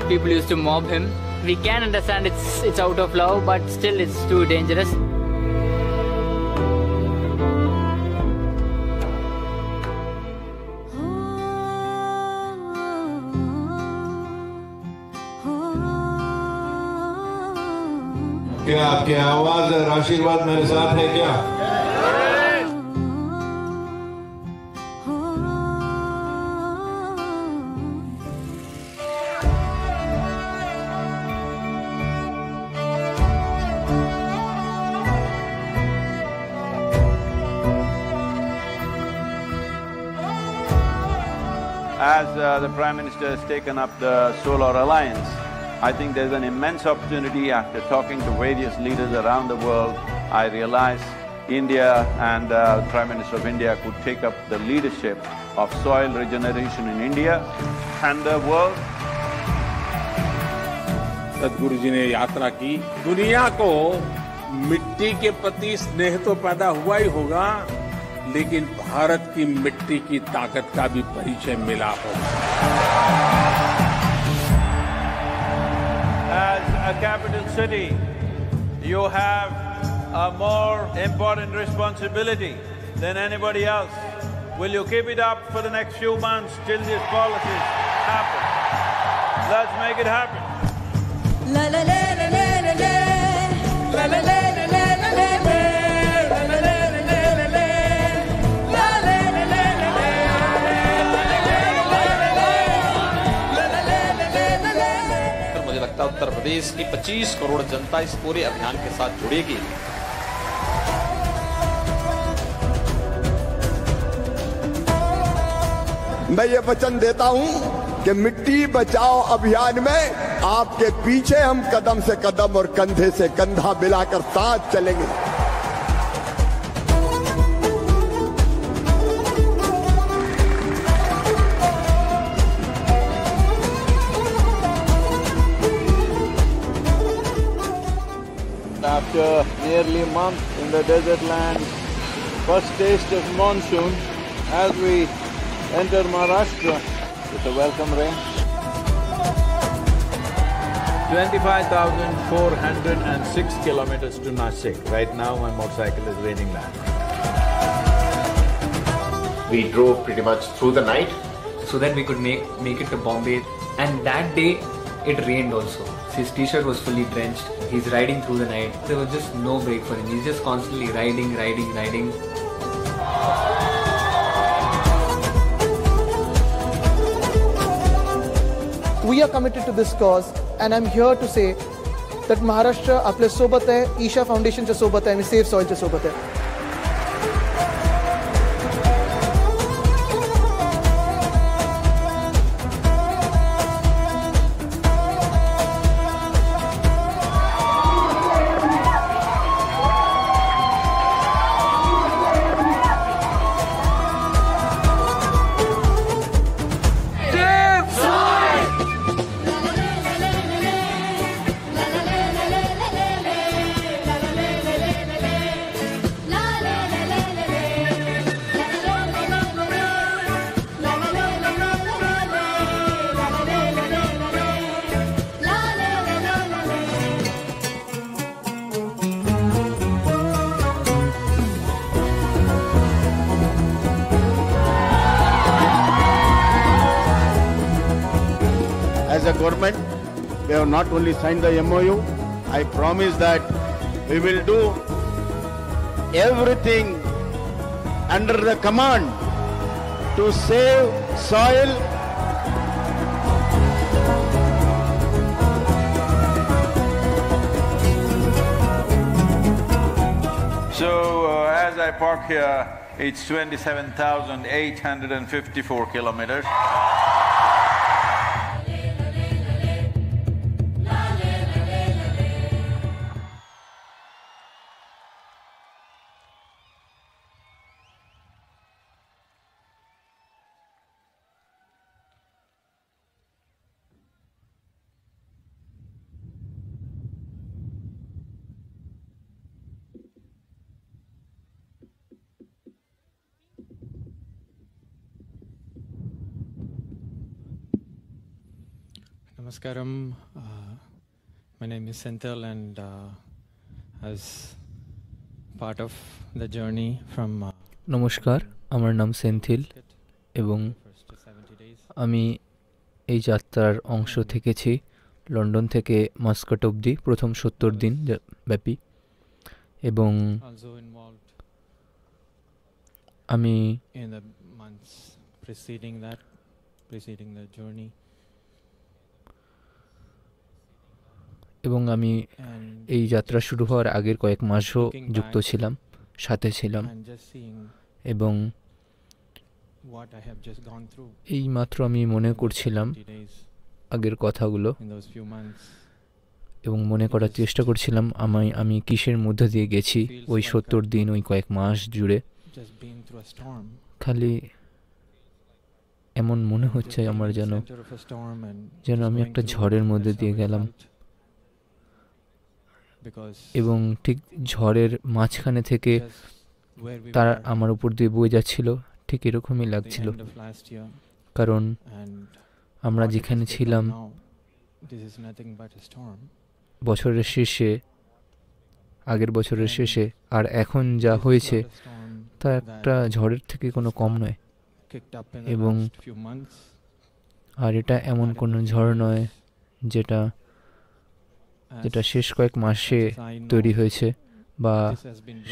People used to mob him. We can understand it's out of love, but still it's too dangerous. क्या आपकी आवाज और आशीर्वाद मेरे साथ है क्या? As the Prime Minister has taken up the Solar Alliance, I think there's an immense opportunity. After talking to various leaders around the world, I realize India and the Prime Minister of India could take up the leadership of soil regeneration in India and the world. सदगुरु जी ने यात्रा की, दुनिया को मिट्टी के प्रति स्नेह तो पैदा हुआ ही होगा, लेकिन भारत की मिट्टी की ताकत का भी परिचय मिला होगा। As a capital city, you have a more important responsibility than anybody else. Will you keep it up for the next few months till these policies happen? Let's make it happen. La la la la la la la la la la Uttar Pradesh की 25 करोड़ जनता इस पूरे अभियान के साथ जुड़ेगी। मैं ये वचन देता हूं कि मिट्टी बचाओ अभियान में आपके पीछे हम कदम से कदम और कंधे से कंधा मिलाकर साथ चलेंगे। After nearly a month in the desert land, first taste of monsoon as we enter Maharashtra with a welcome rain. 25,406 kilometers to Nashik. Right now my motorcycle is raining that. We drove pretty much through the night. So that we could make it to Bombay. And that day, it rained also. His t-shirt was fully drenched. He's riding through the night. There was just no break for him. He's just constantly riding. We are committed to this cause, and I'm here to say that Maharashtra आपल्या सोबत आहे, ईशा फाउंडेशनच्या सोबत आहे आणि safe सॉइलच्या सोबत आहे. government. They have not only signed the MOU, I promise that we will do everything under the command to save soil. So as I park here, it's 27,854 kilometers. Namaskaram. My name is Senthil, and as part of the journey from নমস্কার, আমার নাম সেন্থিল এবং আমি এই যাত্রার অংশ থেকেছি London থেকে মাস্কাট অবধি প্রথম 70 দিন ব্যাপী, এবং আমি in the months preceding the journey, এবং আমি এই যাত্রা শুরু হওয়ার আগের কয়েক মাসও যুক্ত ছিলাম, সাথে ছিলাম, এবং এই মাত্র আমি মনে করছিলাম আগের কথাগুলো এবং মনে করার চেষ্টা করছিলাম আমি কিসের মধ্যে দিয়ে গেছি ওই 70 দিন, ওই কয়েক মাস জুড়ে। খালি এমন মনে হচ্ছে আমার যেন আমি একটা ঝড়ের মধ্যে দিয়ে গেলাম, এবং ঠিক ঝড়ের মাঝখানে থেকে তার আমার উপর দিয়ে বয়ে যাচ্ছিল, ঠিক এরকমই লাগছিল। কারণ আমরা যেখানে ছিলাম বছরের শেষে, আগের বছরের শেষে, আর এখন যা হয়েছে তা একটা ঝড়ের থেকে কোনো কম নয়। এবং আর এটা এমন কোনো ঝড় নয় যেটা শেষ কয়েক মাসে তৈরি হয়েছে বা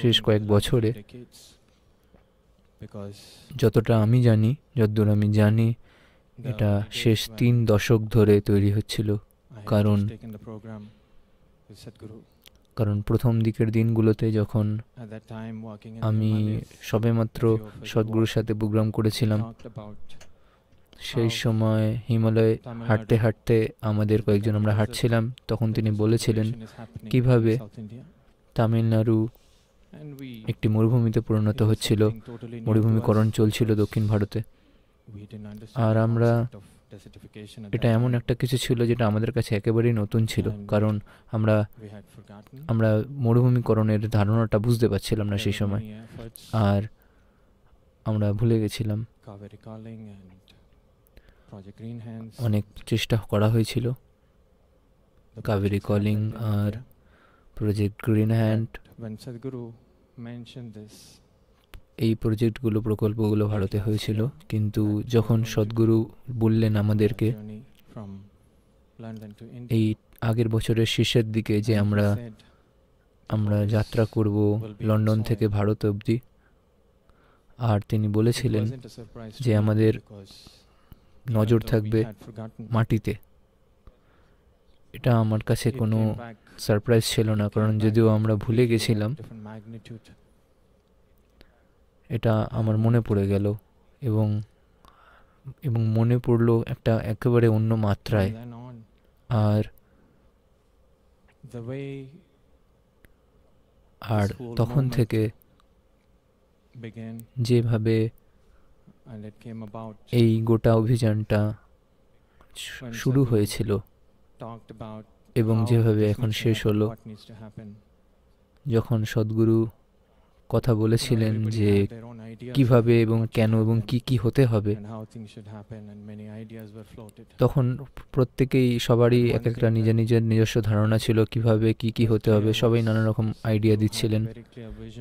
শেষ কয়েক বছরে। যতদূর আমি জানি এটা শেষ 3 দশক ধরে তৈরি হচ্ছিল। কারণ প্রথম দিকের দিনগুলোতে যখন আমি সবেমাত্র সদ্গুরুর সাথে প্রোগ্রাম করেছিলাম, সেই সময় হিমালয়ে হাঁটতে হাঁটতে আমাদের কয়েকজন আমরা হাঁটছিলাম, তখন তিনি বলেছিলেন কিভাবে তামিলনাড়ু একটি মরুভূমিতে পরিণত হচ্ছিল, মরুভূমিকরণ চলছিল দক্ষিণ ভারতে। আর এটা এমন একটা কিছু ছিল যেটা আমাদের কাছে একেবারেই নতুন ছিল, কারণ আমরা মরুভূমিকরণের ধারণাটা বুঝতে পারছিলাম না সেই সময়, আর আমরা ভুলে গেছিলাম। অনেক চেষ্টা করা হয়েছিল, কাবেরী কলিং আর প্রজেক্ট গ্রিন হ্যান্ড, এই প্রকল্পগুলো ভারতে হয়েছিল। কিন্তু যখন সদ্গুরু বললেন আমাদেরকে এই আগের বছরের শেষের দিকে যে আমরা যাত্রা করব লন্ডন থেকে ভারত অবধি, আর তিনি বলেছিলেন যে আমাদের নজর থাকবে মাটিতে, এটা আমার কাছে কোনো সারপ্রাইজ ছিল না, কারণ যদিও আমরা ভুলে গেছিলাম, এটা আমার মনে পড়ে গেল এবং মনে পড়লো একটা একেবারে অন্য মাত্রায়। আর তখন থেকে যেভাবে এই গোটা অভিযানটা শুরু হয়েছিল এবং যেভাবে এখন শেষ হলো, যখন সদ্গুরু কথা বলেছিলেন যে কিভাবে এবং কেন এবং কি হতে হবে, তখন প্রত্যেকেই সবারই একটা নিজস্ব ধারণা ছিল কিভাবে কি হতে হবে, সবাই নানা রকম আইডিয়া দিচ্ছিলেন।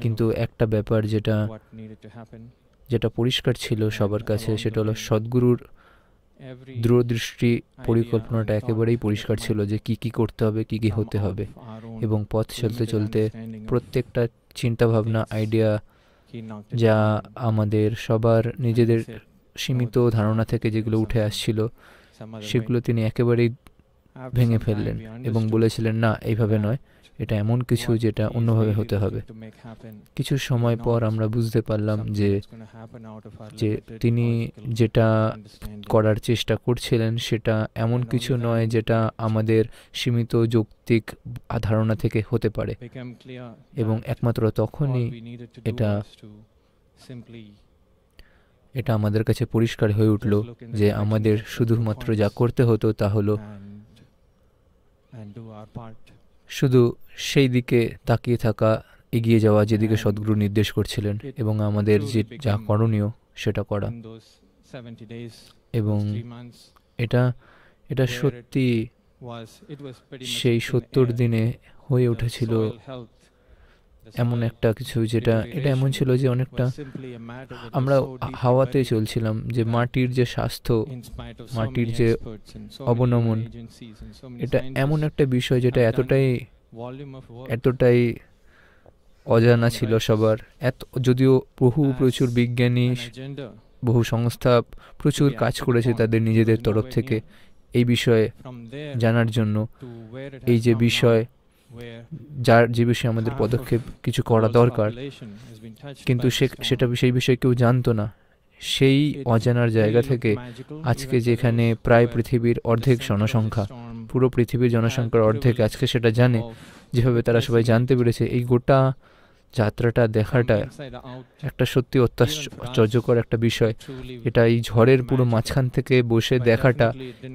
কিন্তু একটা ব্যাপার যেটা পরিষ্কার ছিল সবার কাছে, সেটা হলো সদ্গুরুর দূরদৃষ্টি পরিকল্পনাটা একেবারেই পরিষ্কার ছিল যে কি কি করতে হবে, কি কি হতে হবে, এবং পথ চলতে চলতে প্রত্যেকটা চিন্তাভাবনা, আইডিয়া যা আমাদের সবার নিজেদের সীমিত ধারণা থেকে যেগুলো উঠে আসছিল, সেগুলো তিনি একেবারেই ভেঙে ফেললেন এবং বলেছিলেন, না, এইভাবে নয়, এটা এমন কিছু যেটা অন্যভাবে হতে হবে। কিছু সময় পর আমরা বুঝতে পারলাম যে তিনি যেটা করার চেষ্টা করছিলেন সেটা এমন কিছু নয় যেটা আমাদের সীমিত যৌক্তিক ধারণা থেকে হতে পারে, এবং একমাত্র তখনই এটা আমাদের কাছে পরিষ্কার হয়ে উঠল যে আমাদের শুধুমাত্র যা করতে হতো তা হলো শুধু সেই দিকে তাকিয়ে থাকা, এগিয়ে যাওয়া যেদিকে সদ্গুরু নির্দেশ করছিলেন, এবং আমাদের যে যা করণীয় সেটা করা। এবং এটা সত্যি সেই 70 দিনে হয়ে উঠেছিল এমন একটা কিছু যেটা এটা এমন ছিল যে অনেকটা আমরা হাওয়াতে চলছিলাম, যে মাটির যে স্বাস্থ্য, মাটির যে অবনমন, এটা এমন একটা বিষয় যেটা এতটাই অজানা ছিল সবার। যদিও প্রচুর বিজ্ঞানী, বহু সংস্থা প্রচুর কাজ করেছে তাদের নিজেদের তরফ থেকে এই বিষয়ে জানার জন্য, এই যে বিষয় যে বিষয়ে আমাদের পদক্ষেপ কিছু করা দরকার, কিন্তু সেই বিষয়ে কেউ জানতো না। সেই অজানার জায়গা থেকে আজকে যেখানে প্রায় পৃথিবীর অর্ধেক জনসংখ্যা, পুরো পৃথিবীর জনসংখ্যার অর্ধেক আজকে সেটা জানে, যেভাবে তারা সবাই জানতে পেরেছে, এই গোটা যাত্রাটা দেখাটা একটা সত্যি আশ্চর্যকর একটা বিষয়। এটা এই ঝড়ের পুরো মাঝখান থেকে বসে দেখাটা,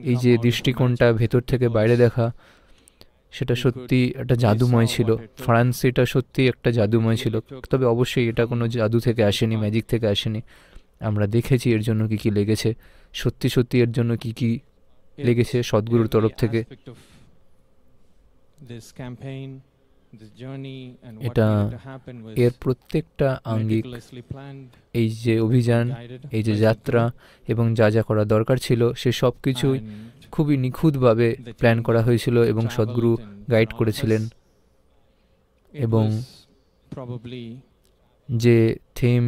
এই যে দৃষ্টিকোণটা ভেতর থেকে বাইরে দেখা, সেটা সত্যি একটা জাদুময় ছিল। ফ্রান্স এটা সত্যি একটা জাদুময় ছিল, তবে অবশ্যই এটা কোনো জাদু থেকে আসেনি, ম্যাজিক থেকে আসেনি। আমরা দেখেছি এর জন্য কি কি লেগেছে, সত্যি সত্যি এর জন্য কি কি লেগেছে সদ্গুরুর তরফ থেকে। এটা এর প্রত্যেকটা আঙ্গিক, এই যে অভিযান, এই যে যাত্রা, এবং যা যা করা দরকার ছিল সে সব কিছুই খুবই নিখুঁতভাবে প্ল্যান করা হয়েছিল এবং সদ্গুরু গাইড করেছিলেন। এবং যে থিম,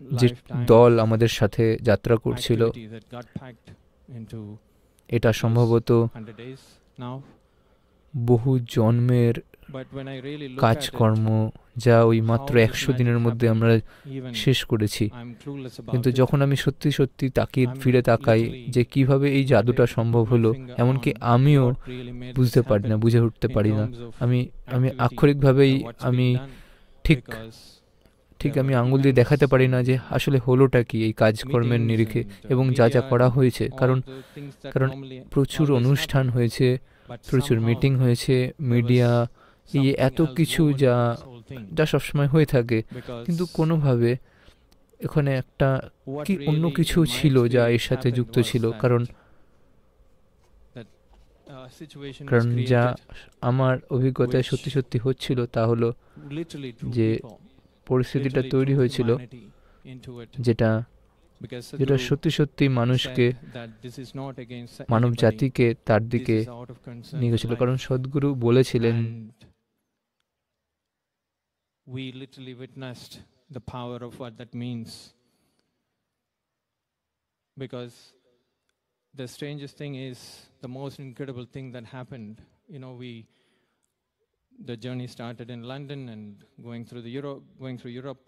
যে দল আমাদের সাথে যাত্রা করছিল, এটা সম্ভবত বহু জন্মের কাজকর্ম যা ওই মাত্র 100 দিনের মধ্যে আমরা শেষ করেছি। কিন্তু যখন আমি সত্যি সত্যি ফিরে তাকাই যে কিভাবে এই জাদুটা সম্ভব হলো, এমনকি আমিও বুঝতে পারি না, বুঝে উঠতে পারি না। আমি আক্ষরিকভাবেই আমি ঠিক আমি আঙ্গুল দিয়ে দেখাতে পারি না যে আসলে হলোটা কি এই কাজকর্মের নিরিখে এবং যা যা করা হয়েছে। কারণ প্রচুর অনুষ্ঠান হয়েছে, প্রচুর মিটিং হয়েছে, মিডিয়া, এই এত কিছু যা সবসময় হয়ে থাকে, কিন্তু কোনোভাবে এখানে একটা কি অন্য কিছু ছিল যা এর সাথে যুক্ত ছিল। কারণ যা আমার অভিজ্ঞতায় সত্যি সত্যি হচ্ছিল তা হলো যে পরিস্থিতিটা তৈরি হয়েছিল যেটা সত্যি সত্যি মানুষকে, মানব জাতিকে তার দিকে নিয়ে গেছিল। কারণ সদ্গুরু বলেছিলেন, we literally witnessed the power of what that means, because the strangest thing is the most incredible thing that happened. The journey started in London and going through Europe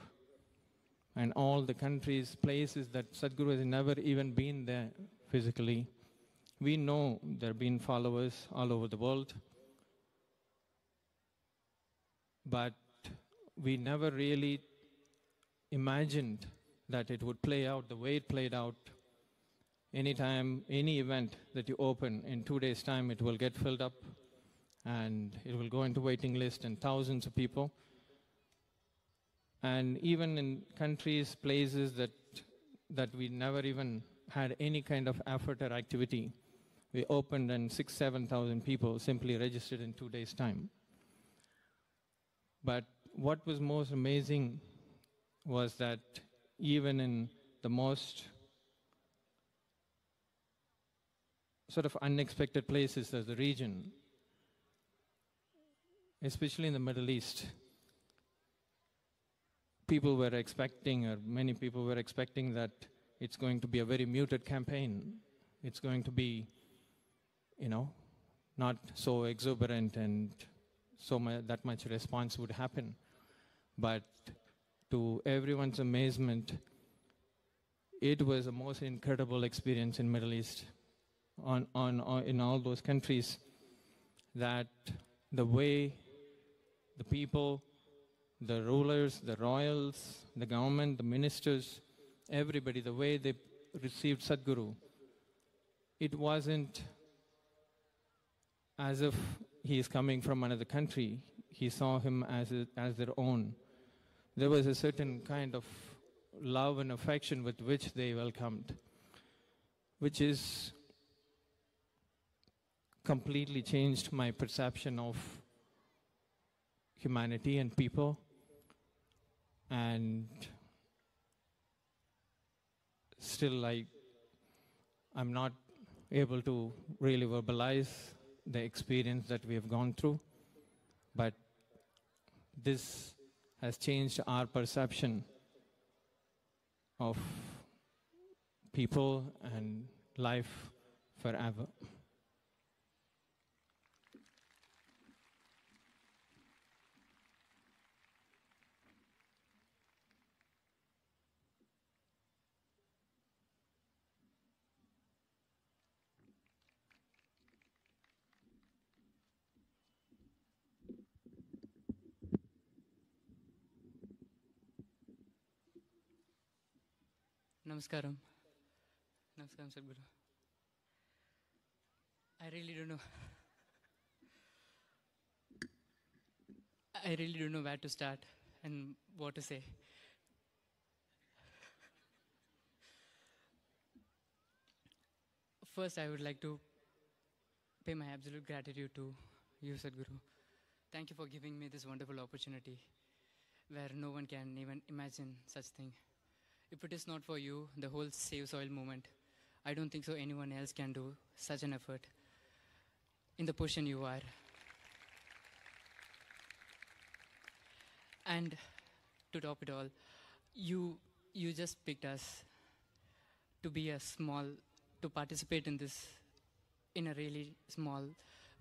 and all the countries, places that Sadhguru has never even been there physically. We know there have been followers all over the world, but we never really imagined that it would play out the way it played out. Anytime, any event that you open, in 2 days' time, it will get filled up and it will go into waiting list and thousands of people. And even in countries, places that we never even had any kind of effort or activity, we opened and 6,000-7,000 people simply registered in 2 days' time. But what was most amazing was that even in the most sort of unexpected places as the region, especially in the Middle East. People were expecting, or many people were expecting, that it's going to be a very muted campaign. It's going to be, not so exuberant and that much response would happen. But to everyone's amazement, it was a most incredible experience in Middle East, in all those countries, that the way the people, the rulers, the royals, the government, the ministers, everybody, the way they received Sadhguru, it wasn't as if he is coming from another country. He saw him as their own. There was a certain kind of love and affection with which they welcomed, which is completely changed my perception of humanity and people. And still, I'm not able to really verbalize the experience that we have gone through, but this has changed our perception of people and life forever. Namaskaram. Namaskaram, Sadhguru. I really don't know. I really don't know where to start and what to say. First, I would like to pay my absolute gratitude to you, Sadhguru. Thank you for giving me this wonderful opportunity where no one can even imagine such thing. If it is not for you, the whole Save Soil movement, I don't think so anyone else can do such an effort in the position you are. And to top it all, you just picked us to be to participate in this in a really small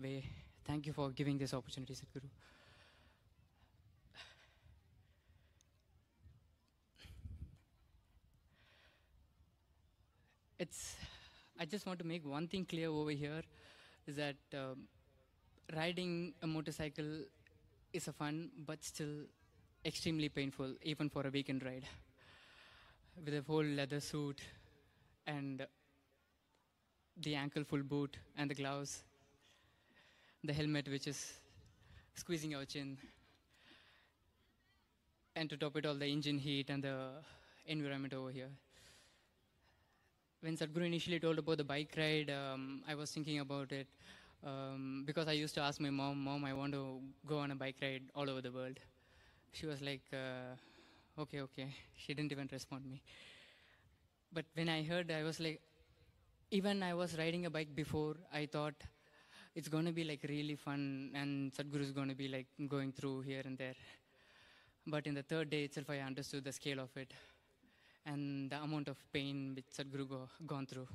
way. Thank you for giving this opportunity, Sadhguru. I just want to make one thing clear over here, is that riding a motorcycle is a fun, but still extremely painful, even for a weekend ride. With a whole leather suit and the ankle full boot and the gloves, the helmet which is squeezing your chin, and to top it all, the engine heat and the environment over here. When Sadhguru initially told about the bike ride, I was thinking about it because I used to ask my mom, I want to go on a bike ride all over the world. She was like, okay. She didn't even respond me. But when I heard, I was like, even I was riding a bike before, I thought it's going to be like really fun and Sadhguru is going to be like going through here and there. But in the third day itself, I understood the scale of it and the amount of pain which Sadhguru gone through.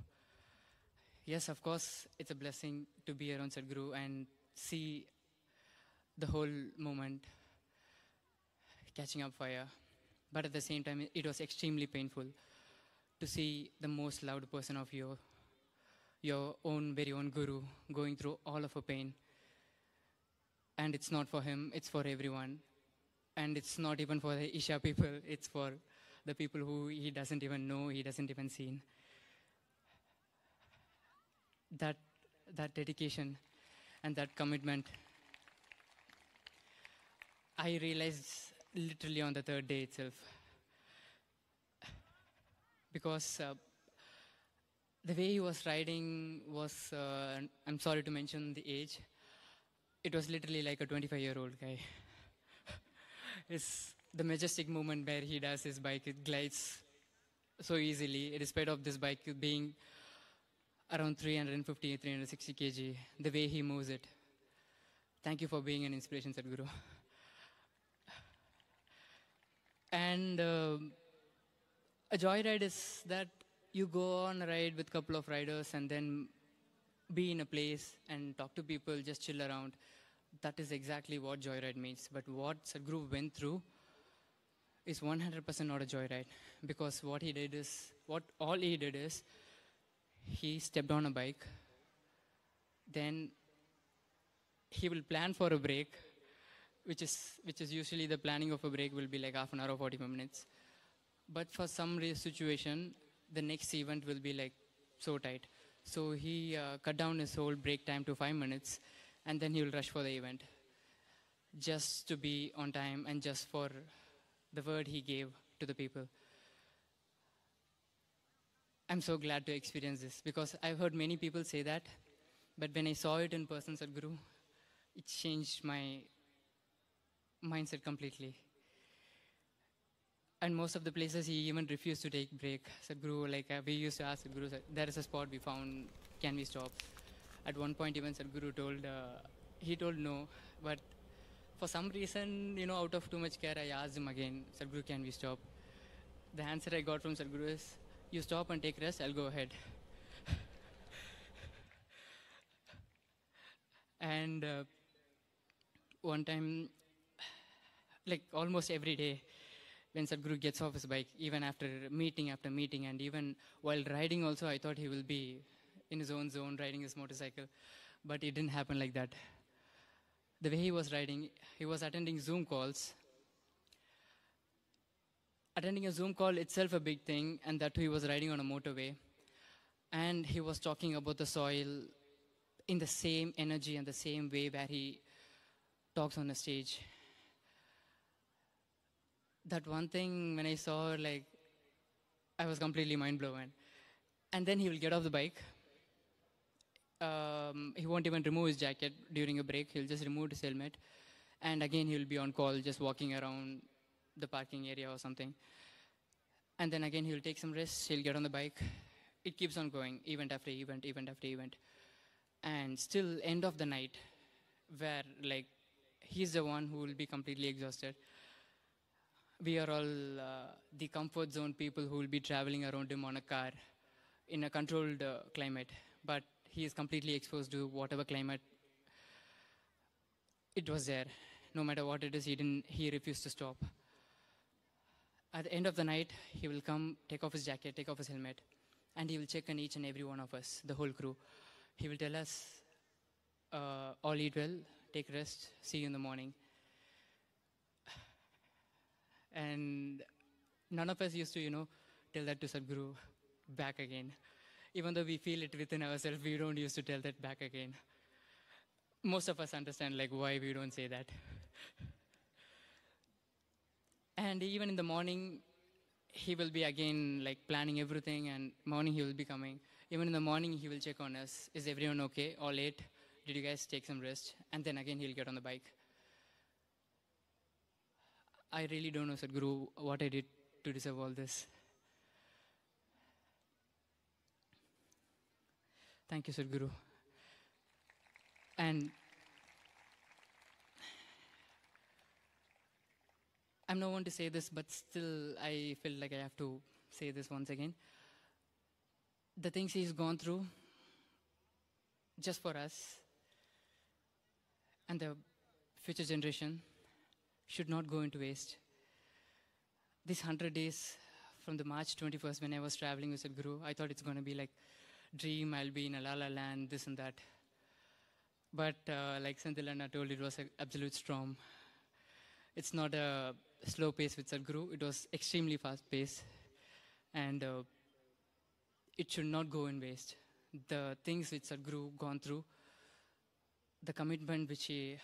Yes, of course, it's a blessing to be around Sadhguru and see the whole moment catching up fire. But at the same time, it was extremely painful to see the most loved person of your own very own Guru going through all of a pain. And it's not for him, it's for everyone. And it's not even for the Isha people, it's for the people who he doesn't even know, he doesn't even see. That dedication and that commitment, I realized literally on the third day itself. Because the way he was riding was, I'm sorry to mention the age, it was literally like a 25-year-old guy. It's the majestic movement where he does his bike, it glides so easily, despite of this bike being around 350, 360 kg, the way he moves it. Thank you for being an inspiration, Sadhguru. And a joyride is that you go on a ride with a couple of riders and then be in a place and talk to people, just chill around. That is exactly what joyride means. But what Sadhguru went through is 100% not a joyride, because what he did is, he stepped on a bike, then he will plan for a break, which is usually the planning of a break will be like half an hour or 45 minutes. But for some situation, the next event will be like so tight. So he cut down his whole break time to 5 minutes, and then he will rush for the event, just to be on time and just for the word he gave to the people. I'm so glad to experience this, because I've heard many people say that, but when I saw it in person, Sadhguru, it changed my mindset completely. And most of the places he even refused to take break. Sadhguru, like we used to ask Sadhguru, there is a spot we found, can we stop? At one point even Sadhguru told no, but for some reason, out of too much care, I asked him again, Sadhguru, can we stop? The answer I got from Sadhguru is, you stop and take rest, I'll go ahead. And one time, like almost every day, when Sadhguru gets off his bike, even after meeting, and even while riding also, I thought he will be in his own zone, riding his motorcycle. But it didn't happen like that. The way he was riding, he was attending Zoom calls. Attending a Zoom call itself a big thing, and that too he was riding on a motorway. And he was talking about the soil in the same energy and the same way where he talks on a stage. That one thing, when I saw, like, I was completely mind blown. And then he will get off the bike. He won't even remove his jacket during a break. He'll just remove his helmet. And again, he'll be on call, just walking around the parking area or something. And then again, he'll take some rest. He'll get on the bike. It keeps on going, event after event, event after event. And still, end of the night, where, like, he's the one who will be completely exhausted. We are all the comfort zone people who will be traveling around him on a car in a controlled climate. But he is completely exposed to whatever climate it was there. No matter what it is, he refused to stop. At the end of the night, he will come, take off his jacket, take off his helmet, and he will check on each and every one of us, the whole crew. He will tell us, all eat well, take rest, see you in the morning. And none of us used to, tell that to Sadhguru back again. Even though we feel it within ourselves, we don't used to tell that back again. Most of us understand, like, why we don't say that. And even in the morning, he will be again, like, planning everything, and morning he will be coming. Even in the morning, he will check on us. Is everyone okay? All ate? Did you guys take some rest? And then again, he'll get on the bike. I really don't know, Sadhguru, what I did to deserve all this. Thank you, Sadhguru. And I'm no one to say this, but still I feel like I have to say this once again. The things he's gone through, just for us and the future generation, should not go into waste. These 100 days from the March 21st, when I was traveling with Sadhguru, I thought it's going to be like dream, I'll be in a la-la land, this and that. But like Santilana told, it was an absolute storm. It's not a slow pace with Sadhguru, it was extremely fast pace. And it should not go in waste. The things which Sadhguru gone through, the commitment which he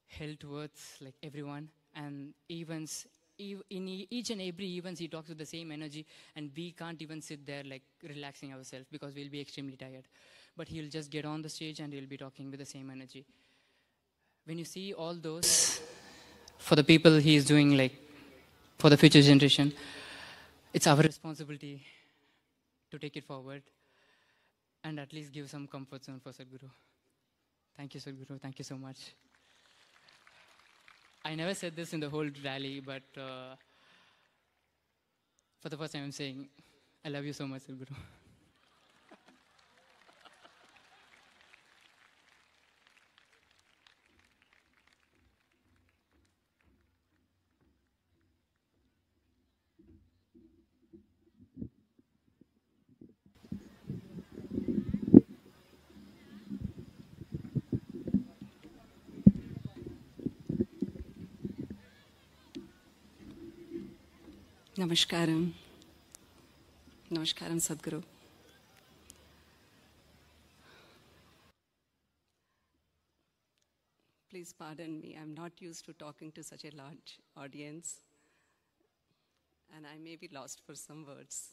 held towards like everyone, and events, in each and every events he talks with the same energy, and we can't even sit there like relaxing ourselves because we'll be extremely tired. But he'll just get on the stage and he'll be talking with the same energy. When you see all those, for the people he is doing, like for the future generation, it's our responsibility to take it forward. and at least give some comfort zone for Sadhguru. Thank you, Sadhguru. Thank you so much. I never said this in the whole rally, but for the first time I'm saying, I love you so much, Sadhguru. Namaskaram. Namaskaram, Sadhguru. Please pardon me, I'm not used to talking to such a large audience, and I may be lost for some words.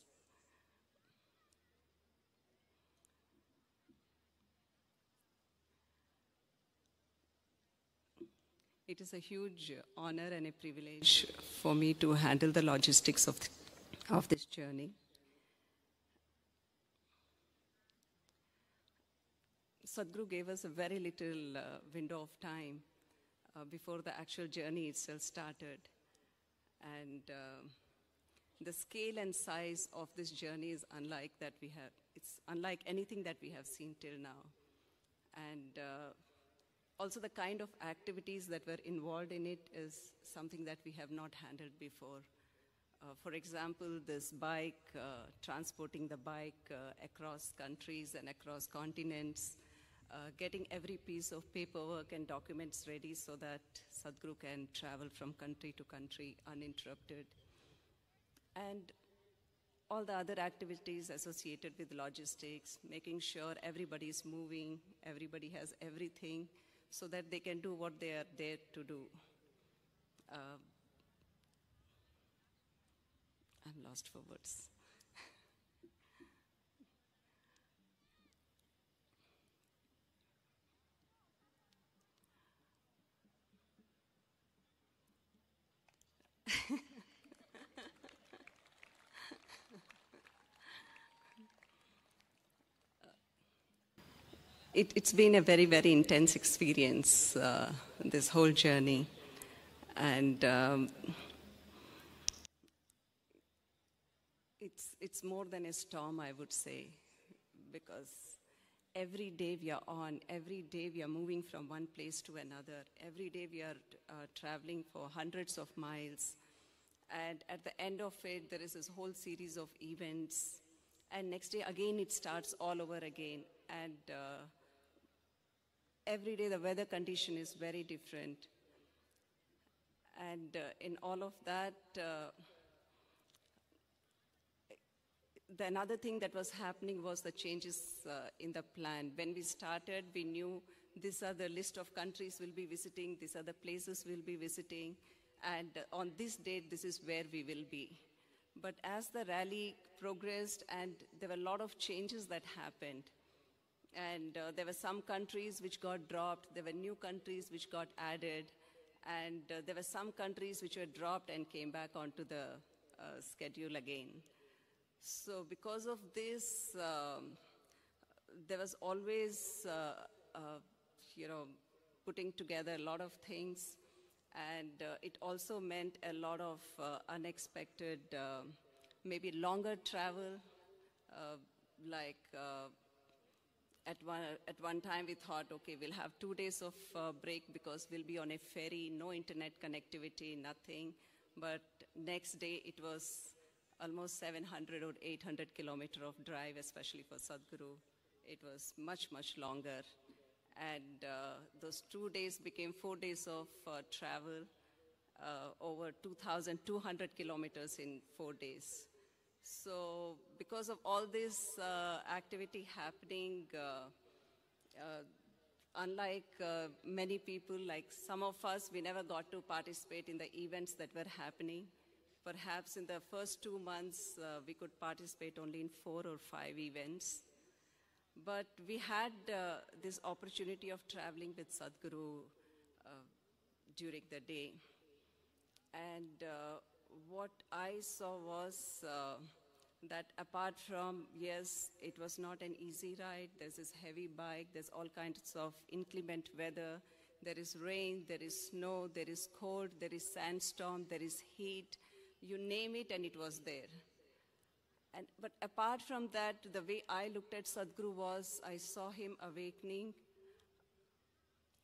It is a huge honor and a privilege for me to handle the logistics of this journey. Sadhguru gave us a very little window of time before the actual journey itself started. And the scale and size of this journey is unlike that we have. It's unlike anything that we have seen till now. And also the kind of activities that were involved in it is something that we have not handled before. For example, this bike, transporting the bike across countries and across continents, getting every piece of paperwork and documents ready so that Sadhguru can travel from country to country uninterrupted. And all the other activities associated with logistics, making sure everybody is moving, everybody has everything, so that they can do what they are there to do. I'm lost for words. It's been a very, very intense experience, this whole journey. And it's more than a storm, I would say, because every day we are on, every day we are moving from one place to another, every day we are traveling for hundreds of miles. And at the end of it, there is this whole series of events. And next day, again, it starts all over again. And every day, the weather condition is very different. And in all of that, the another thing that was happening was the changes in the plan. When we started, we knew these are the list of countries we'll be visiting, these are the places we'll be visiting, and on this date, this is where we will be. But as the rally progressed, and there were a lot of changes that happened, and there were some countries which got dropped, there were new countries which got added, and there were some countries which were dropped and came back onto the schedule again. So because of this, there was always, putting together a lot of things, and it also meant a lot of unexpected, maybe longer travel, at one time we thought, okay, we'll have 2 days of break because we'll be on a ferry, no internet connectivity, nothing. But next day it was almost 700 or 800 kilometers of drive, especially for Sadhguru. It was much, much longer. And those 2 days became 4 days of travel, over 2,200 kilometers in 4 days. So because of all this activity happening, unlike many people, like some of us, we never got to participate in the events that were happening. Perhaps in the first 2 months, we could participate only in 4 or 5 events. But we had this opportunity of traveling with Sadhguru during the day. And what I saw was that apart from, yes, it was not an easy ride, there's this heavy bike, there's all kinds of inclement weather, there is rain, there is snow, there is cold, there is sandstorm, there is heat, you name it and it was there. But apart from that, the way I looked at Sadhguru was, I saw him awakening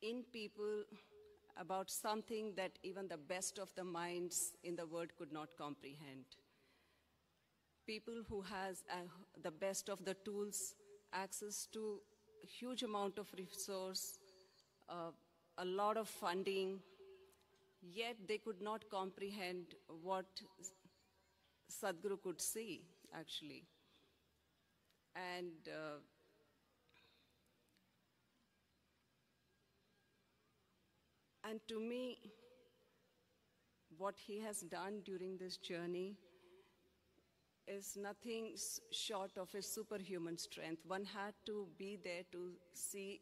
in people about something that even the best of the minds in the world could not comprehend. People who has the best of the tools, access to a huge amount of resource, a lot of funding, yet they could not comprehend what Sadhguru could see, actually. And to me, what he has done during this journey is nothing short of a superhuman strength. One had to be there to see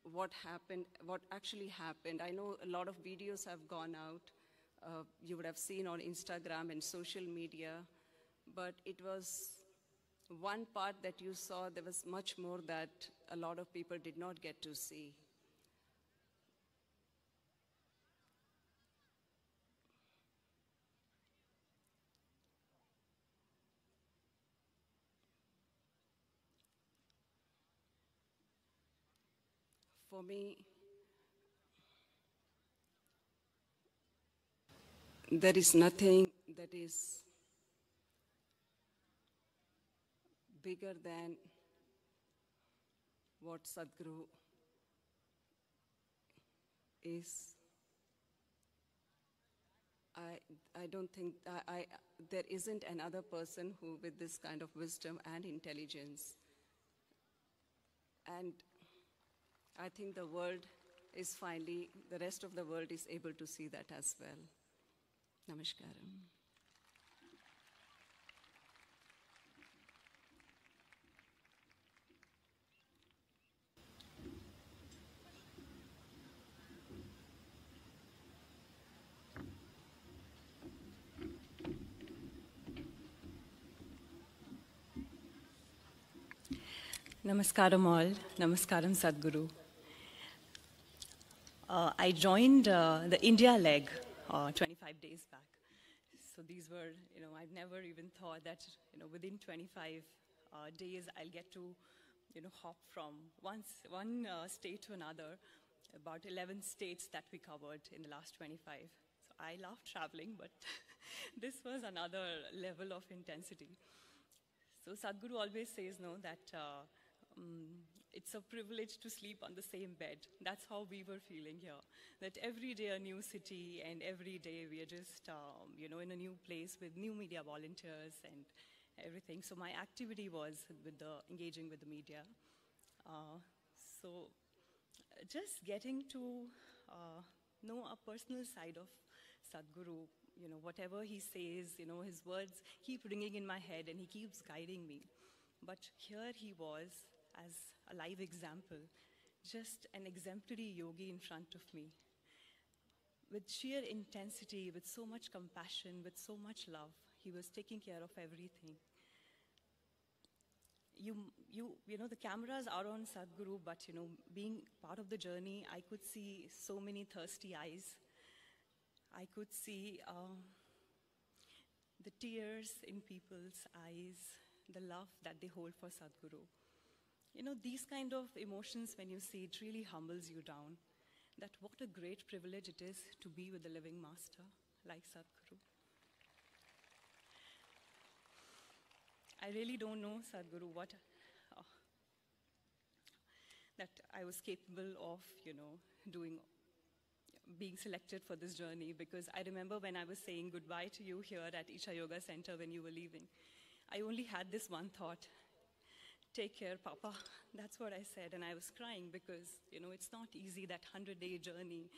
what happened, what actually happened. I know a lot of videos have gone out. You would have seen on Instagram and social media, but it was one part that you saw. There was much more that a lot of people did not get to see. For me, there is nothing that is bigger than what Sadhguru is. I don't think, there isn't another person who with this kind of wisdom and intelligence. And I think the world is finally, the rest of the world is able to see that as well. Namaskaram. Namaskaram all. Namaskaram Sadhguru. I joined the India leg 25 days back. So these were, I've never even thought that, within 25 days I'll get to, hop from one state to another, about 11 states that we covered in the last 25. So I love traveling, but this was another level of intensity. So Sadhguru always says, that it's a privilege to sleep on the same bed. That's how we were feeling here. That every day a new city, and every day we are just, in a new place with new media volunteers and everything. So my activity was with engaging with the media. So just getting to know a personal side of Sadhguru, whatever he says, his words keep ringing in my head and he keeps guiding me. But here he was as a live example, just an exemplary yogi in front of me. With sheer intensity, with so much compassion, with so much love, he was taking care of everything. The cameras are on Sadhguru, but being part of the journey, I could see so many thirsty eyes. I could see the tears in people's eyes, the love that they hold for Sadhguru. These kind of emotions, when you see it, really humbles you down. That what a great privilege it is to be with the living master like Sadhguru. I really don't know, Sadhguru, that I was capable of, doing, being selected for this journey, because I remember when I was saying goodbye to you here at Isha Yoga Center when you were leaving, I only had this one thought: take care, Papa. That's what I said, and I was crying because, it's not easy, that 100-day journey,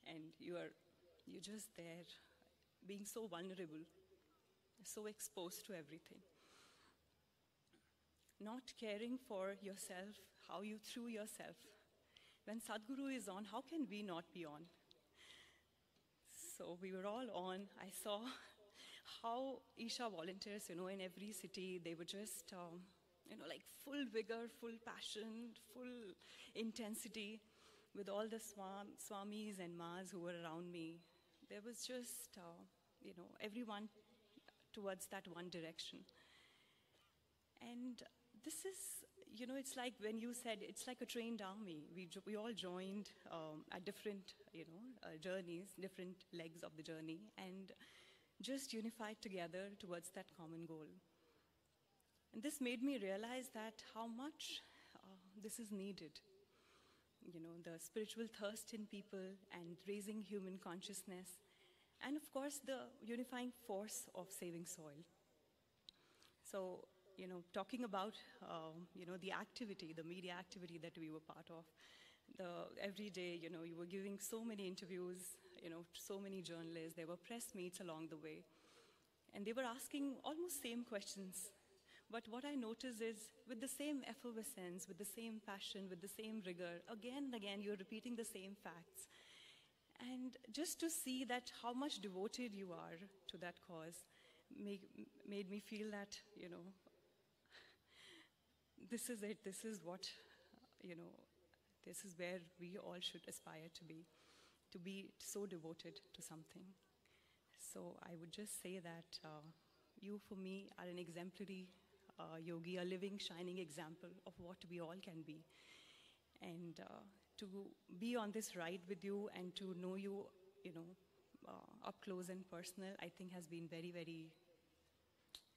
and you're just there, being so vulnerable, so exposed to everything. Not caring for yourself, how you threw yourself. When Sadhguru is on, how can we not be on? So we were all on. I saw how Isha volunteers, in every city, they were just, like full vigor, full passion, full intensity with all the swamis and mas who were around me. There was just, everyone towards that one direction. And this is, it's like when you said, it's like a trained army. We all joined at different, journeys, different legs of the journey, and just unified together towards that common goal. And this made me realize that how much this is needed. The spiritual thirst in people and raising human consciousness, and of course the unifying force of saving soil. So, talking about, the activity, the media activity that we were part of, every day, you were giving so many interviews, so many journalists, there were press meets along the way, and they were asking almost same questions. But what I noticed is, with the same effervescence, with the same passion, with the same rigor, again and again, you're repeating the same facts. And just to see that how much devoted you are to that cause made me feel that, this is it, this is what, this is where we all should aspire to be so devoted to something. So I would just say that you, for me, are an exemplary yogi, a living, shining example of what we all can be. And to be on this ride with you and to know you, up close and personal, I think has been very, very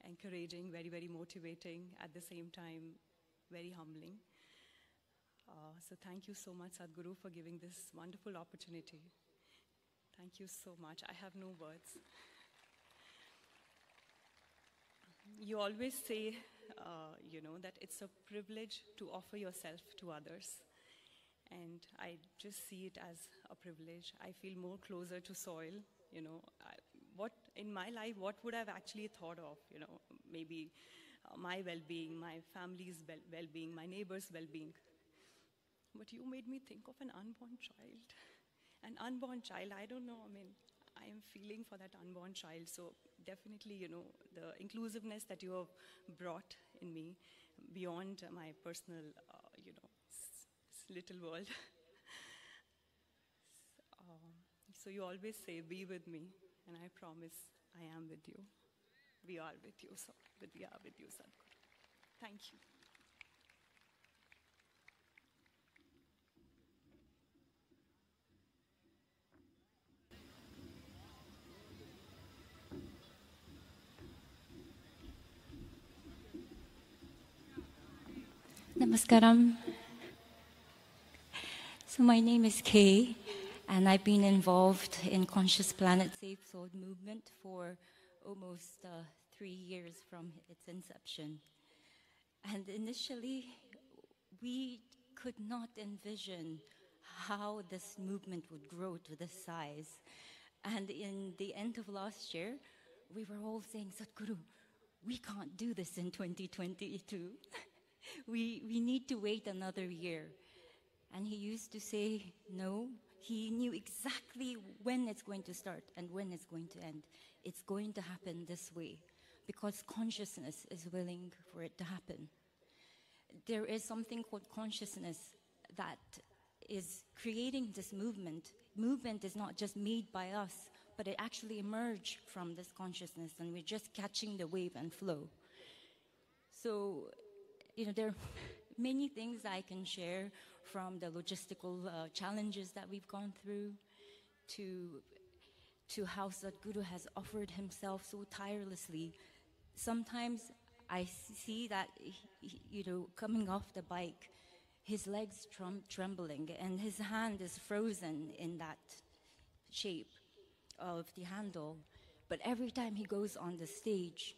encouraging, very, very motivating, at the same time, very humbling. So thank you so much, Sadhguru, for giving this wonderful opportunity. Thank you so much. I have no words. You always say, that it's a privilege to offer yourself to others. And I just see it as a privilege. I feel more closer to soil. What in my life, what would I have actually thought of? Maybe my well-being, my family's well-being, my neighbor's well-being. But you made me think of an unborn child. An unborn child, I don't know, I am feeling for that unborn child. So definitely, the inclusiveness that you have brought in me beyond my personal, little world. So you always say, be with me, and I promise I am with you. We are with you, so we are with you, Sadhguru. Thank you. Namaskaram. So my name is Kay, and I've been involved in Conscious Planet Save Soul movement for almost 3 years from its inception. And initially, we could not envision how this movement would grow to this size. And in the end of last year, we were all saying, Sadhguru, we can't do this in 2022. We need to wait another year. And he used to say, no, he knew exactly when it's going to start and when it's going to end. It's going to happen this way because consciousness is willing for it to happen. There is something called consciousness that is creating this movement. Movement is not just made by us, but it actually emerged from this consciousness, and we're just catching the wave and flow. So, there are many things I can share, from the logistical challenges that we've gone through to how Sadhguru has offered himself so tirelessly. Sometimes I see that, coming off the bike, his legs trembling and his hand is frozen in that shape of the handle. But every time he goes on the stage,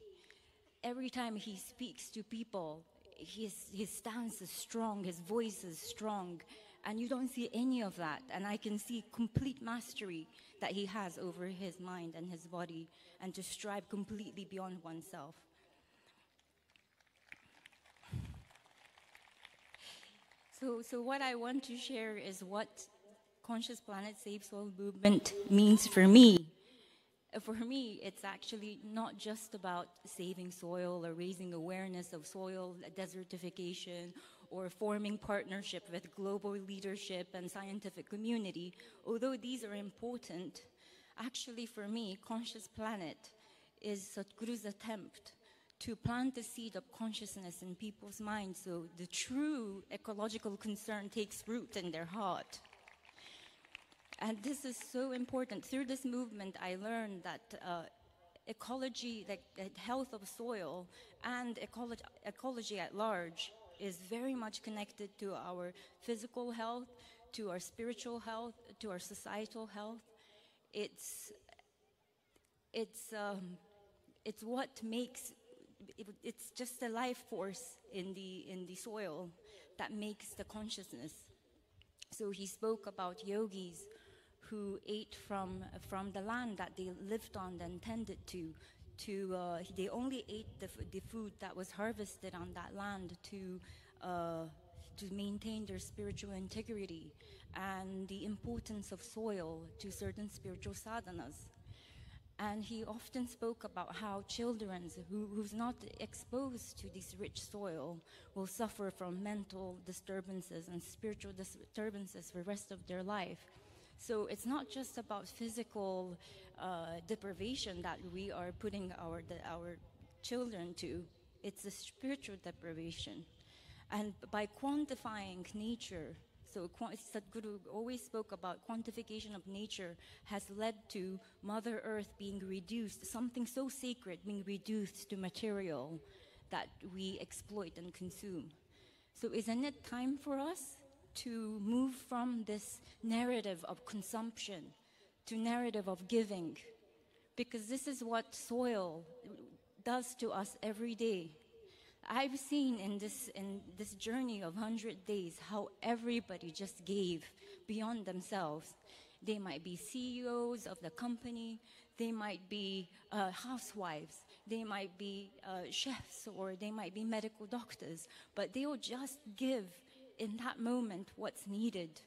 every time he speaks to people, his stance is strong, his voice is strong, and you don't see any of that. And I can see complete mastery that he has over his mind and his body, and to strive completely beyond oneself. So what I want to share is what Conscious Planet Save Soul movement means for me. For me, it's actually not just about saving soil or raising awareness of soil desertification or forming partnership with global leadership and scientific community. Although these are important, actually for me, Conscious Planet is Sadhguru's attempt to plant the seed of consciousness in people's minds so the true ecological concern takes root in their heart. And this is so important. Through this movement, I learned that ecology, like the health of soil and ecology at large is very much connected to our physical health, to our spiritual health, to our societal health. It's what makes, it's just the life force in the soil that makes the consciousness. So he spoke about yogis who ate from the land that they lived on and tended to they only ate the food that was harvested on that land to maintain their spiritual integrity and the importance of soil to certain spiritual sadhanas. And he often spoke about how children who's not exposed to this rich soil will suffer from mental disturbances and spiritual disturbances for the rest of their life. So it's not just about physical deprivation that we are putting our children to, it's a spiritual deprivation. And by quantifying nature, so Sadhguru always spoke about quantification of nature has led to Mother Earth being reduced, something so sacred being reduced to material that we exploit and consume. So isn't it time for us to move from this narrative of consumption to narrative of giving? Because this is what soil does to us every day. I've seen in this journey of 100 days how everybody just gave beyond themselves. They might be CEOs of the company, they might be housewives, they might be chefs, or they might be medical doctors, but they will just give in that moment what's needed.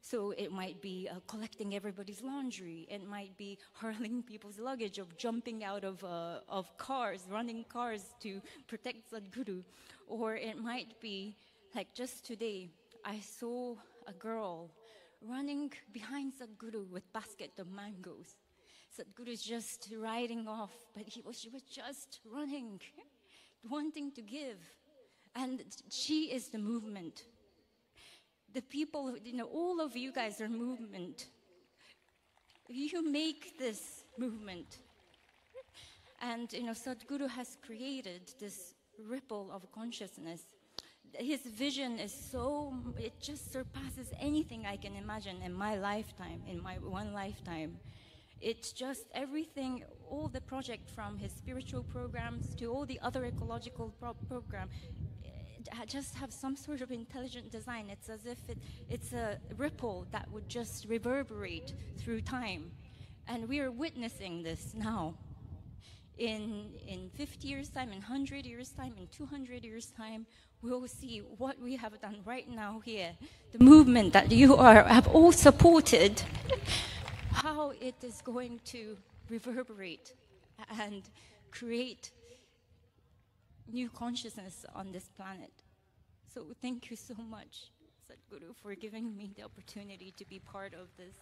So it might be collecting everybody's laundry, it might be hurling people's luggage, or jumping out of cars, running cars to protect Sadhguru. Or it might be, like just today, I saw a girl running behind Sadhguru with a basket of mangoes. Sadhguru is just riding off, but she was just running, wanting to give. And she is the movement. The people, all of you guys are movement. You make this movement. And, Sadhguru has created this ripple of consciousness. His vision is it just surpasses anything I can imagine in my lifetime, in my one lifetime. It's just everything, all the project from his spiritual programs to all the other ecological programs, just have some sort of intelligent design. It's as if it's a ripple that would just reverberate through time. And we are witnessing this now. In 50 years' time, in 100 years' time, in 200 years' time, we will see what we have done right now here. The movement that you have all supported, how it is going to reverberate and create new consciousness on this planet. So thank you so much, Sadhguru, for giving me the opportunity to be part of this.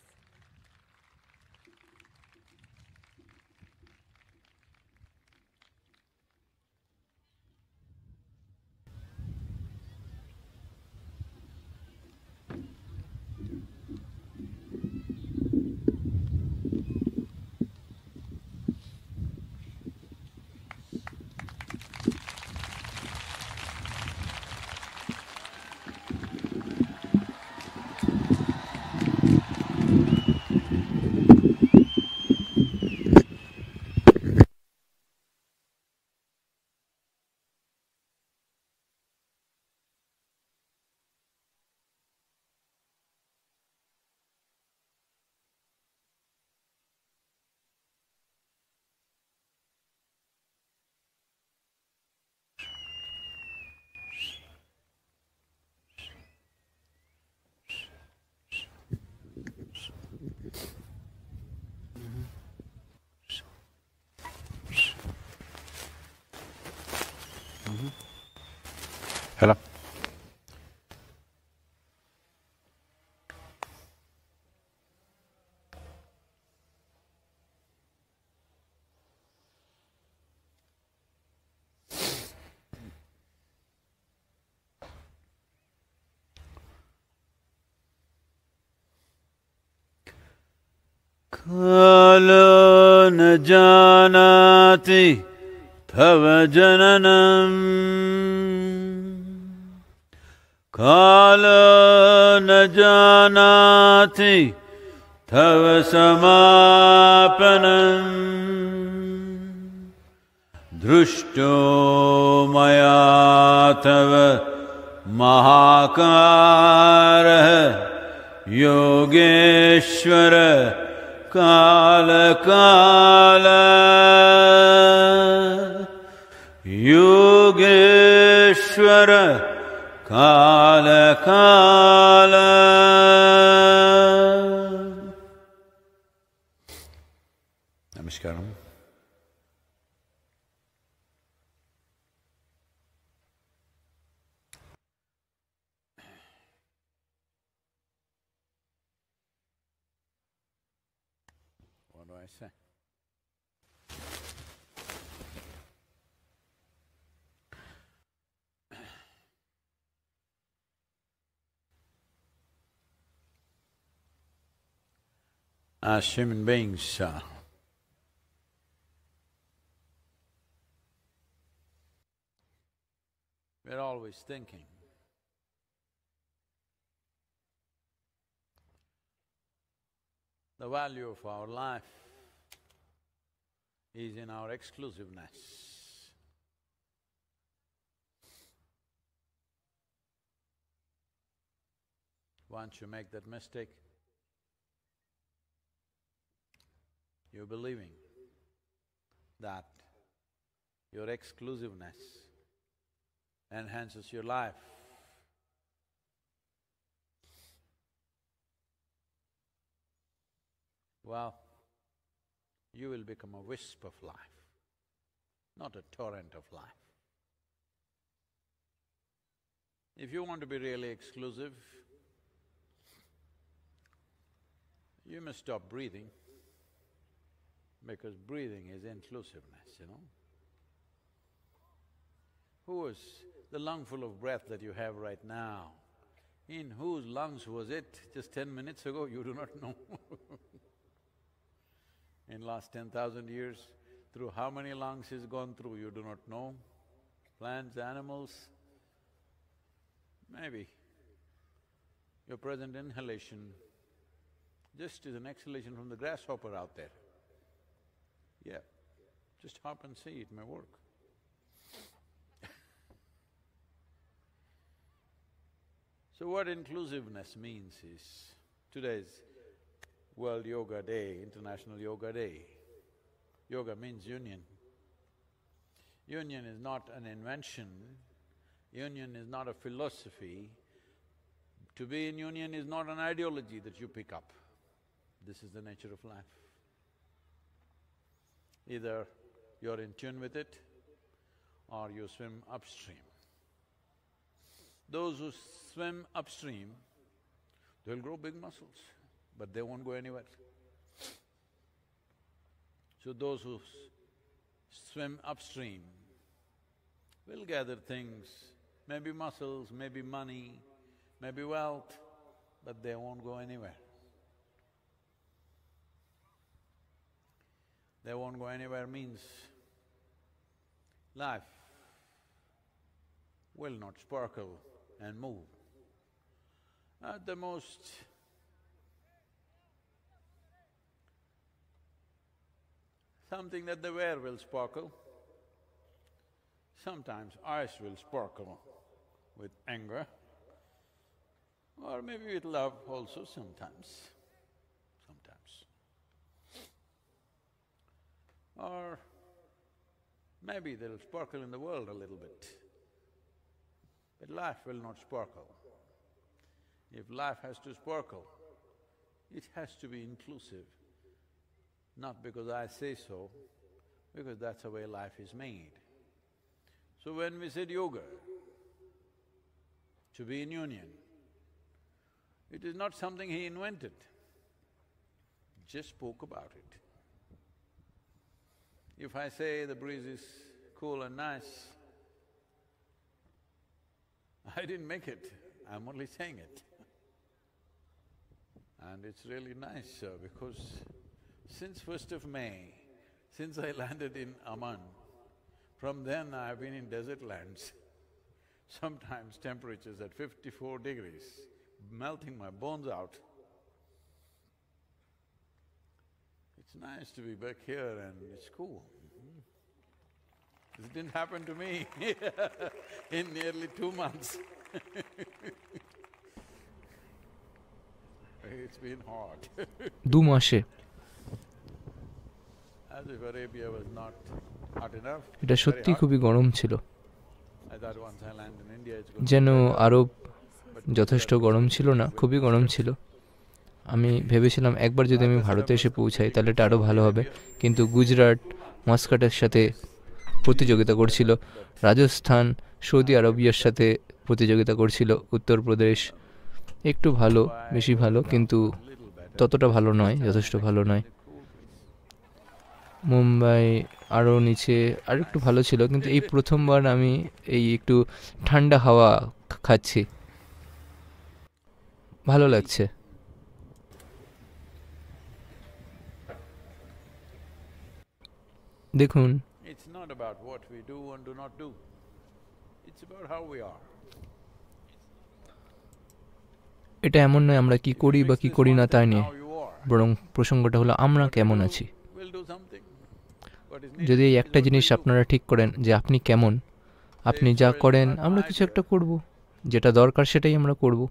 Hello. Kalo na janati tava jananam Kalo na janati tava samapanam Drushto maya tava mahakara Yogeshwara Kala Kala Yogeshwara Kala Kala Namaskaram. What do I say? As human beings, we're always thinking the value of our life is in our exclusiveness. Once you make that mistake, you're believing that your exclusiveness enhances your life. Well, you will become a wisp of life, not a torrent of life. If you want to be really exclusive, you must stop breathing, because breathing is inclusiveness, you know. Who is the lungful of breath that you have right now? In whose lungs was it just 10 minutes ago? You do not know. In last 10,000 years, through how many lungs he's gone through, you do not know. Plants, animals, maybe your present inhalation just is an exhalation from the grasshopper out there. Yeah, just hop and see, it may work. So what inclusiveness means is, today's World Yoga Day, International Yoga Day. Yoga means union. Union is not an invention, union is not a philosophy. To be in union is not an ideology that you pick up. This is the nature of life. Either you're in tune with it or you swim upstream. Those who swim upstream, they'll grow big muscles, but they won't go anywhere. So those who swim upstream will gather things, maybe muscles, maybe money, maybe wealth, but they won't go anywhere. They won't go anywhere means life will not sparkle and move. At the most, something that they wear will sparkle. Sometimes eyes will sparkle with anger, or maybe with love also sometimes. Or maybe they'll sparkle in the world a little bit. But life will not sparkle. If life has to sparkle, it has to be inclusive. Not because I say so, because that's the way life is made. So when we said yoga, to be in union. It is not something he invented, just spoke about it. If I say the breeze is cool and nice, I didn't make it, I'm only saying it. And it's really nice because since 1st of May, since I landed in Amman, from then I've been in desert lands. Sometimes temperatures at 54 degrees, melting my bones out. It's nice to be back here and it's cool. This didn't happen to me in nearly 2 months. It's been hot. 2 মাসে As if Arabia was not hot enough. এটা সত্যি খুবই গরম ছিল, I thought once I land in India it's going যেন আরব যথেষ্ট গরম ছিল না, খুবই গরম ছিল। আমি ভেবেছিলাম একবার যদি আমি ভারতে এসে পৌঁছাই তাহলে এটা আরও ভালো হবে, কিন্তু গুজরাট মাস্কাটের সাথে প্রতিযোগিতা করছিল, রাজস্থান সৌদি আরবিয়ার সাথে প্রতিযোগিতা করছিল, উত্তরপ্রদেশ একটু ভালো, বেশি ভালো কিন্তু ততটা ভালো নয়, যথেষ্ট ভালো নয়। মুম্বাই আরও নিচে আর একটু ভালো ছিল, কিন্তু এই প্রথমবার আমি এই একটু ঠান্ডা হাওয়া খাচ্ছি, ভালো লাগছে। দেখুন, It's not about what we do and do not do. It's about how we are. এটা এমন নয় আমরা কি করি বা কি করি না তাই নিয়ে, বরং প্রসঙ্গটা হলো আমরা কেমন আছি। We'll do something. যদি এই একটা জিনিস আপনারা ঠিক করেন যে আপনি কেমন, আপনি যা করেন আমরা কিছু একটা করব, যেটা দরকার সেটাই আমরা করব।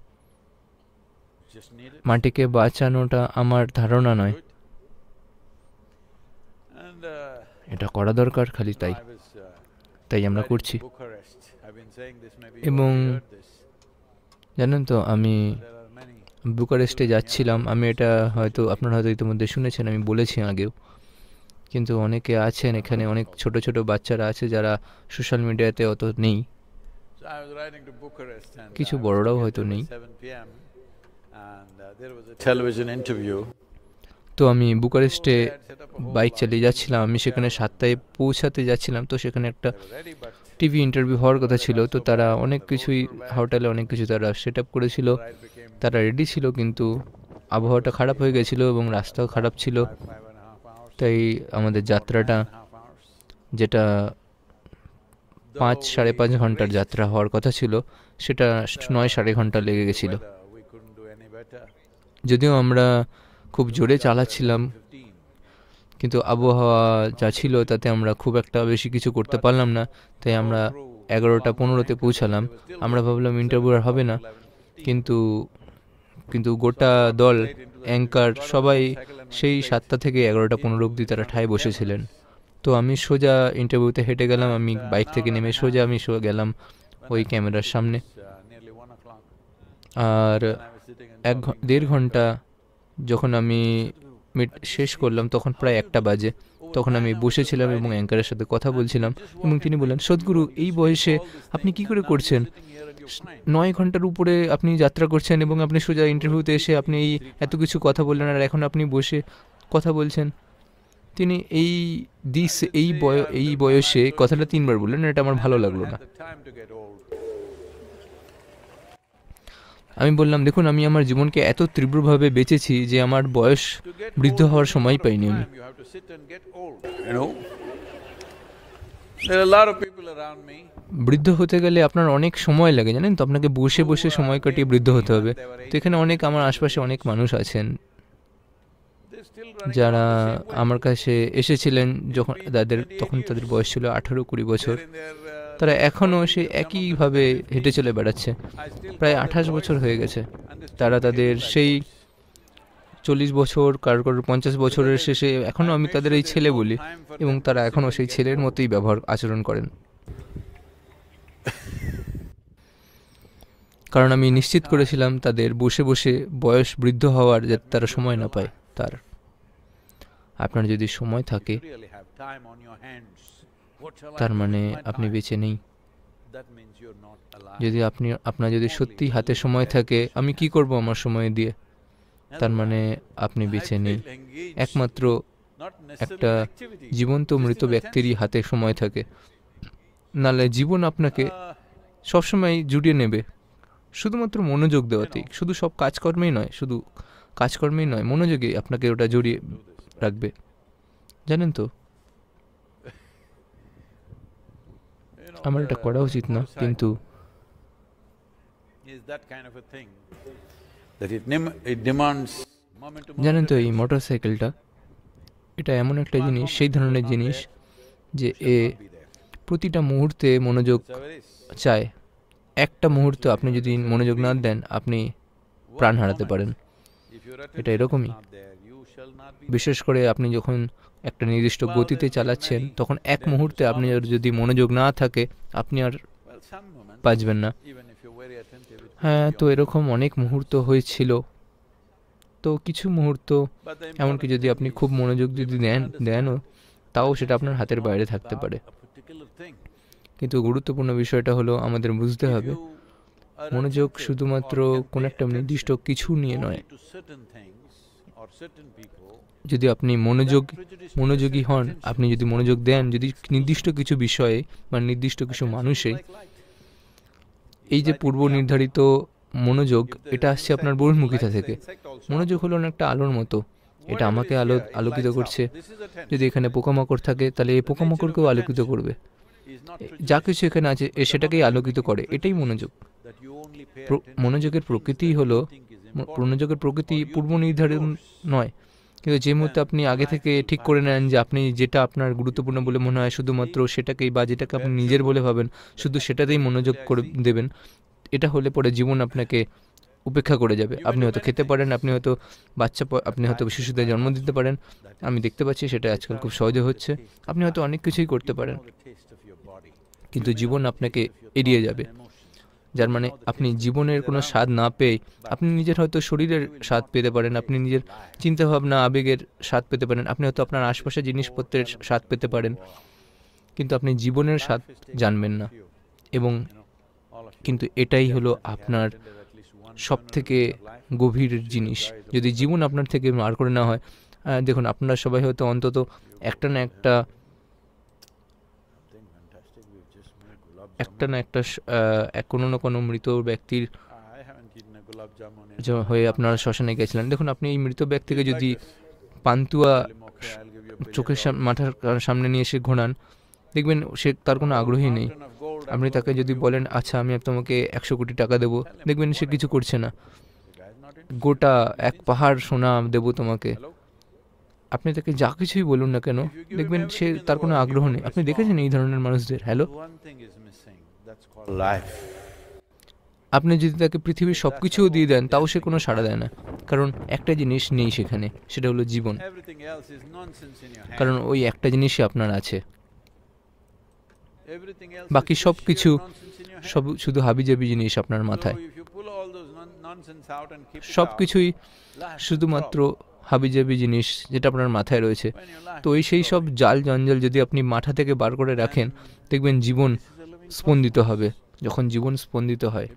মাটিকে বাঁচানোটা আমার ধারণা নয়, এটা করা দরকার, খালি তাই তাই আমরা করছি। এবং জানেন তো, আমি বুকারেস্টে যাচ্ছিলাম, আমি এটা হয়তো আপনারা হয়তো ইতিমধ্যে শুনেছেন, আমি বলেছি আগেও, কিন্তু অনেকে আছেন এখানে, অনেক ছোট ছোট বাচ্চারা আছে যারা সোশ্যাল মিডিয়াতে অত নেই, কিছু বড়রাও হয়তো নেই। তো আমি বুকারেস্টে বাইক চালিয়ে যাচ্ছিলাম, আমি সেখানে 7টায় পৌঁছাতে যাচ্ছিলাম, তো সেখানে একটা টিভি ইন্টারভিউ হওয়ার কথা ছিল, তো তারা অনেক কিছুই হোটেলে অনেক কিছু তারা সেট আপ করেছিল, তারা রেডি ছিল, কিন্তু আবহাওয়াটা খারাপ হয়ে গেছিলো এবং রাস্তাও খারাপ ছিল, তাই আমাদের যাত্রাটা, যেটা 5-5.5 ঘন্টার যাত্রা হওয়ার কথা ছিল, সেটা 9-9.5 ঘন্টা লেগে গেছিলো। যদিও আমরা খুব জোরে চালাচ্ছিলাম, কিন্তু আবহাওয়া যা ছিল তাতে আমরা খুব একটা বেশি কিছু করতে পারলাম না, তাই আমরা 11:15-তে পৌঁছালাম। আমরা ভাবলাম ইন্টারভিউ আর হবে না, কিন্তু গোটা দল, অ্যাঙ্কার সবাই সেই 7টা থেকে 11:15 অবধি তারা ঠায় বসেছিলেন। তো আমি সোজা ইন্টারভিউতে হেঁটে গেলাম, আমি বাইক থেকে নেমে সোজা আমি গেলাম ওই ক্যামেরার সামনে, আর 1.5 ঘন্টা যখন আমি শেষ করলাম তখন প্রায় 1টা বাজে। তখন আমি বসেছিলাম এবং অ্যাঙ্কারের সাথে কথা বলছিলাম, এবং তিনি বললেন, সদ্গুরু, এই বয়সে আপনি কি করে করছেন? 9 ঘন্টার উপরে আপনি যাত্রা করছেন এবং আপনি সোজা ইন্টারভিউতে এসে আপনি এত কিছু কথা বললেন, আর এখন আপনি বসে কথা বলছেন। তিনি এই বয়সে কথাটা 3বার বললেন, এটা আমার ভালো লাগলো না। আমি বললাম, দেখুন, আমি আমার জীবনকে এত তীব্রভাবে বেঁচেছি যে আমার বয়স বৃদ্ধ হওয়ার সময় পাইনি আমি। বৃদ্ধ হতে গেলে আপনার অনেক সময় লাগে, জানেন তো, আপনাকে বসে বসে সময় কাটিয়ে বৃদ্ধ হতে হবে। তো এখানে আমার আশপাশে অনেক মানুষ আছেন যারা আমার কাছে এসেছিলেন তখন তাদের বয়স ছিল 18-20 বছর, তারা এখনও সেই একইভাবে হেঁটে চলে বেড়াচ্ছে, প্রায় 28 বছর হয়ে গেছে। তারা তাদের সেই 40 বছর, কারোর 50 বছরের শেষে এখনও আমি তাদের এই ছেলে বলি, এবং তারা এখনও সেই ছেলের মতোই আচরণ করেন। কারণ আমি নিশ্চিত করেছিলাম তাদের বসে বসে বয়স বৃদ্ধ হওয়ার যাতে তারা সময় না পায়। আপনার যদি সময় থাকে তার মানে আপনি বেঁচে নেই। যদি আপনার যদি সত্যি হাতে সময় থাকে, আমি কি করব আমার সময় দিয়ে, তার মানে আপনি বেঁচে নেই। একমাত্র একটা জীবন্ত মৃত ব্যক্তিরই হাতে সময় থাকে, নাহলে জীবন আপনাকে সবসময় জুড়িয়ে নেবে শুধুমাত্র মনোযোগ দেওয়াতেই। শুধু সব কাজকর্মেই নয়, শুধু কাজকর্মেই নয়, মনোযোগে আপনাকে ওটা জড়িয়ে রাখবে, জানেন তো। আমার এটা করা উচিত না, কিন্তু জানেন তো, এই মোটর সাইকেলটা এটা এমন একটা জিনিস, সেই ধরনের জিনিস যে এ প্রতিটা মুহূর্তে মনোযোগ চায়। একটা মুহূর্তে আপনি যদি মনোযোগ না দেন, আপনি প্রাণ হারাতে পারেন। এটা এরকমই। বিশেষ করে আপনি যখন একটা নির্দিষ্ট গতিতে চালাচ্ছেন, তখন এক মুহূর্তে আপনি যদি মনোযোগ না থাকে, আপনি আর বাঁচবেন না। হ্যাঁ, তো এরকম অনেক মুহূর্ত হয়েছিল। তো কিছু মুহূর্ত এমনকি যদি আপনি খুব মনোযোগ যদি দেনও, তাও সেটা আপনার হাতের বাইরে থাকতে পারে। কিন্তু গুরুত্বপূর্ণ বিষয়টা হলো আমাদের বুঝতে হবে, মনোযোগ শুধুমাত্র কোন একটা নির্দিষ্ট কিছু নিয়ে নয়। যদি আপনি মনোযোগী হন, আপনি যদি মনোযোগ দেন যদি নির্দিষ্ট কিছু বিষয়ে বা নির্দিষ্ট কিছু মানুষে, এই যে পূর্ব নির্ধারিত মনোযোগ, এটা আসছে আপনার বহির্মুখিতা থেকে। মনোযোগ হলো একটা আলোর মতো, এটা আমাকে আলোকিত করছে। যদি এখানে পোকামাকড় থাকে, তাহলে এই পোকামাকড়কেও আলোকিত করবে। যা কিছু এখানে আছে সেটাকেই আলোকিত করে, এটাই মনোযোগ। মনোযোগের প্রকৃতি হলো, মনোযোগের প্রকৃতি পূর্ব নির্ধারণ নয়। কিন্তু যে মুহূর্তে আপনি আগে থেকে ঠিক করে নেন যে আপনি যেটা আপনার গুরুত্বপূর্ণ বলে মনে হয়, শুধুমাত্র সেটাকেই, বা যেটাকে আপনি নিজের বলে ভাবেন, শুধু সেটাতেই মনোযোগ করে দেবেন, এটা হলে পরে জীবন আপনাকে উপেক্ষা করে যাবে। আপনি হয়তো খেতে পারেন, আপনি হয়তো আপনি হয়তো শিশুদের জন্ম দিতে পারেন, আমি দেখতে পাচ্ছি সেটা আজকাল খুব সহজে হচ্ছে। আপনি হয়তো অনেক কিছুই করতে পারেন, কিন্তু জীবন আপনাকে এড়িয়ে যাবে। যার মানে আপনি জীবনের কোনো স্বাদ না পেয়ে, আপনি নিজের হয়তো শরীরের স্বাদ পেতে পারেন, আপনি নিজের চিন্তাভাবনা আবেগের স্বাদ পেতে পারেন, আপনি হয়তো আপনার আশপাশের জিনিসপত্রের স্বাদ পেতে পারেন, কিন্তু আপনি জীবনের স্বাদ জানবেন না। এবং কিন্তু এটাই হলো আপনার সবথেকে গভীর জিনিস। যদি জীবন আপনার থেকে মার করে না হয়, দেখুন আপনারা সবাই হয়তো অন্তত একটা না একটা কোনো না কোনো মৃত ব্যক্তির হয়ে আপনারা শ্মশানে গেছিলেন। দেখুন, আপনি এই মৃত ব্যক্তিকে যদি পান্তুয়া চোখের মাথার সামনে নিয়ে এসে ঘোরান, দেখবেন সে তার কোনো আগ্রহী নেই। আপনি তাকে যদি বলেন, আচ্ছা আমি তোমাকে 100 কোটি টাকা দেবো, দেখবেন সে কিছু করছে না। গোটা এক পাহাড় সোনা দেবো তোমাকে, আপনি তাকে যা কিছুই বলুন না কেন, দেখবেন সে তার কোনো আগ্রহ নেই। আপনি দেখেছেন এই ধরনের মানুষদের? হ্যালো, আপনি যদি তাকে পৃথিবীর সবকিছুও দিয়ে দেন, তাও সে কোনো সাড়া দেয় না, কারণ একটা জিনিস নেই সেখানে, সেটা হলো জীবন। কারণ ওই একটা জিনিসই আপনার আছে, বাকি সব কিছু শুধু হাবিজাবি জিনিস আপনার মাথায়। সব কিছুই শুধুমাত্র হাবিজাবি জিনিস যেটা আপনার মাথায় রয়েছে। তো সেই সব জাল জঞ্জাল যদি আপনি মাথা থেকে বার করে রাখেন, দেখবেন জীবন স্পন্দিত হবে। যখন জীবন স্পন্দিত হয়,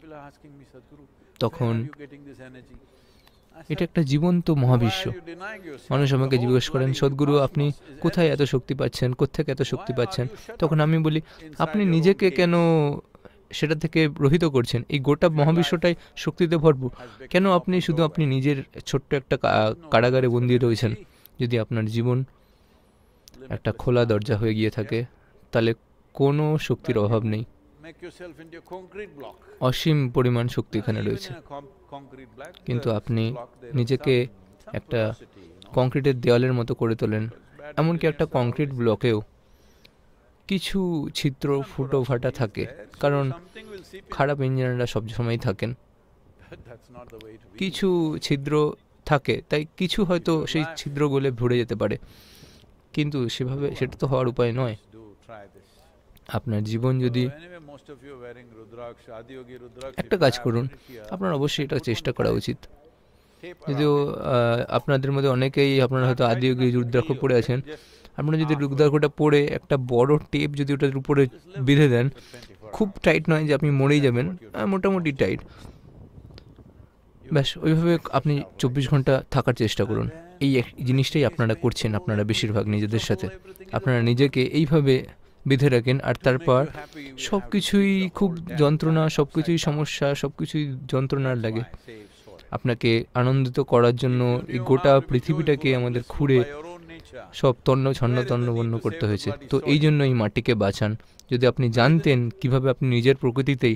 তখন এটা একটা জীবন্ত মহাবিশ্ব। মানুষ আমাকে জিজ্ঞেস করেন, সদ্গুরু আপনি কোথায় এত শক্তি পাচ্ছেন, কোত্থেকে এত শক্তি পাচ্ছেন? তখন আমি বলি, আপনি নিজেকে কেন সেটা থেকে রহিত করছেন? এই গোটা মহাবিশ্বটাই শক্তিতে ভরপুর। কেন আপনি শুধু আপনি নিজের ছোট্ট একটা কারাগারে বন্দী রয়েছেন? যদি আপনার জীবন একটা খোলা দরজা হয়ে গিয়ে থাকে, তাহলে কোনো শক্তির অভাব নেই। অসীম পরিমাণ শক্তি এখানে রয়েছে। কিন্তু আপনি নিজেকে একটা কংক্রিটের দেওয়ালের মতো করে তোলেন। এমনকি একটা কংক্রিট ব্লকেও কিছু ছিদ্র ফুটো ফাটা থাকে, কারণ খারাপ ইঞ্জিনিয়াররা সবসময়ই থাকেন। কিছু ছিদ্র থাকে, তাই কিছু হয়তো সেই ছিদ্রগুলো ভরে যেতে পারে, কিন্তু সেটা তো হওয়ার উপায় নয়। আপনার জীবন যদি একটা কাজ করুন, আপনার অবশ্যই এটা চেষ্টা করা উচিত। যদিও আপনাদের মধ্যে অনেকেই আপনারা হয়তো আদিয়োগী রুদ্রাক্ষ পড়ে আছেন, আপনারা যদি রুদ্রাক্ষটা পড়ে একটা বড় টেপ যদি ওটার উপরে বেঁধে দেন, খুব টাইট নয় যে আপনি মরেই যাবেন, মোটামুটি টাইট। ব্যাস ওইভাবে আপনি 24 ঘন্টা থাকার চেষ্টা করুন। এই জিনিসটাই আপনারা করছেন, আপনারা বেশিরভাগ নিজেদের সাথে আপনারা নিজেকে এইভাবে বেঁধে রাখেন, আর তারপর সব কিছুই খুব যন্ত্রণা, সব কিছুই সমস্যা, সব কিছুই যন্ত্রণার লাগে। আপনাকে আনন্দিত করার জন্য এই গোটা পৃথিবীটাকে আমাদের খুঁড়ে সব তন্ন ছন্ন তন্ন বন্য করতে হয়েছে। তো এই জন্য এই মাটিকে বাঁচান। যদি আপনি জানতেন কিভাবে আপনি নিজের প্রকৃতিতেই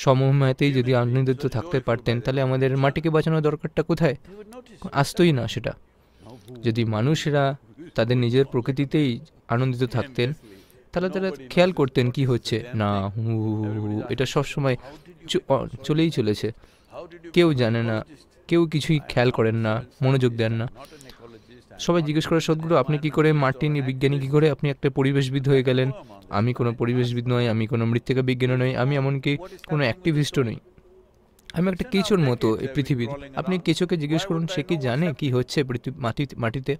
সমময়তেই যদি আনন্দিত থাকতে পারতেন, তাহলে আমাদের মাটিকে বাঁচানোর দরকারটা কোথায়? আসতোই না সেটা। যদি মানুষেরা তাদের নিজের প্রকৃতিতেই আনন্দিত থাকতেন, তাহলে তারা খেয়াল করতেন কি হচ্ছে না, এটা সবসময় চলেই চলেছে, কেউ জানে না, কেউ কিছুই খেয়াল করেন না, মনোযোগ দেন না। সবাই জিজ্ঞেস করে, সদ্গুরু আপনি কি করে, মার্টিন বিজ্ঞানী কি করে আপনি একটা পরিবেশবিদ হয়ে গেলেন? আমি কোনো পরিবেশবিদ নই, আমি কোনো মৃত্তিকা বিজ্ঞানী নই, আমি এমনকি কোনো অ্যাক্টিভিস্টও নই, আমি একটা কেঁচোর মতো এই পৃথিবীর। আপনি কেঁচোকে জিজ্ঞেস করুন, সে কি জানে কি হচ্ছে মাটিতে?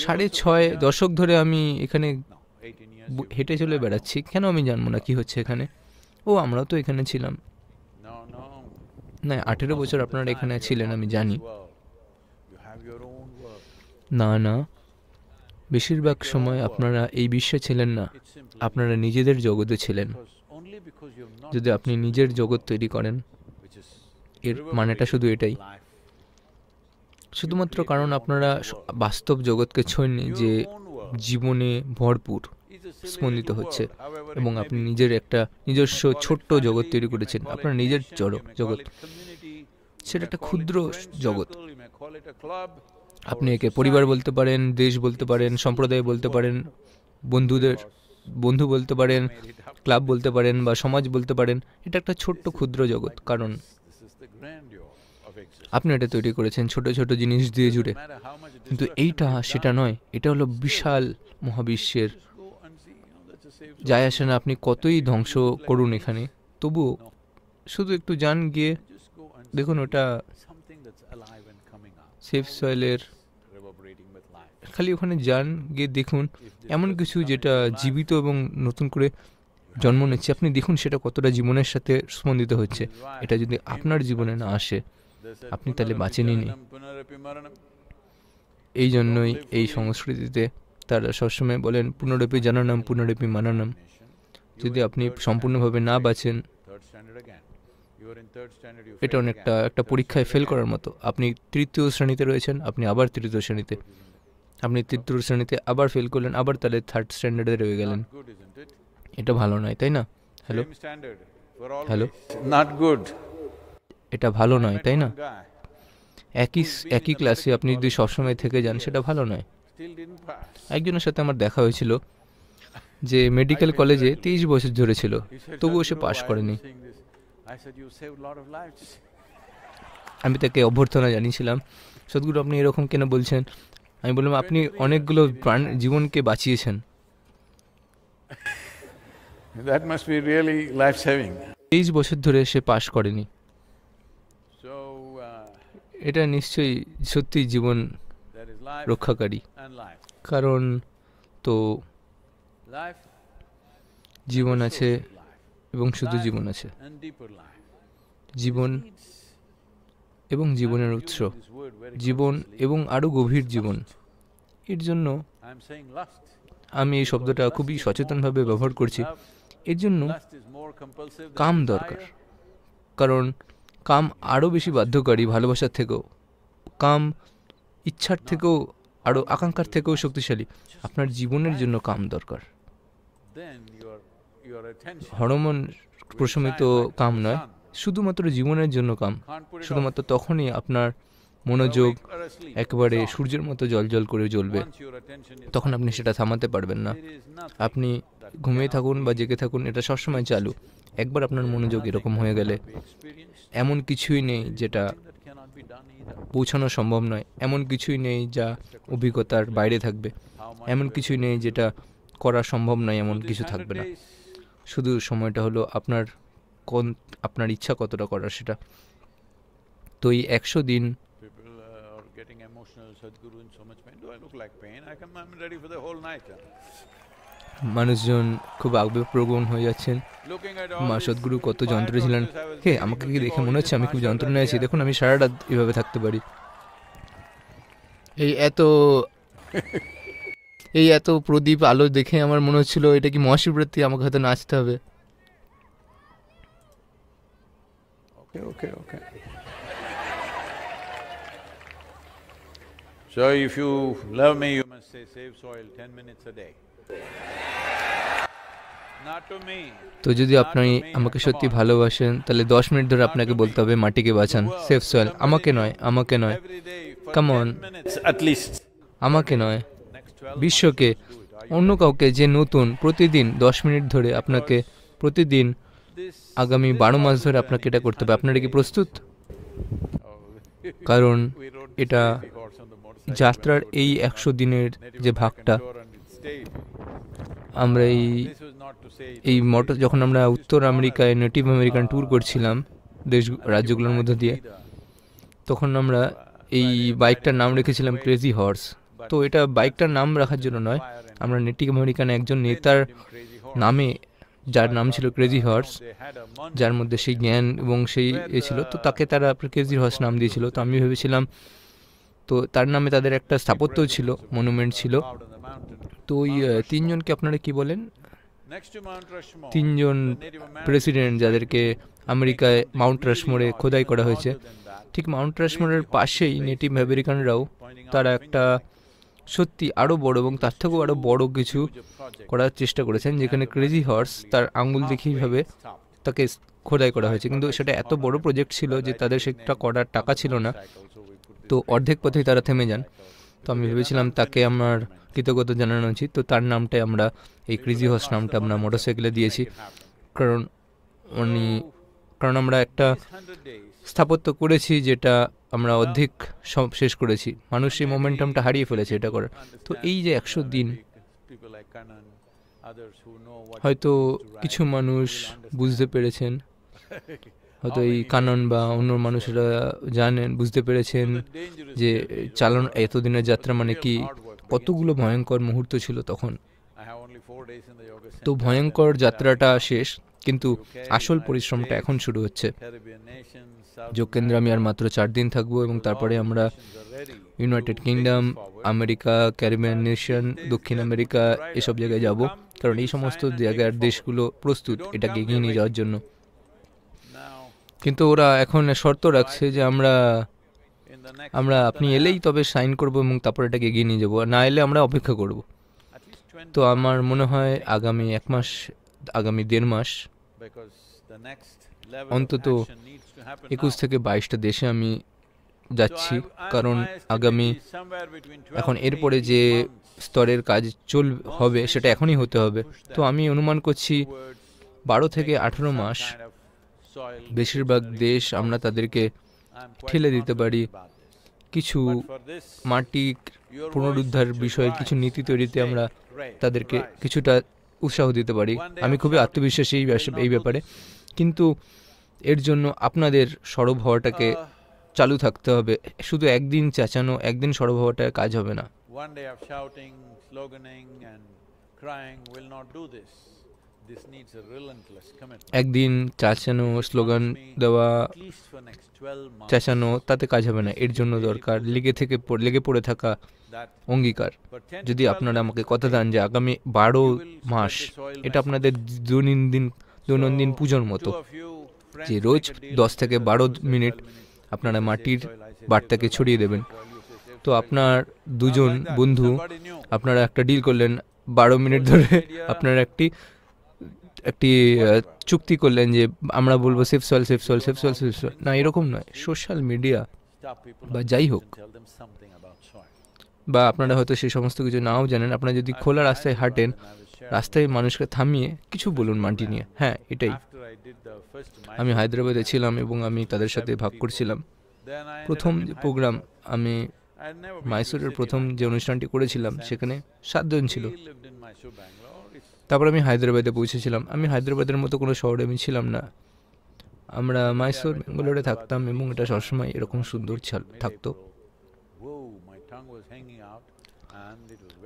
6.5 দশক ধরে আমি এখানে হেঁটে চলে বেড়াচ্ছি, কেন আমি জানবো না কি হচ্ছে এখানে? ও আমরাও তো এখানে ছিলাম। না, 18 বছর আপনারা এখানে ছিলেন আমি জানি। না না, বেশিরভাগ সময় আপনারা এই বিশ্বে ছিলেন না, আপনারা নিজেদের জগতে ছিলেন। যদি আপনি নিজের জগৎ তৈরি করেন, এর মানেটা শুধু এটাই, শুধুমাত্র কারণ আপনারা বাস্তব জগৎকে ছোঁয়নি যে জীবনে ভরপুর স্পন্দিত হচ্ছে, এবং আপনি নিজের একটা নিজস্ব ছোট্ট জগৎ তৈরি করেছেন, আপনার নিজের জগৎ, সেটা একটা ক্ষুদ্র জগৎ। আপনি একে পরিবার বলতে পারেন, দেশ বলতে পারেন, সম্প্রদায় বলতে পারেন, বন্ধু বলতে পারেন, ক্লাব বলতে পারেন, বা সমাজ বলতে পারেন। এটা একটা ছোট্ট ক্ষুদ্র জগৎ, কারণ আপনি এটা তৈরি করেছেন ছোট ছোট জিনিস দিয়ে জুড়ে। কিন্তু এইটা সেটা নয়, এটা হলো বিশাল মহাবিশ্বের। যায় আসে না আপনি কতই ধ্বংস করুন এখানে, তবুও শুধু একটু যান গিয়ে দেখুন, ওটা সেফ সয়েলের, খালি ওখানে যান গিয়ে দেখুন এমন কিছু যেটা জীবিত এবং নতুন করে জন্ম নিচ্ছে। আপনি দেখুন সেটা কতটা জীবনের সাথে স্পন্দিত হচ্ছে। এটা যদি আপনার জীবনে না আসে, আপনি তাহলে বাঁচেনই নি। এই জন্যই এই সংস্কৃতিতে তারা সবসময় বলেন পুনরপি জানানাম পুনরপি মানানাম। যদি আপনি সম্পূর্ণভাবে না বাঁচেন, এটা অনেকটা একটা পরীক্ষায় ফেল করার মতো। আপনি 3য় শ্রেণীতে রয়েছেন, আপনি আবার 3য় শ্রেণীতে, আপনি 3য় শ্রেণীতে আবার ফেল করলেন, আবার তাহলে 3rd স্ট্যান্ডার্ডে রয়ে গেলেন। এটা ভালো নয়, তাই না? Hello hello, not good. এটা ভালো নয়, তাই না? একই ক্লাসে আপনি যদি সবসময় থেকে যান, সেটা ভালো নয়। একজনের সাথে আমার দেখা হয়েছিল যে মেডিকেল কলেজে 23 বছর ধরে ছিল, তবুও সে পাশ করেনি। আমি তাকে অভ্যর্থনা জানিয়েছিলাম, সদ্গুরু আপনি এরকম কেন বলছেন? আমি বললাম, আপনি অনেকগুলো জীবনকে বাঁচিয়েছেন। That must be really life-saving. 23 বছর ধরে সে পাশ করেনি। এটা নিশ্চয়ই সত্যি জীবন রক্ষাকারী, কারণ তো জীবন আছে এবং শুধু জীবন আছে, জীবন এবং জীবনের উৎস, জীবন এবং আরও গভীর জীবন। এর জন্য আমি এই শব্দটা খুবই সচেতনভাবে ব্যবহার করছি। এর জন্য কাম দরকার, কারণ কাম আরও বেশি বাধ্যকারী ভালোবাসার থেকেও, কাম ইচ্ছার থেকেও, আরও আকাঙ্ক্ষার থেকেও শক্তিশালী। আপনার জীবনের জন্য কাম দরকার। হরমোন প্রশমিত কাম নয়, শুধুমাত্র জীবনের জন্য কাম। শুধুমাত্র তখনই আপনার মনোযোগ একেবারে সূর্যের মতো জ্বলজ্বল করে জ্বলবে, তখন আপনি সেটা থামাতে পারবেন না। আপনি ঘুমিয়ে থাকুন বা জেগে থাকুন, এটা সবসময় চালু। একবার আপনার মনোযোগ এরকম হয়ে গেলে এমন কিছুই নেই যেটা পৌঁছানো সম্ভব নয়, এমন কিছুই নেই যা অভিজ্ঞতার বাইরে থাকবে, এমন কিছুই নেই যেটা করা সম্ভব নয়, এমন কিছু থাকবে না। শুধু সময়টা হলো আপনার ইচ্ছা কতটা করার সেটা। তো এই 100 দিন মানুষজন খুব আবেগপ্রবণ হয়ে যাচ্ছেন। মা সদ্গুরু কত যন্ত্রে ছিলেন। হে, আমাকে কি দেখে মনে হচ্ছে আমি খুব যন্ত্রণায় আছি? দেখুন আমি সারা রাত এভাবে থাকতে পারি। এই এত প্রদীপ আলো দেখে আমার মনে হচ্ছিল এটা কি মহাশিবরাত্রি, আমাকে হয়তো নাচতে হবে। Okay. So if you love me, you must say save soil 10 minutes a day. Not to me. তো যদি আপনি আমাকে সত্যি ভালোবাসেন তাহলে 10 মিনিট ধরে আপনাকে বলতে হবে মাটিকে বাঁচান, সেভ সয়েল। আমাকে নয়, কাম অন, আমাকে নয়, বিশ্বকে, অন্য কাউকে, যে নতুন, প্রতিদিন 10 মিনিট ধরে আপনাকে, প্রতিদিন আগামী 12 মাস ধরে আপনাকে এটা করতে হবে। আপনারা কি প্রস্তুত? কারণ এটা যাত্রার এই 100 দিনের যে ভাগটা, আমরা এই যখন আমরা উত্তর আমেরিকায় নেটিভ আমেরিকান ট্যুর করছিলাম রাজ্যগুলোর মধ্যে দিয়ে, তখন আমরা এই বাইকটার নাম রেখেছিলাম ক্রেজি হর্স। তো এটা বাইকটার নাম রাখার জন্য নয়, আমরা নেটিভ আমেরিকান একজন নেতার নামে, যার নাম ছিল ক্রেজি হর্স, যার মধ্যে সেই জ্ঞান এবং সেই ছিল, তো তাকে তারা ক্রেজি হর্স নাম দিয়েছিল। তো আমি ভেবেছিলাম, তো তার নামে তাদের একটা স্থাপত্যও ছিল, মনুমেন্ট ছিল। তো ওই 3 জনকে আপনারা কি বলেন, 3 জন প্রেসিডেন্ট যাদেরকে আমেরিকায় মাউন্ট রাশমোরে খোদাই করা হয়েছে, ঠিক মাউন্ট রাশমোরের পাশেই নেটিভ আমেরিকানরাও তারা একটা সত্যি আরও বড় এবং তার থেকেও আরও বড় কিছু করার চেষ্টা করেছেন, যেখানে ক্রেজি হর্স তার আঙুল দেখেইভাবে তাকে খোদাই করা হয়েছে। কিন্তু সেটা এত বড় প্রজেক্ট ছিল যে তাদের সেটা করার টাকা ছিল না, তো অর্ধেক পথেই তারা থেমে যান। তো আমি ভেবেছিলাম তাকে আমার কৃতজ্ঞতা জানানো উচিত। তো তার নামটাই আমরা, এই ক্রেজি হর্স নামটা আমরা মোটরসাইকেলে দিয়েছি, কারণ আমরা একটা স্থাপত্য করেছি যেটা আমরা অর্ধেক শেষ করেছি। মানুষ এই মোমেন্টামটা হারিয়ে ফেলেছে এটা করার। তো এই যে 100 দিন, হয়তো কিছু মানুষ বুঝতে পেরেছেন, হয়তো এই কানন বা অন্য মানুষেরা বুঝতে পেরেছেন যে চালানো এতদিনের যাত্রা মানে কি, কতগুলো ভয়ঙ্কর মুহূর্ত ছিল তখন। তো ভয়ঙ্কর যাত্রাটা শেষ, কিন্তু আসল পরিশ্রমটা এখন শুরু হচ্ছে। যোগকেন্দ্রে আমি আর মাত্র 4 দিন থাকবো এবং তারপরে আমরা United kingdom, America, Caribbean nation, দক্ষিণ আমেরিকা, এসব জায়গায় যাব, কারণ এই সমস্ত জায়গার দেশগুলো প্রস্তুত এটাকে এগিয়ে নিয়ে যাওয়ার জন্য। কিন্তু ওরা এখন শর্ত রাখছে যে আমরা আপনি এলেই তবে সাইন করব এবং তারপর এটাকে এগিয়ে নিয়ে যাবো, না এলে আমরা অপেক্ষা করব। তো আমার মনে হয় আগামী 1 মাস, আগামী 1.5 মাস, অন্তত 21 থেকে 22টা দেশে আমি যাচ্ছি, কারণ এখন এরপরে যে স্তরের কাজ হবে সেটা এখনই হতে হবে। তো আমি অনুমান করছি 12 থেকে 18 মাস বেশিরভাগ দেশ আমরা তাদেরকে ঠেলে দিতে পারি কিছু মাটি পুনরুদ্ধার বিষয়ে কিছু নীতি তৈরিতে, আমরা তাদেরকে কিছুটা উৎসাহ দিতে পারি। আমি খুবই আত্মবিশ্বাসী এই ব্যাপারে, কিন্তু এর জন্য আপনাদের সরব হওয়াটাকে চালু থাকতে হবে। শুধু একদিন চেঁচানো, একদিন সরব হওয়াটা কাজ হবে না। একদিন চেঁচানো, স্লোগান দেওয়া, চেঁচানো, তাতে কাজ হবে না। এর জন্য দরকার লেগে পড়ে থাকা অঙ্গীকার। যদি আপনারা আমাকে কথা দেন যে আগামী 12 মাস এটা আপনাদের দৈনন্দিন পূজার মতো, যে রোজ 10 থেকে 12 মিনিট আপনারা মাটির বার্তাকে ছড়িয়ে দেবেন। তো আপনার 2 জন বন্ধু, আপনারা একটা ডিল করলেন, 12 মিনিট ধরে আপনারা একটি চুক্তি করলেন যে আমরা বলবো safe soil, safe soil, safe soil, safe soil. না, এরকম নয়। সোশ্যাল মিডিয়া বা যাই হোক, বা আপনারা হয়তো সেই সমস্ত কিছু নাও জানেন, আপনারা যদি খোলা রাস্তায় হাঁটেন, রাস্তায় মানুষকে থামিয়ে কিছু বলুন মাটি নিয়ে। হ্যাঁ, এটাই। আমি হায়দ্রাবাদে ছিলাম এবং আমি তাদের সাথে ভাগ করছিলাম। প্রথম যে প্রোগ্রাম, আমি মাইসোরের প্রথম যে অনুষ্ঠানটি করেছিলাম সেখানে 7 জন ছিল। তারপর আমি হায়দ্রাবাদে পৌঁছেছিলাম। আমি হায়দ্রাবাদের মতো কোনো শহরে আমি ছিলাম না, আমরা মাইসোর, বেঙ্গালোরে থাকতাম এবং এটা সবসময় এরকম সুন্দর থাকতো।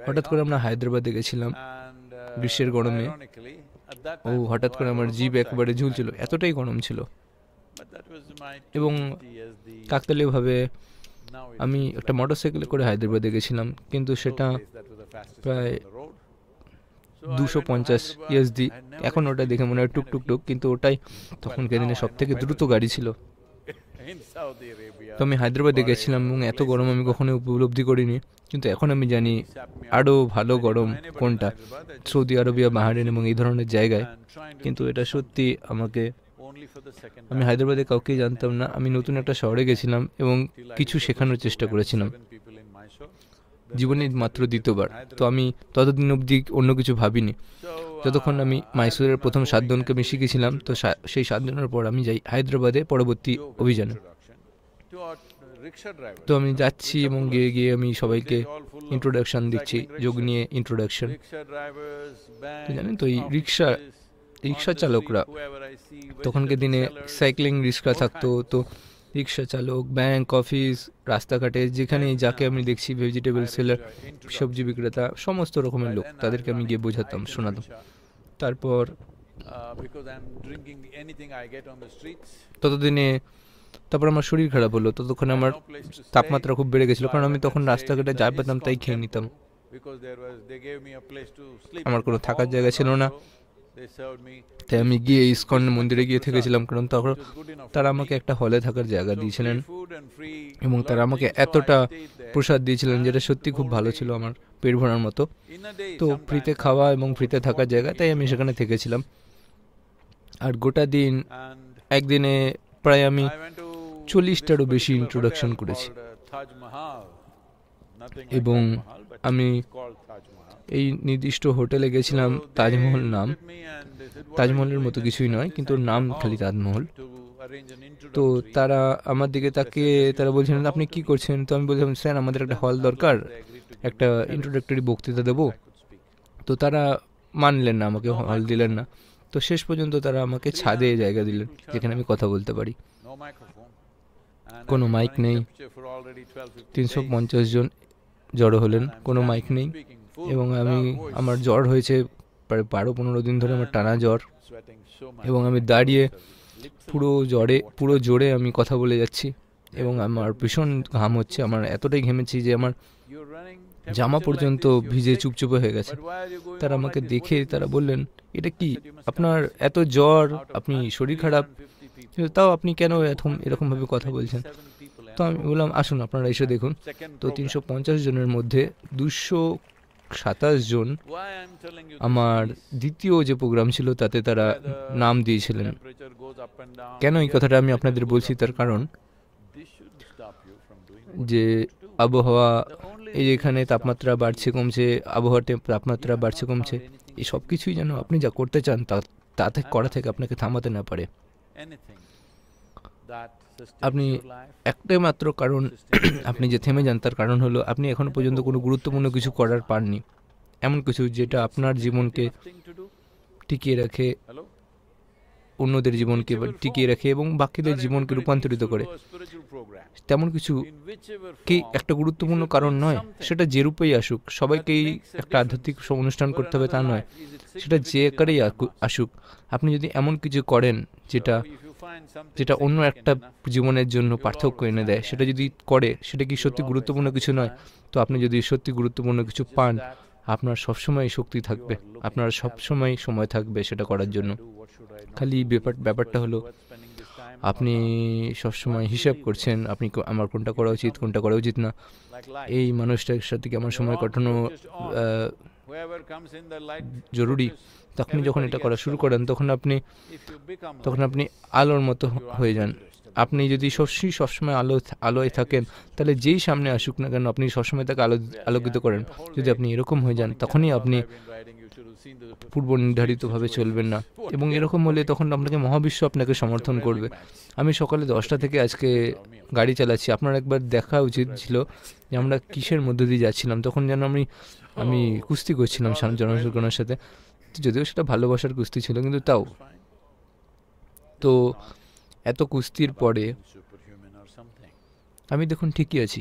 হঠাৎ করে আমরা হায়দ্রাবাদে গেছিলাম গ্রীষ্মের গরমে, ও হঠাৎ করে আমার জিভ একেবারে ঝুলছিল, এতটাই গরম ছিল। এবং কাকতালীয়ভাবে আমি একটা মোটরসাইকেলে করে হায়দ্রাবাদে গেছিলাম, কিন্তু সেটা প্রায় 250 ইএসডি। এখন ওটা দেখে মনে হয় টুক, কিন্তু ওটাই তখনকার দিনে সব থেকে দ্রুত গাড়ি ছিল। তো আমি হায়দ্রাবাদে গেছিলাম এবং এত গরম আমি কখনো উপলব্ধি করিনি, কিন্তু এখন আমি জানি আরও ভালো গরম কোনটা, সৌদি আরবিয়া, বাহরাইন এবং এই ধরনের জায়গায়। কিন্তু এটা সত্যি আমি হায়দ্রাবাদে কাউকেই জানতাম না। আমি নতুন একটা শহরে গেছিলাম এবং কিছু শেখানোর চেষ্টা করেছিলাম, জীবনে মাত্র দ্বিতীয়বার। তো আমি ততদিন অবধি অন্য কিছু ভাবিনি, যতক্ষণ আমি মাইসোরের প্রথম 7 জনকে আমি শিখেছিলাম। তো সেই 7 জনের পর আমি যাই হায়দ্রাবাদে পরবর্তী অভিযানে। তো আমি যাচ্ছি এবং গিয়ে আমি সবাইকে ইন্ট্রোডাকশন দিচ্ছি, যোগ নিয়ে ইন্ট্রোডাকশন। তো জানেন তো, এই রিক্সা চালকরা, তখনকার দিনে সাইক্লিং রিক্সা থাকতো, তো রিক্সা চালক, ব্যাংক, অফিস, রাস্তাঘাটে যেখানে যাকে আমি দেখছি, ভেজিটেবল সেলার, সবজি বিক্রেতা, সমস্ত রকমের লোক, তাদেরকে আমি গিয়ে বোঝাতাম, শোনাতাম। তারপর আমার শরীর খারাপ হলো। ততক্ষণে আমার তাপমাত্রা খুব বেড়ে গেছিলো, কারণ আমি তখন রাস্তাঘাটে যা পেতাম তাই খেয়ে নিতাম। আমার কোনো থাকার জায়গা ছিল না, তাই আমি গিয়ে ইসকন মন্দিরে গিয়ে থেকেছিলাম, কারণ তখন তারা আমাকে একটা হলে থাকার জায়গা দিয়েছিলেন এবং তারা আমাকে এতটা প্রসাদ দিয়েছিলেন যেটা সত্যি খুব ভালো ছিল, আমার পেট ভরার মতো। তো ফ্রিতে খাওয়া এবং ফ্রিতে থাকার জায়গা, তাই আমি সেখানে থেকেছিলাম। আর গোটা দিন, একদিনে প্রায় আমি 40টারও বেশি ইন্ট্রোডাকশন করেছি। এবং আমি এই নির্দিষ্ট হোটেলে গেছিলাম, তাজমহল নাম, তাজমহলের মতো কিছুই নয়, কিন্তু নাম খালি তাজমহল। তো তারা আমার দিকে তাকিয়ে তারা বলছিলেন, আপনি কি করছেন? তো আমি বলছিলাম, স্যার আমাদের একটা হল দরকার, একটা ইন্ট্রোডাক্টরি বক্তৃতা দেবো। তো তারা মানলেন না, আমাকে হল দিলেন না। তো শেষ পর্যন্ত তারা আমাকে ছাদে জায়গা দিলেন, যেখানে আমি কথা বলতে পারি। কোনো মাইক নেই, 350 জন জড়ো হলেন, কোনো মাইক নেই। এবং আমার জ্বর হয়েছে প্রায় 12-15 দিন ধরে, আমার টানা জ্বর। এবং আমি দাঁড়িয়ে পুরো জোরে আমি কথা বলে যাচ্ছি এবং আমার ভীষণ ঘাম হচ্ছে। আমার এতটাই ঘেমেছি যে আমার জামা পর্যন্ত ভিজে চুপচুপে হয়ে গেছে। তারা আমাকে দেখে তারা বললেন, এটা কি, আপনার এত জ্বর, আপনি শরীর খারাপ, তাও আপনি কেন এরকমভাবে কথা বলছেন? তো আমি বললাম, আসুন আপনারা এসে দেখুন। তো 350 জনের মধ্যে 227 জন আমার দ্বিতীয় যে প্রোগ্রাম ছিল তাতে তারা নাম দিয়েছিলেন। কেন এই কথাটা আমি আপনাদের বলছি, তার কারণ যে আবহাওয়া, এই এখানে তাপমাত্রা বাড়ছে কমছে, আবহাওয়াতে তাপমাত্রা বাড়ছে কমছে, এই সব কিছুই যেন আপনি যা করতে চান তাতে করা থেকে আপনাকে থামাতে না পারে। আপনি একটাই মাত্র কারণ আপনি যে থেমে যান, তার কারণ হলো আপনি এখনো পর্যন্ত কোনো গুরুত্বপূর্ণ কিছু করার পাননি, এমন কিছু যেটা আপনার জীবনকে টিকিয়ে রাখে, অন্যদের জীবনকে টিকিয়ে রাখে এবং বাকিদের জীবনকে রূপান্তরিত করে। তেমন কিছু কি একটা গুরুত্বপূর্ণ কারণ নয়, সেটা যে রূপেই আসুক। সবাইকেই একটা আধ্যাত্মিক অনুষ্ঠান করতে হবে তা নয়, সেটা যে আকারেই আসুক। আপনি যদি এমন কিছু করেন যেটা অন্য একটা জীবনের জন্য পার্থক্য এনে দেয়, সেটা যদি করে, সেটা কি সত্যি গুরুত্বপূর্ণ কিছু নয়? তো আপনি যদি সত্যি গুরুত্বপূর্ণ কিছু পান, আপনার সবসময় শক্তি থাকবে, আপনার সবসময় সময় থাকবে সেটা করার জন্য। খালি ব্যাপারটা হলো আপনি সবসময় হিসাব করছেন, আপনি আমার কোনটা করা উচিত, কোনটা করা উচিত না, এই মানুষটার সাথে কি আমার সময় কাটানো জরুরি। তখন যখন এটা করা শুরু করেন, তখন আপনি আলোর মতো হয়ে যান। আপনি যদি সবসময় আলোয় থাকেন, তাহলে যেই সামনে আসুক না কেন, আপনি সবসময় তাকে আলোকিত করেন। যদি আপনি এরকম হয়ে যান, তখনই আপনি পূর্ব নির্ধারিতভাবে চলবেন না, এবং এরকম হলে তখন আপনাকে মহাবিশ্ব আপনাকে সমর্থন করবে। আমি সকালে 10টা থেকে আজকে গাড়ি চালাচ্ছি। আপনার একবার দেখা উচিত ছিল যে আমরা কিসের মধ্যে দিয়ে যাচ্ছিলাম। তখন যেন আমি কুস্তি করছিলাম জনসাধারণের সাথে, যদিও সেটা ভালোবাসার কুস্তি ছিল, কিন্তু তাও। তো এত কুস্তির পরে আমি দেখুন ঠিকই আছি।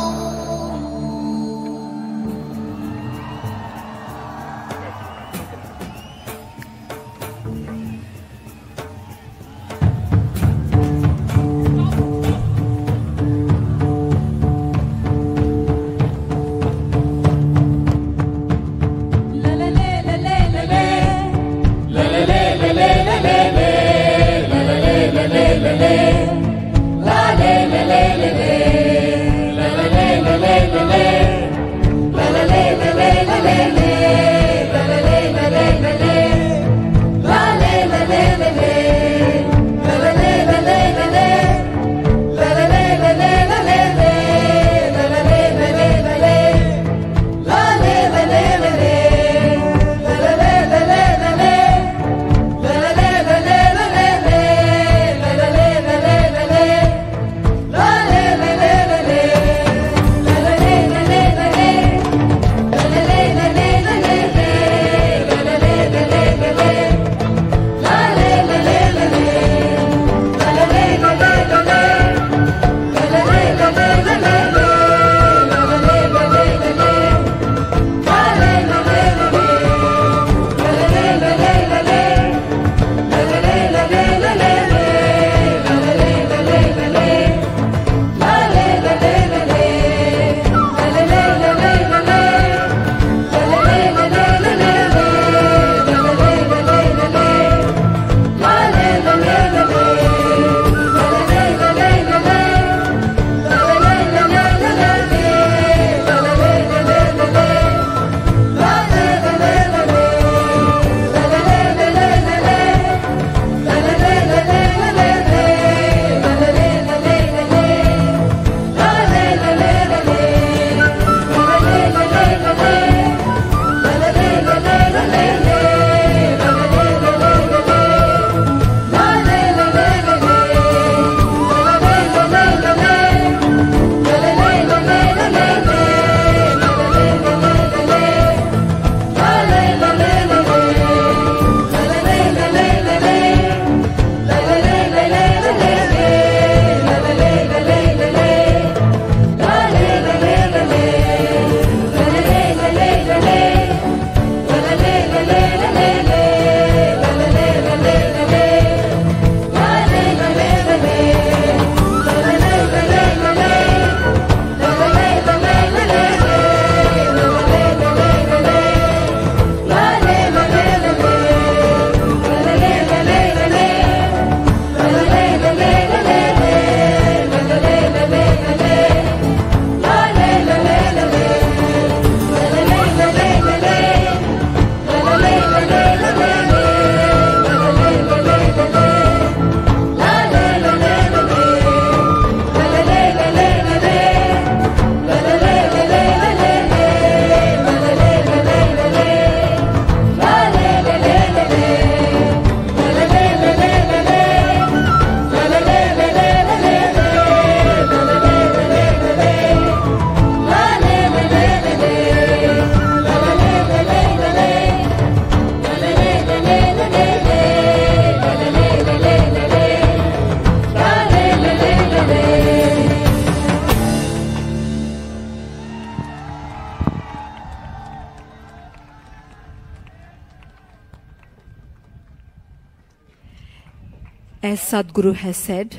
As Sadhguru has said,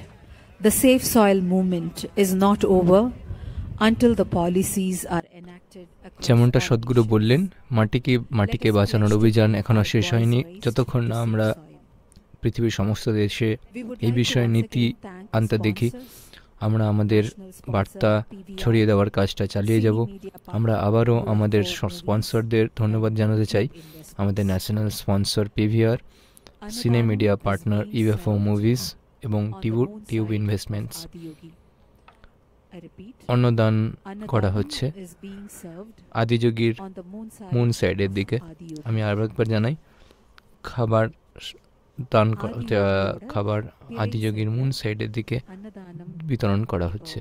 the Safe Soil movement is not over until the policies are enacted. যেমনটা সদ্গুরু বললেন, মাটিকে বাঁচানোর অভিযান এখনো শেষ হয়নি যতক্ষণ না আমরা পৃথিবীর সমস্ত দেশে এই বিষয়ে নীতি আনতে দেখি। আমরা আমাদের বার্তা ছড়িয়ে দেওয়ার কাজটা চালিয়ে যাব। আমরা আবারও আমাদের স্পন্সরদের ধন্যবাদ জানাতে চাই, আমাদের ন্যাশনাল স্পন্সর পিভিআর, সিনে মিডিয়া পার্টনার ইউএফও মুভিজ এবং টিউব ইনভেস্টমেন্টস। অন্নদান করা হচ্ছে আদিযোগীর মুন সাইডের দিকে। আমি আরেকবার জানাই, খাবার আদিযোগীর মুন সাইডের দিকে বিতরণ করা হচ্ছে।